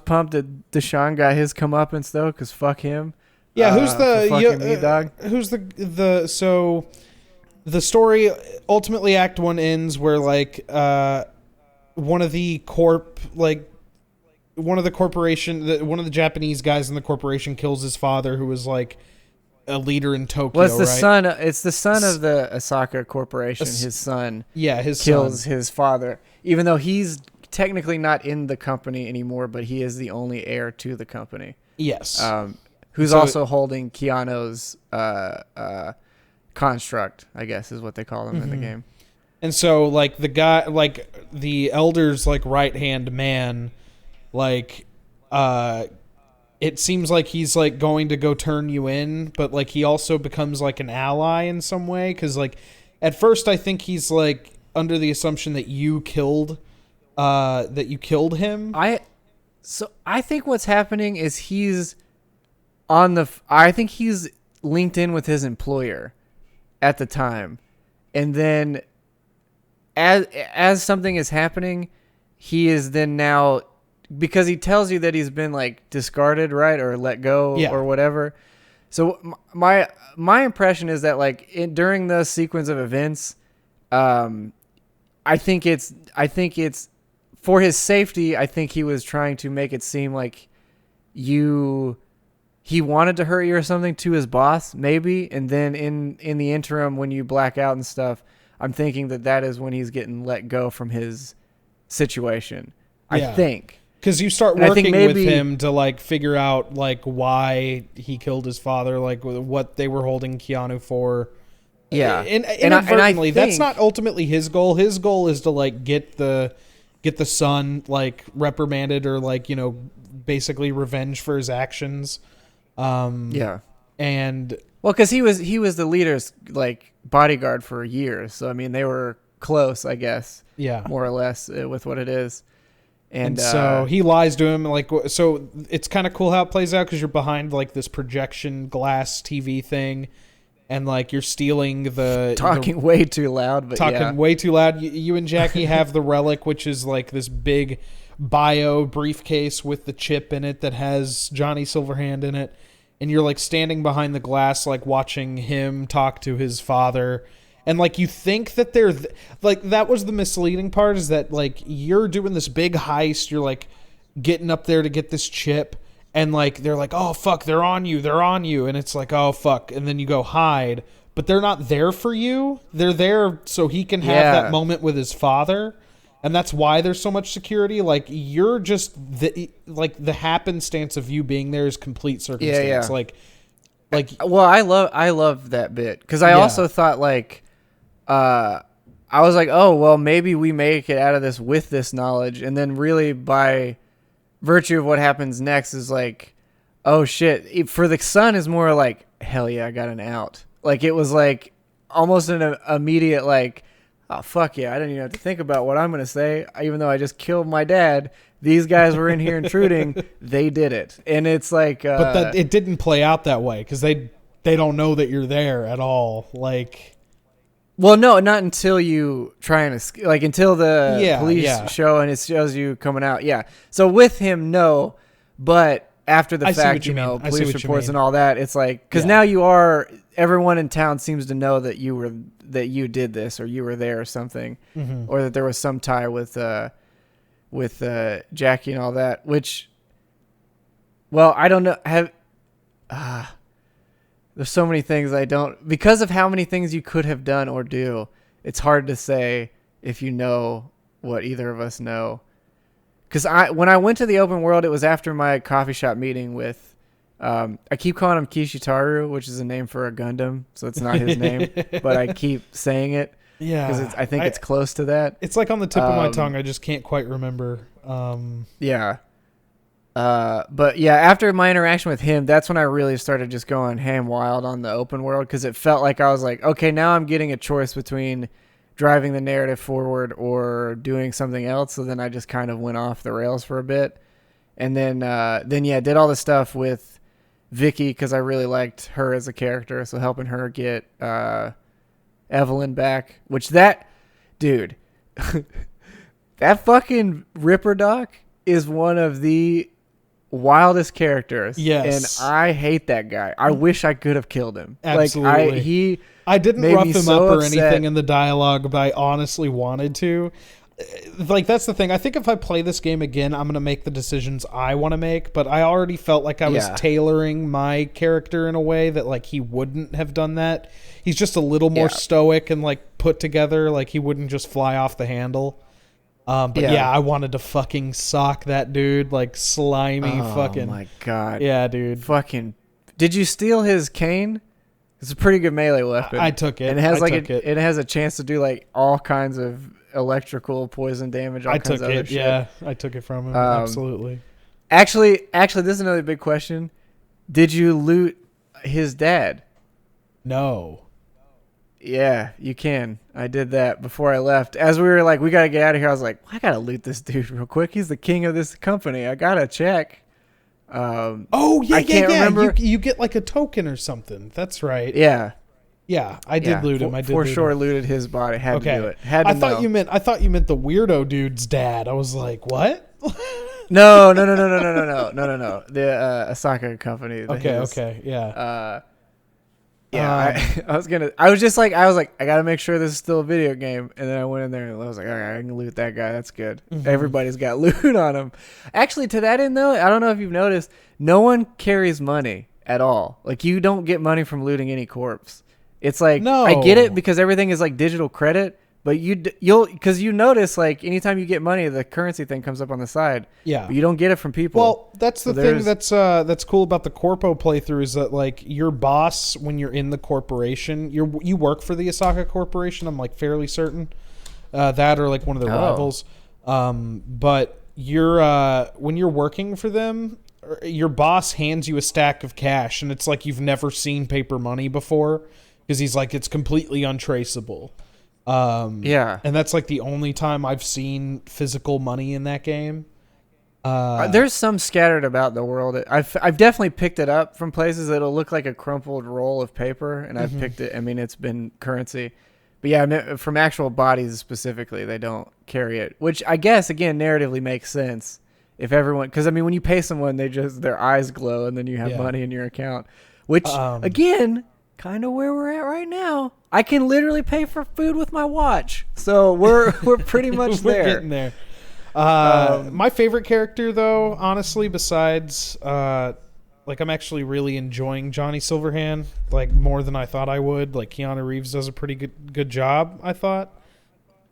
pumped that Deshaun got his comeuppance though, because fuck him. Yeah, who's the dog? Who's the so the story ultimately Act 1 ends where like one of the Japanese guys in the corporation kills his father, who was like a leader in Tokyo. Well, it's the son of the Osaka Corporation. His son. Yeah, his kills son. his father, even though he's technically not in the company anymore, but he is the only heir to the company. Yes. Who's also holding Keanu's construct, I guess is what they call him in the game. And so like the guy, like the elder's like right-hand man, like it seems like he's like going to go turn you in, but like he also becomes like an ally in some way, cuz like at first I think he's like under the assumption that you killed him. I think what's happening is I think he's linked in with his employer at the time. And then as something is happening, he is then now, because he tells you that he's been like discarded, right? Or let go or whatever. So my impression is that like during the sequence of events, I think it's for his safety. I think he was trying to make it seem like he wanted to hurt you or something to his boss, maybe. And then in the interim, when you black out and stuff, I'm thinking that is when he's getting let go from his situation. Yeah. I think. Because you start working with him to like figure out like why he killed his father, like what they were holding Keanu for. Yeah. Inadvertently, that's not ultimately his goal. His goal is to like get the son like reprimanded or like, you know, basically revenge for his actions. Yeah. And well, because he was the leader's like bodyguard for years, so I mean they were close, I guess. Yeah. More or less with what it is. And so he lies to him, like, so it's kind of cool how it plays out because you're behind like this projection glass TV thing, and like you're stealing talking way too loud, but talking way too loud. You and Jackie have the relic, which is like this big bio briefcase with the chip in it that has Johnny Silverhand in it, and you're like standing behind the glass, like watching him talk to his father. And like you think that they're like, that was the misleading part, is that like you're doing this big heist, you're like getting up there to get this chip, and like they're like, oh fuck, they're on you, and it's like, oh fuck, and then you go hide, but they're not there for you, they're there so he can have that moment with his father. And that's why there's so much security. Like, you're just the happenstance of you being there is complete Yeah, circumstance. yeah. Like Well, I love that bit because I yeah. also thought like, I was like, oh well, maybe we make it out of this with this knowledge, and then really by virtue of what happens next is like, oh shit. For the son is more like, hell yeah, I got an out. Like it was like almost an immediate like, oh fuck yeah, I didn't even have to think about what I'm gonna say, even though I just killed my dad. These guys were in here intruding. They did it, and it's like, But that it didn't play out that way because they don't know that you're there at all. Like, well, no, not until you try and like until the police show and it shows you coming out. Yeah. So with him, no, but after the I see fact, what you mean. I see police what you reports mean. and all that, it's like because Yeah. now everyone in town seems to know that you did this or you were there or something, or that there was some tie with Jackie and all that. Which, well, I don't know. There's so many things I don't, because of how many things you could have done or do. It's hard to say if you know what either of us know. Because when I went to the open world, it was after my coffee shop meeting with, I keep calling him Kishitaru, which is a name for a Gundam, so it's not his name, but I keep saying it because I think it's close to that. It's like on the tip of my tongue. I just can't quite remember. Yeah. But yeah, after my interaction with him, that's when I really started just going ham wild on the open world because it felt like I was like, okay, now I'm getting a choice between driving the narrative forward or doing something else. So then I just kind of went off the rails for a bit, and then did all the stuff with Vicky because I really liked her as a character. So helping her get Evelyn back, which that dude, that fucking Ripper Doc is one of the wildest characters. Yes. And I hate that guy. I wish I could have killed him. Absolutely. Like I didn't made rough me him so up or upset. anything in the dialogue, but I honestly wanted to. Like, that's the thing. I think if I play this game again, I'm going to make the decisions I want to make, but I already felt like I was tailoring my character in a way that, like, he wouldn't have done that. He's just a little more stoic and, like, put together. Like, he wouldn't just fly off the handle. But I wanted to fucking sock that dude, like, slimy fucking. Oh my god. Yeah, dude. Fucking. Did you steal his cane? It's a pretty good melee weapon. I took it. And it has it has a chance to do like all kinds of electrical poison damage. All kinds of other shit. Yeah, I took it from him. Absolutely. Actually, this is another big question. Did you loot his dad? No. Yeah, you can. I did that before I left. As we were like, we got to get out of here, I was like, I got to loot this dude real quick. He's the king of this company. I got to check. I can't remember. You get like a token or something. That's right. Yeah. Yeah, I did loot him. I did for loot sure him. Looted his body. Had to do it. Had to I thought you meant the weirdo dude's dad. I was like, what? No. The Osaka company. Okay, yeah. I was like, I gotta make sure this is still a video game, and then I went in there and I was like, all right, I can loot that guy. That's good. Mm-hmm. Everybody's got loot on him. Actually, to that end though, I don't know if you've noticed, no one carries money at all. Like you don't get money from looting any corpse. It's like, no. I get it because everything is like digital credit, but because you notice like anytime you get money, the currency thing comes up on the side. Yeah, but you don't get it from people. Well, that's the thing that's cool about the Corpo playthrough is that like your boss when you're in the corporation, you work for the Osaka Corporation. I'm like fairly certain that or like one of their rivals. But when you're working for them, your boss hands you a stack of cash, and it's like you've never seen paper money before. Because he's like, it's completely untraceable. And that's like the only time I've seen physical money in that game. There's some scattered about the world. I've definitely picked it up from places that'll look like a crumpled roll of paper, and I've picked it. I mean, it's been currency. But yeah, from actual bodies specifically, they don't carry it. Which I guess, again, narratively makes sense. If everyone... Because, I mean, when you pay someone, their eyes glow, and then you have money in your account. Which, again... kind of where we're at right now. I can literally pay for food with my watch, so we're pretty much we're there. Getting there. My favorite character, though, honestly, besides like I'm actually really enjoying Johnny Silverhand like more than I thought I would. Like Keanu Reeves does a pretty good job, I thought.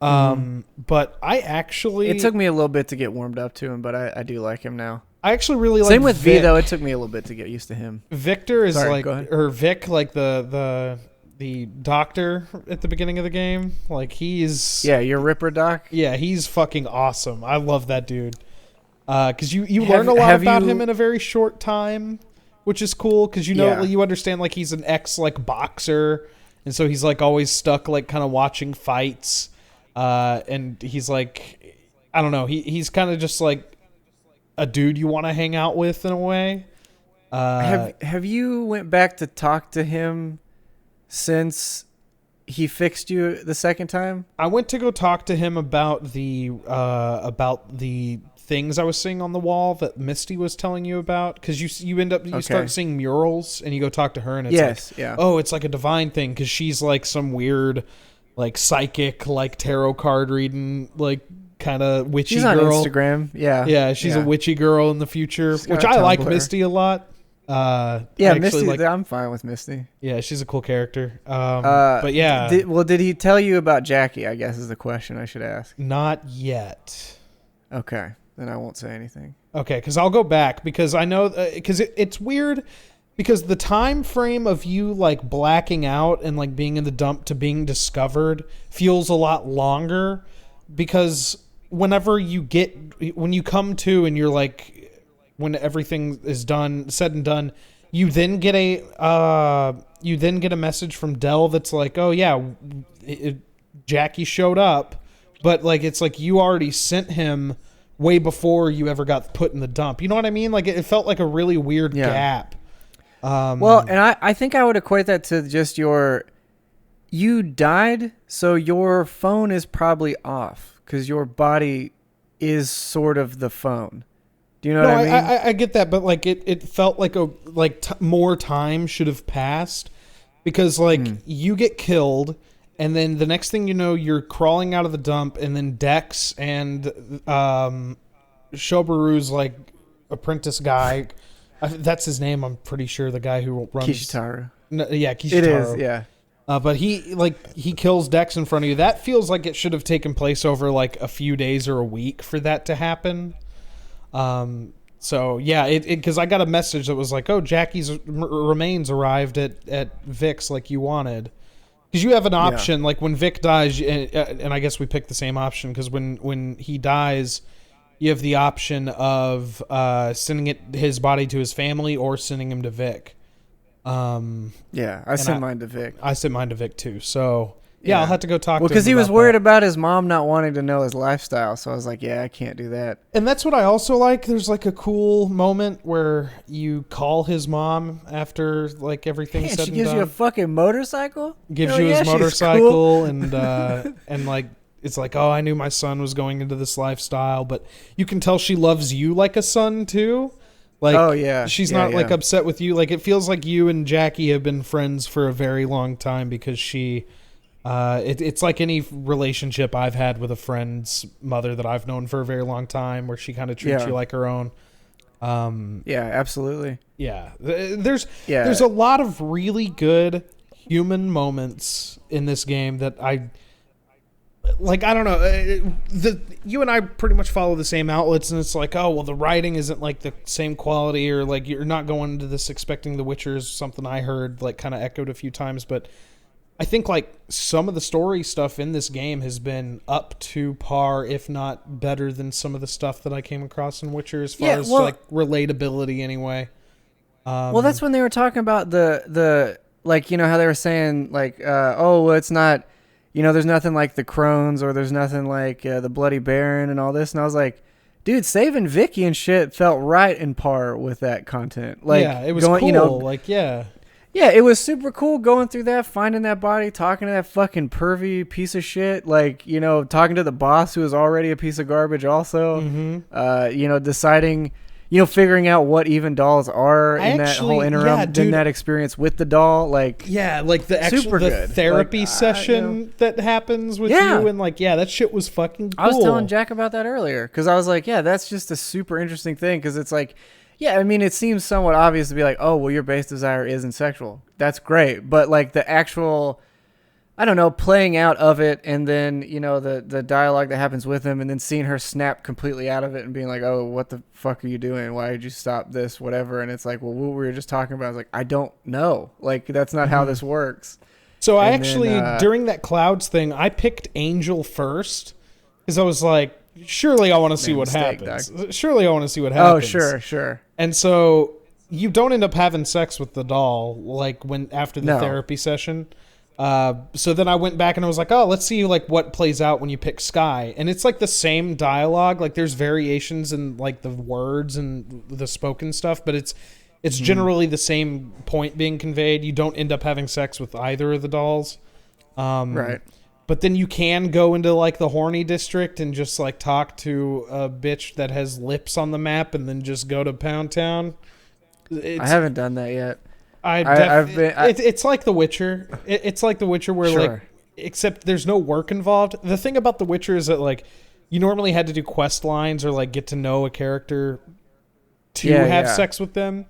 But I actually, It took me a little bit to get warmed up to him, but I do like him now. I actually really like. Same with V Vic. though. It took me a little bit to get used to him. Victor is Sorry, like, go ahead. or Vic, like the doctor at the beginning of the game. Like he's Yeah, your Ripper Doc. yeah, he's fucking awesome. I love that dude. Because you Have- learn a lot have about you- him in a very short time, which is cool. Because Yeah. you understand like he's an ex like boxer, and so he's like always stuck like kind of watching fights. And he's like, I don't know, he's kind of just like a dude you want to hang out with in a way. Have you went back to talk to him since he fixed you the second time? I went to go talk to him about the things I was seeing on the wall that Misty was telling you about, because you start seeing murals and you go talk to her and it's like, yeah. oh, it's like a divine thing because she's like some weird like psychic like tarot card reading like kind of witchy She's on girl. Instagram. Yeah. Yeah, she's a witchy girl in the future, She's got which a I like Tumblr. Misty a lot. Yeah, I actually Misty. like- I'm fine with Misty. yeah, she's a cool character. But yeah, Did he tell you about Jackie? I guess is the question I should ask. not yet. Okay, then I won't say anything. Okay, because I'll go back because I know because it's weird because the time frame of you like blacking out and like being in the dump to being discovered feels a lot longer because when you come to and you're like when everything is said and done, you then get a message from Dell that's like, oh yeah, Jackie showed up, but like it's like you already sent him way before you ever got put in the dump. You know what I mean? Like it felt like a really weird gap. Well, and I think I would equate that to just you died, so your phone is probably off because your body is sort of the phone. Do you know what I mean? I get that, but like it felt like more time should have passed because like you get killed. And then the next thing you know, you're crawling out of the dump, and then Dex and Shobaru's like apprentice guy, that's his name. I'm pretty sure the guy who runs Kishitaru. No, yeah, Kishitaru. It is, yeah. But he kills Dex in front of you. That feels like it should have taken place over like a few days or a week for that to happen. So yeah, because I got a message that was like, oh, Jackie's remains arrived at Vic's like you wanted. Because you have an option, like when Vic dies, and I guess we picked the same option, because when he dies, you have the option of sending his body to his family or sending him to Vic. Yeah, I sent mine to Vic. I sent mine to Vic too, so yeah, I'll have to go talk to him. Well, because he was about worried that. about his mom not wanting to know his lifestyle, so I was like, yeah, I can't do that. And that's what I also like. There's like a cool moment where you call his mom after like everything's Man, said she and gives done. you a fucking motorcycle? Gives Hell you yeah, his she's motorcycle cool. and like it's like, oh, I knew my son was going into this lifestyle, but you can tell she loves you like a son too. Like, oh yeah, she's yeah, not like yeah. upset with you. Like it feels like you and Jackie have been friends for a very long time because she. It's like any relationship I've had with a friend's mother that I've known for a very long time, where she kind of treats you like her own. Yeah, absolutely. Yeah, there's a lot of really good human moments in this game that I don't know. You and I pretty much follow the same outlets, and it's like, oh well, the writing isn't like the same quality, or like you're not going into this expecting The Witcher is something I heard like kind of echoed a few times, but I think like some of the story stuff in this game has been up to par, if not better than some of the stuff that I came across in Witcher as far as like relatability anyway. Well, that's when they were talking about the like, you know, how they were saying like, oh, well, it's not, you know, there's nothing like the Crones, or there's nothing like the Bloody Baron and all this. And I was like, dude, saving Vicky and shit felt right in par with that content. Like, yeah, it was cool. You know, like, yeah. Yeah, it was super cool going through that, finding that body, talking to that fucking pervy piece of shit. Like, you know, talking to the boss who was already a piece of garbage also. Mm-hmm. You know, deciding, you know, figuring out what even dolls are in that whole interim, in that experience with the doll. Like, yeah, like the actual therapy session that happens with you. And like, yeah, that shit was fucking cool. I was telling Jack about that earlier because I was like, yeah, that's just a super interesting thing because it's like, yeah, I mean, it seems somewhat obvious to be like, oh, well, your base desire isn't sexual. That's great. But, like, the actual I don't know, playing out of it, and then the dialogue that happens with him, and then seeing her snap completely out of it and being like, "Oh, what the fuck are you doing? Why did you stop this? Whatever." And it's like, well, what we were just talking about. I was like, I don't know. Like, that's not how this works. So I And actually, then, during that clouds thing, I picked Angel first because I was like, surely I want to see what mistake, happens. Surely I want to see what happens. Oh, sure. And so you don't end up having sex with the doll like when after the No. therapy session. So then I went back and I was like, oh, let's see like what plays out when you pick Sky. And it's like the same dialogue. Like there's variations in like the words and the spoken stuff, but it's generally the same point being conveyed. You don't end up having sex with either of the dolls. Right. But then you can go into like the horny district and just like talk to a bitch that has lips on the map and then just go to Pound Town. I haven't done that yet. It's like The Witcher. It's like The Witcher where Sure. like, except there's no work involved. The thing about The Witcher is that like you normally had to do quest lines or like get to know a character to have sex with them.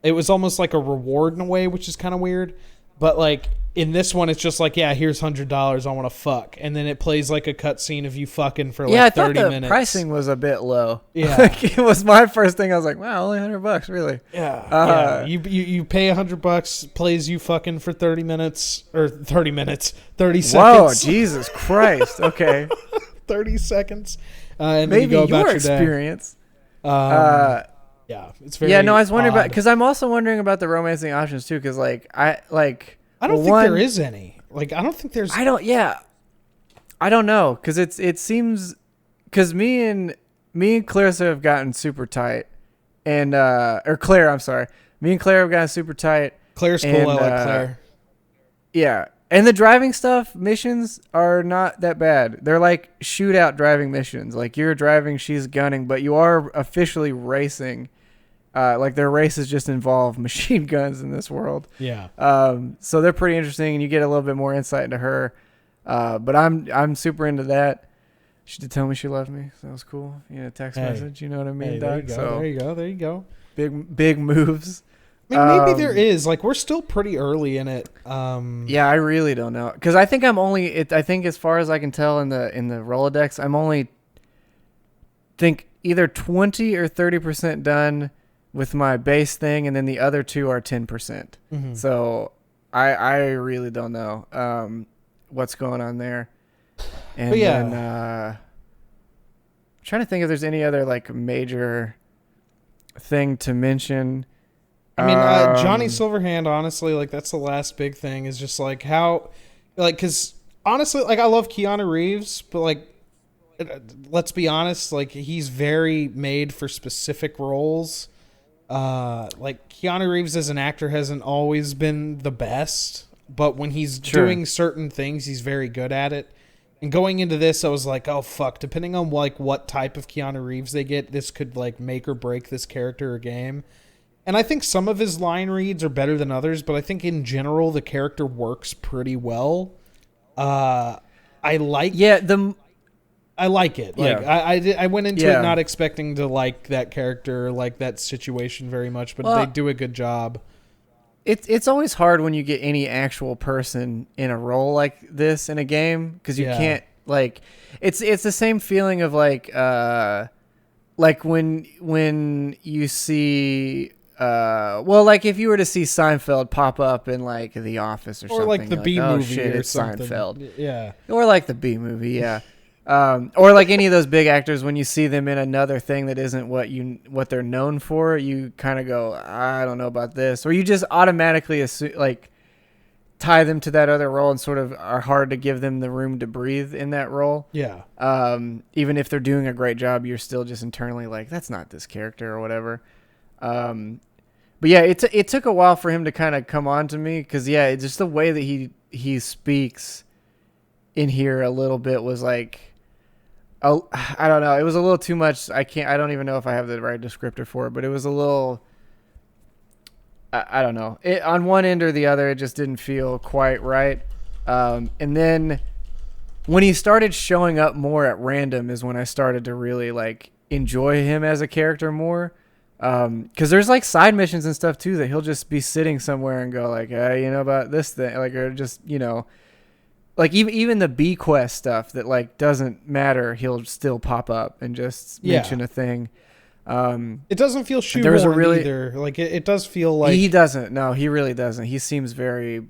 It was almost like a reward in a way, which is kind of weird. But like in this one, it's just like, yeah, here's $100. I want to fuck, and then it plays like a cutscene of you fucking for like I 30 thought the minutes. pricing was a bit low. Yeah. Like, it was my first thing. I was like, wow, only $100, really? Yeah. You pay $100, plays you fucking for 30 minutes or 30 minutes, 30 Whoa, seconds. Jesus Christ. Okay. 30 seconds. And Maybe then you go about your your day. experience. Yeah, it's very. Yeah, no, I was wondering about, odd. because I'm also wondering about the romancing options too. Because I don't think there is any. Like, I don't think there's. I don't know, because it seems, because me and Clarissa have gotten super tight, and or Claire, I'm sorry, me and Claire have gotten super tight. Claire's cool. I like Claire. Yeah, and the driving stuff missions are not that bad. They're like shootout driving missions. Like, you're driving, she's gunning, but you are officially racing. Like, their races just involve machine guns in this world. Yeah. So they're pretty interesting, and you get a little bit more insight into her. But I'm super into that. She did tell me she loved me, so that was cool. Text message. You know what I mean, there Doug? you go. So There you go. big moves. I mean, maybe there is. Like, we're still pretty early in it. Yeah, I really don't know, because I think I think as far as I can tell in the Rolodex, I'm only think either 20 or 30% done with my base thing, and then the other two are 10%. Mm-hmm. So I really don't know what's going on there. And then I'm trying to think if there's any other like major thing to mention. I mean, Johnny Silverhand, honestly, like that's the last big thing is just like how, like, because honestly, like I love Keanu Reeves, but like, let's be honest, like he's very made for specific roles. Like Keanu Reeves as an actor hasn't always been the best, but when he's doing certain things, he's very good at it. And going into this, I was like, oh fuck, depending on like what type of Keanu Reeves they get, this could like make or break this character or game. And I think some of his line reads are better than others, but I think in general the character works pretty well. I like it. Like I went into it not expecting to like that character or like that situation very much, but they do a good job. It's always hard when you get any actual person in a role like this in a game, because you can't, like, it's the same feeling of like when you see like if you were to see Seinfeld pop up in like The Office or something, like the B movie, shit, or it's something. Seinfeld, or like the B movie, or like any of those big actors, when you see them in another thing that isn't what they're known for, you kind of go, I don't know about this, or you just automatically assume, like, tie them to that other role, and sort of are hard to give them the room to breathe in that role. Yeah. Even if they're doing a great job, you're still just internally like, that's not this character or whatever. But yeah, it took a while for him to kind of come on to me, because it's just the way that he speaks in here a little bit was like, I don't know, it was a little too much. I don't even know if I have the right descriptor for it, but it was a little, I don't know, on one end or the other, it just didn't feel quite right. And then when he started showing up more at random is when I started to really like enjoy him as a character more. Because there's like side missions and stuff too that he'll just be sitting somewhere and go like, hey, you know about this thing, like, or just like even the B quest stuff that like doesn't matter, he'll still pop up and just mention a thing. It doesn't feel there was a shoehorned either. Like it does feel like he doesn't. No, he really doesn't. He seems very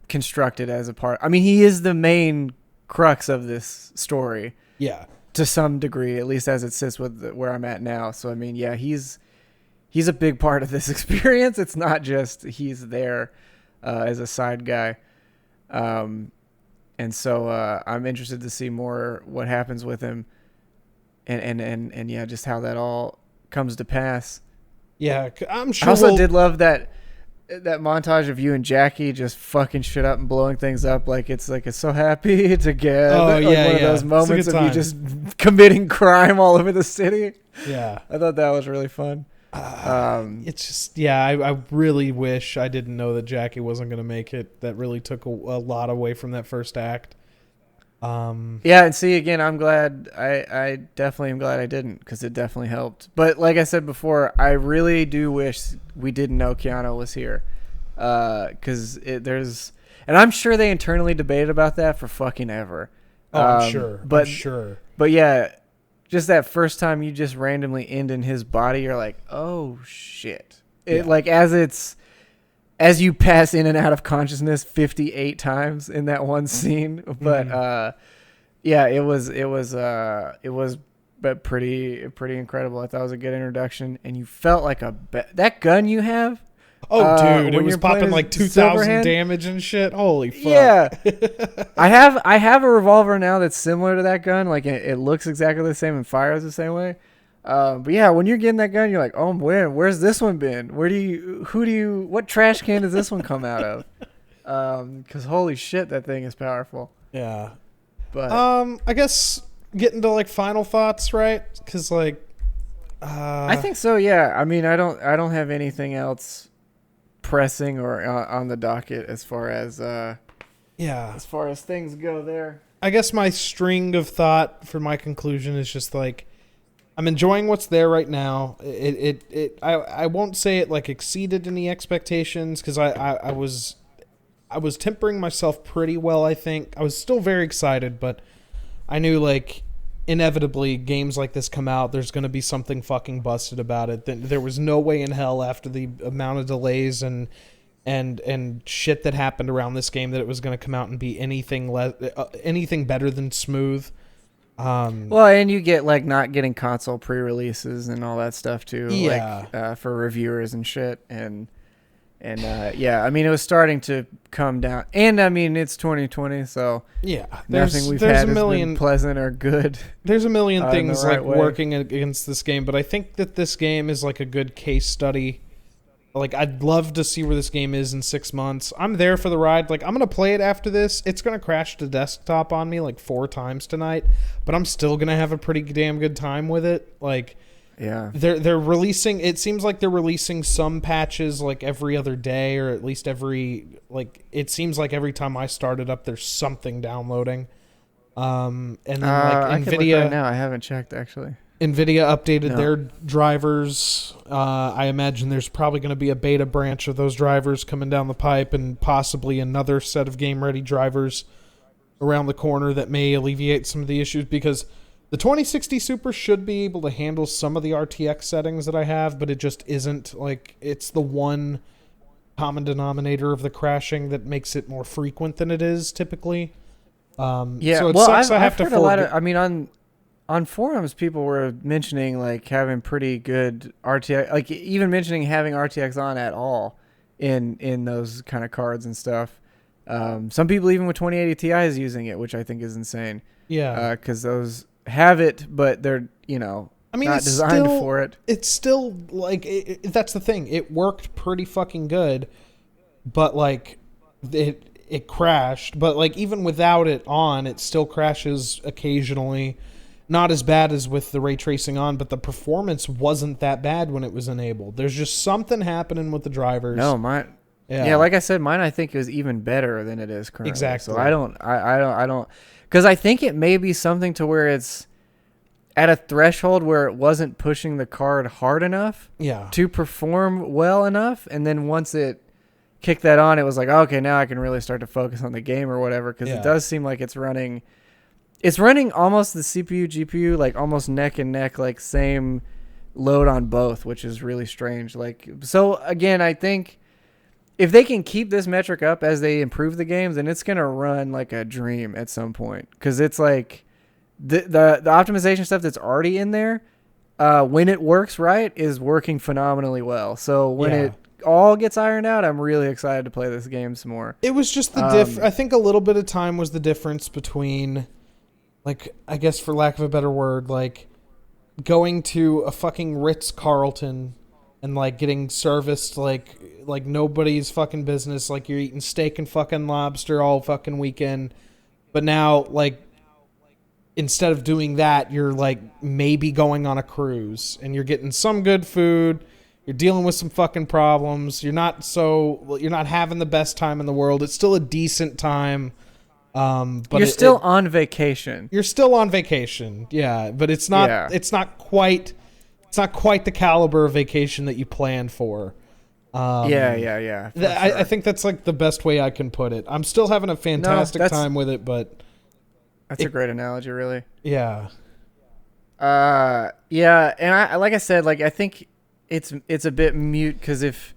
constructed as a part. I mean, he is the main crux of this story. Yeah. To some degree, at least as it sits with where I'm at now. So I mean, yeah, he's a big part of this experience. It's not just he's there as a side guy. And so I'm interested to see more what happens with him, and yeah, just how that all comes to pass. Yeah, I'm sure. I also did love that montage of you and Jackie just fucking shit up and blowing things up. Like it's so happy together. Oh like yeah, one of those moments of you just committing crime all over the city. Yeah, I thought that was really fun. It's just I really wish I didn't know that Jackie wasn't going to make it. That really took a lot away from that first act. Yeah, and see again, I'm glad. I definitely am glad I didn't, because it definitely helped. But like I said before, I really do wish we didn't know Keanu was here, because there's, and I'm sure they internally debated about that for fucking ever. Oh, I'm sure. But I'm sure. But yeah. Just that first time you just randomly end in his body, you're like, oh shit. It like as you pass in and out of consciousness 58 times in that one scene. But yeah, it was but pretty incredible. I thought it was a good introduction, and you felt like that gun you have. Oh, dude, it was popping like 2,000 damage and shit. Holy fuck. Yeah. I have a revolver now that's similar to that gun. Like, it looks exactly the same and fires the same way. But yeah, when you're getting that gun, you're like, oh, where's this one been? What trash can does this one come out of? Because holy shit, that thing is powerful. Yeah. But I guess getting to like final thoughts, right? Because like, I think so. Yeah. I mean, I don't have anything else pressing or on the docket as far as things go there. I guess my string of thought for my conclusion is just like, I'm enjoying what's there right now. I won't say it like exceeded any expectations, because I was tempering myself pretty well. I think I was still very excited, but I knew like inevitably games like this come out, there's going to be something fucking busted about it. There was no way in hell, after the amount of delays and shit that happened around this game, that it was going to come out and be anything better than smooth. Well, and you get like not getting console pre-releases and all that stuff too. Yeah. Like for reviewers and shit. And yeah, I mean, it was starting to come down, and I mean, it's 2020, so yeah, nothing we've had has been pleasant or good. There's a million things right like working against this game, but I think that this game is like a good case study. Like, I'd love to see where this game is in 6 months. I'm there for the ride. Like, I'm gonna play it after this. It's gonna crash to desktop on me like 4 times tonight, but I'm still gonna have a pretty damn good time with it. Like, yeah, they're releasing. It seems like they're releasing some patches like every other day, or at least it seems like every time I start it up, there's something downloading. And then like I can look right now. I haven't checked actually. NVIDIA updated their drivers. I imagine there's probably going to be a beta branch of those drivers coming down the pipe, and possibly another set of game-ready drivers around the corner that may alleviate some of the issues, because the 2060 Super should be able to handle some of the RTX settings that I have, but it just isn't. Like, it's the one common denominator of the crashing that makes it more frequent than it is typically. Yeah, so it well, sucks. I've heard a lot of. I mean, on forums, people were mentioning like having pretty good RTX, like even mentioning having RTX on at all in those kind of cards and stuff. Some people even with 2080 Ti is using it, which I think is insane. Yeah, because those have it, but they're not designed for it. It's still like that's the thing. It worked pretty fucking good, but like it crashed. But like even without it on, it still crashes occasionally. Not as bad as with the ray tracing on, but the performance wasn't that bad when it was enabled. There's just something happening with the drivers. No, mine. Yeah, like I said, mine I think is even better than it is currently. Exactly. So I don't, because I think it may be something to where it's at a threshold where it wasn't pushing the card hard enough. Yeah. To perform well enough, and then once it kicked that on, it was like, okay, now I can really start to focus on the game or whatever, because it Yeah. does seem like it's running almost the CPU GPU, like almost neck and neck, like same load on both, which is really strange. Like, so again, I think if they can keep this metric up as they improve the games, then it's gonna run like a dream at some point, because it's like the optimization stuff that's already in there, when it works right, is working phenomenally well. So when Yeah. it all gets ironed out, I'm really excited to play this game some more. It was just the I think a little bit of time was the difference between, like, I guess for lack of a better word, like going to a fucking Ritz-Carlton and like getting serviced like nobody's fucking business, like you're eating steak and fucking lobster all fucking weekend. But now, like, instead of doing that, you're like maybe going on a cruise and you're getting some good food. You're dealing with some fucking problems. You're not having the best time in the world. It's still a decent time. But you're still on vacation. You're still on vacation. Yeah, but it's not Yeah. it's not quite the caliber of vacation that you planned for. Yeah. For I sure. think that's like the best way I can put it. I'm still having a fantastic time with it, but That's a great analogy, really. yeah. Yeah, and I like I said, like I think it's a bit mute, because if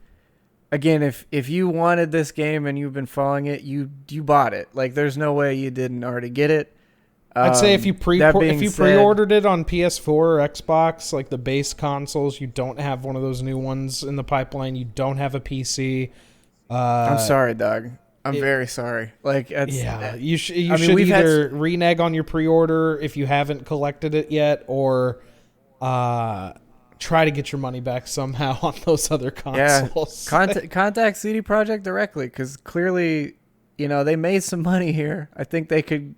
you wanted this game and you've been following it, you bought it. Like, there's no way you didn't already get it. I'd say if you that being said, pre-ordered it on PS4 or Xbox, like the base consoles, you don't have one of those new ones in the pipeline. You don't have a PC. I'm sorry, Doug. I'm very sorry. Like, it's, yeah, you should we've had either renege on your pre-order if you haven't collected it yet, or try to get your money back somehow on those other consoles. Contact CD Projekt directly, because clearly, they made some money here. I think they could,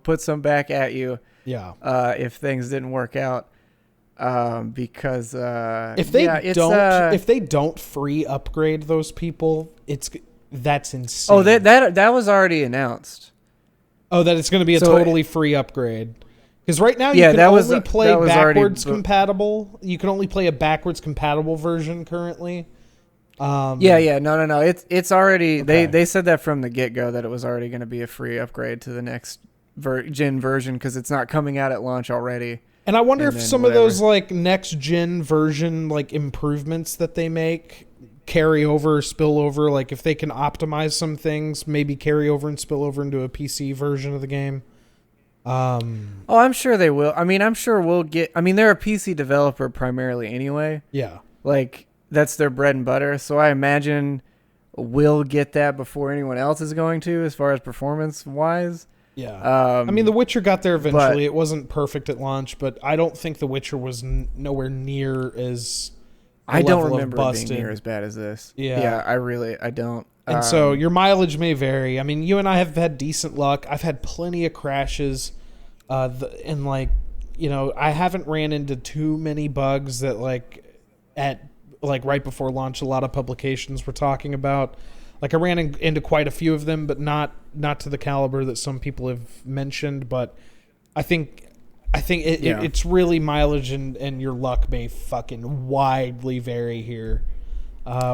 put some back at you. Yeah. If things didn't work out, because if they don't free upgrade those people, that's insane. Oh, that was already announced. Oh, that it's going to be a totally free upgrade. Because right now you can only play backwards compatible. You can only play a backwards compatible version currently. No. It's already they said that from the get go, that it was already going to be a free upgrade to the next gen version, because it's not coming out at launch already. And I wonder if some of those like next gen version like improvements that they make carry over or spill over. Like if they can optimize some things, maybe carry over and spill over into a PC version of the game. I'm sure they will. I'm sure we'll get. They're a PC developer primarily anyway. Yeah. Like, that's their bread and butter. So I imagine we'll get that before anyone else is going to, as far as performance wise. Yeah. The Witcher got there eventually. It wasn't perfect at launch, but I don't think The Witcher was nowhere near as. I don't remember it being near as bad as this. Yeah. I don't. And so your mileage may vary. You and I have had decent luck. I've had plenty of crashes. I haven't ran into too many bugs that right before launch a lot of publications were talking about. Like, I ran into quite a few of them, but not to the caliber that some people have mentioned. But I think it's really mileage and your luck may fucking widely vary here.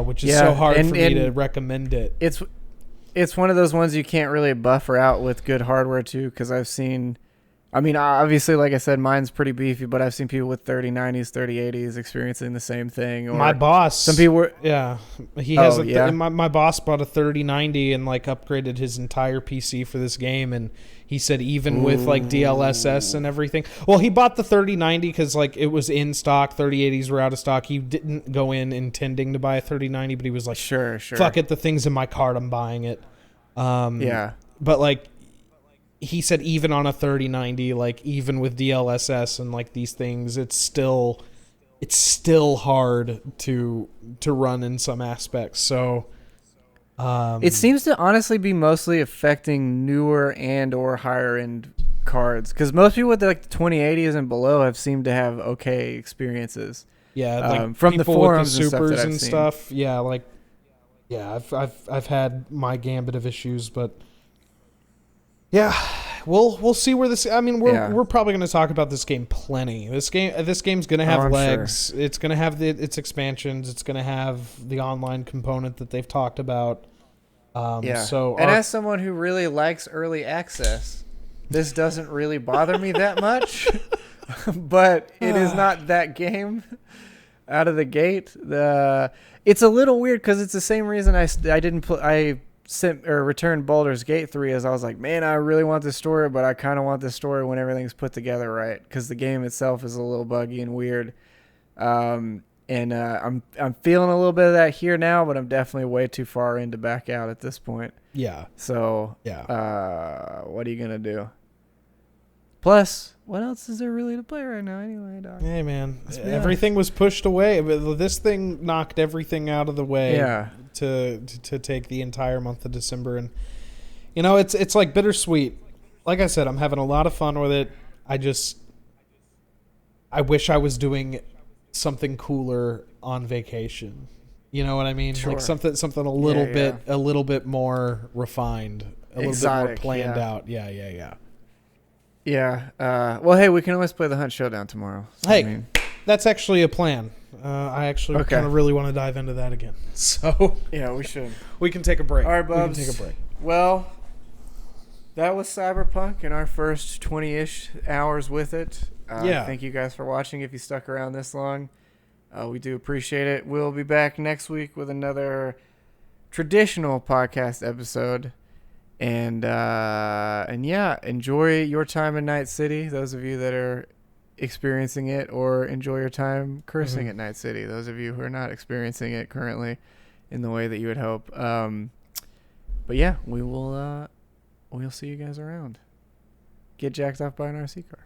Which is so hard for me to recommend it. It's one of those ones you can't really buffer out with good hardware too, because I've seen, obviously, like I said, mine's pretty beefy, but I've seen people with 3090s, 3080s experiencing the same thing. Or my boss, some people were, he has my boss bought a 3090 and like upgraded his entire PC for this game, and he said even with like DLSS and everything. Well, he bought the 3090 because like it was in stock. 3080s were out of stock. He didn't go in intending to buy a 3090, but he was like, sure, fuck it, the thing's in my cart, I'm buying it. But like he said, even on a 3090, like even with DLSS and like these things, it's still hard to run in some aspects. So. It seems to honestly be mostly affecting newer and or higher end cards, because most people with like the 2080s and below have seemed to have okay experiences. Yeah, like from the forums with the supers and stuff. Yeah, I've had my gambit of issues, but yeah, we'll see where this. I mean, we're Yeah. probably going to talk about this game plenty. This game's going to have I'm legs. It's going to have its expansions. It's going to have the online component that they've talked about. Yeah. So And as someone who really likes early access, this doesn't really bother me that much. But it is not that game out of the gate. It's a little weird because it's the same reason I didn't I sent or returned Baldur's Gate 3, as I was like, man, I really want this story, but I kind of want this story when everything's put together right, because the game itself is a little buggy and weird. I'm feeling a little bit of that here now, but I'm definitely way too far in to back out at this point. yeah, So yeah. what are you gonna do? Plus, what else is there really to play right now anyway, dog? Hey man, Let's be everything was pushed away, but this thing knocked everything out of the way. Yeah. To take the entire month of December, and it's like bittersweet. Like I said, I'm having a lot of fun with it. I wish I was doing something cooler on vacation. You know what I mean? Sure. Like something a little bit more refined, a little bit more planned out. Yeah. Yeah. Well, hey, we can always play the Hunt Showdown tomorrow. So, Hey, that's actually a plan. I actually kind of really want to dive into that again. So yeah, we should. we can take a break. All right, we can Bubs. take a break. Well, that was Cyberpunk and our first 20-ish hours with it. Thank you guys for watching. If you stuck around this long, we do appreciate it. We'll be back next week with another traditional podcast episode. And yeah, enjoy your time in Night City, those of you that are experiencing it, or enjoy your time cursing at Night City, those of you who are not experiencing it currently in the way that you would hope. But yeah, we'll see you guys around. Get jacked off by an RC car.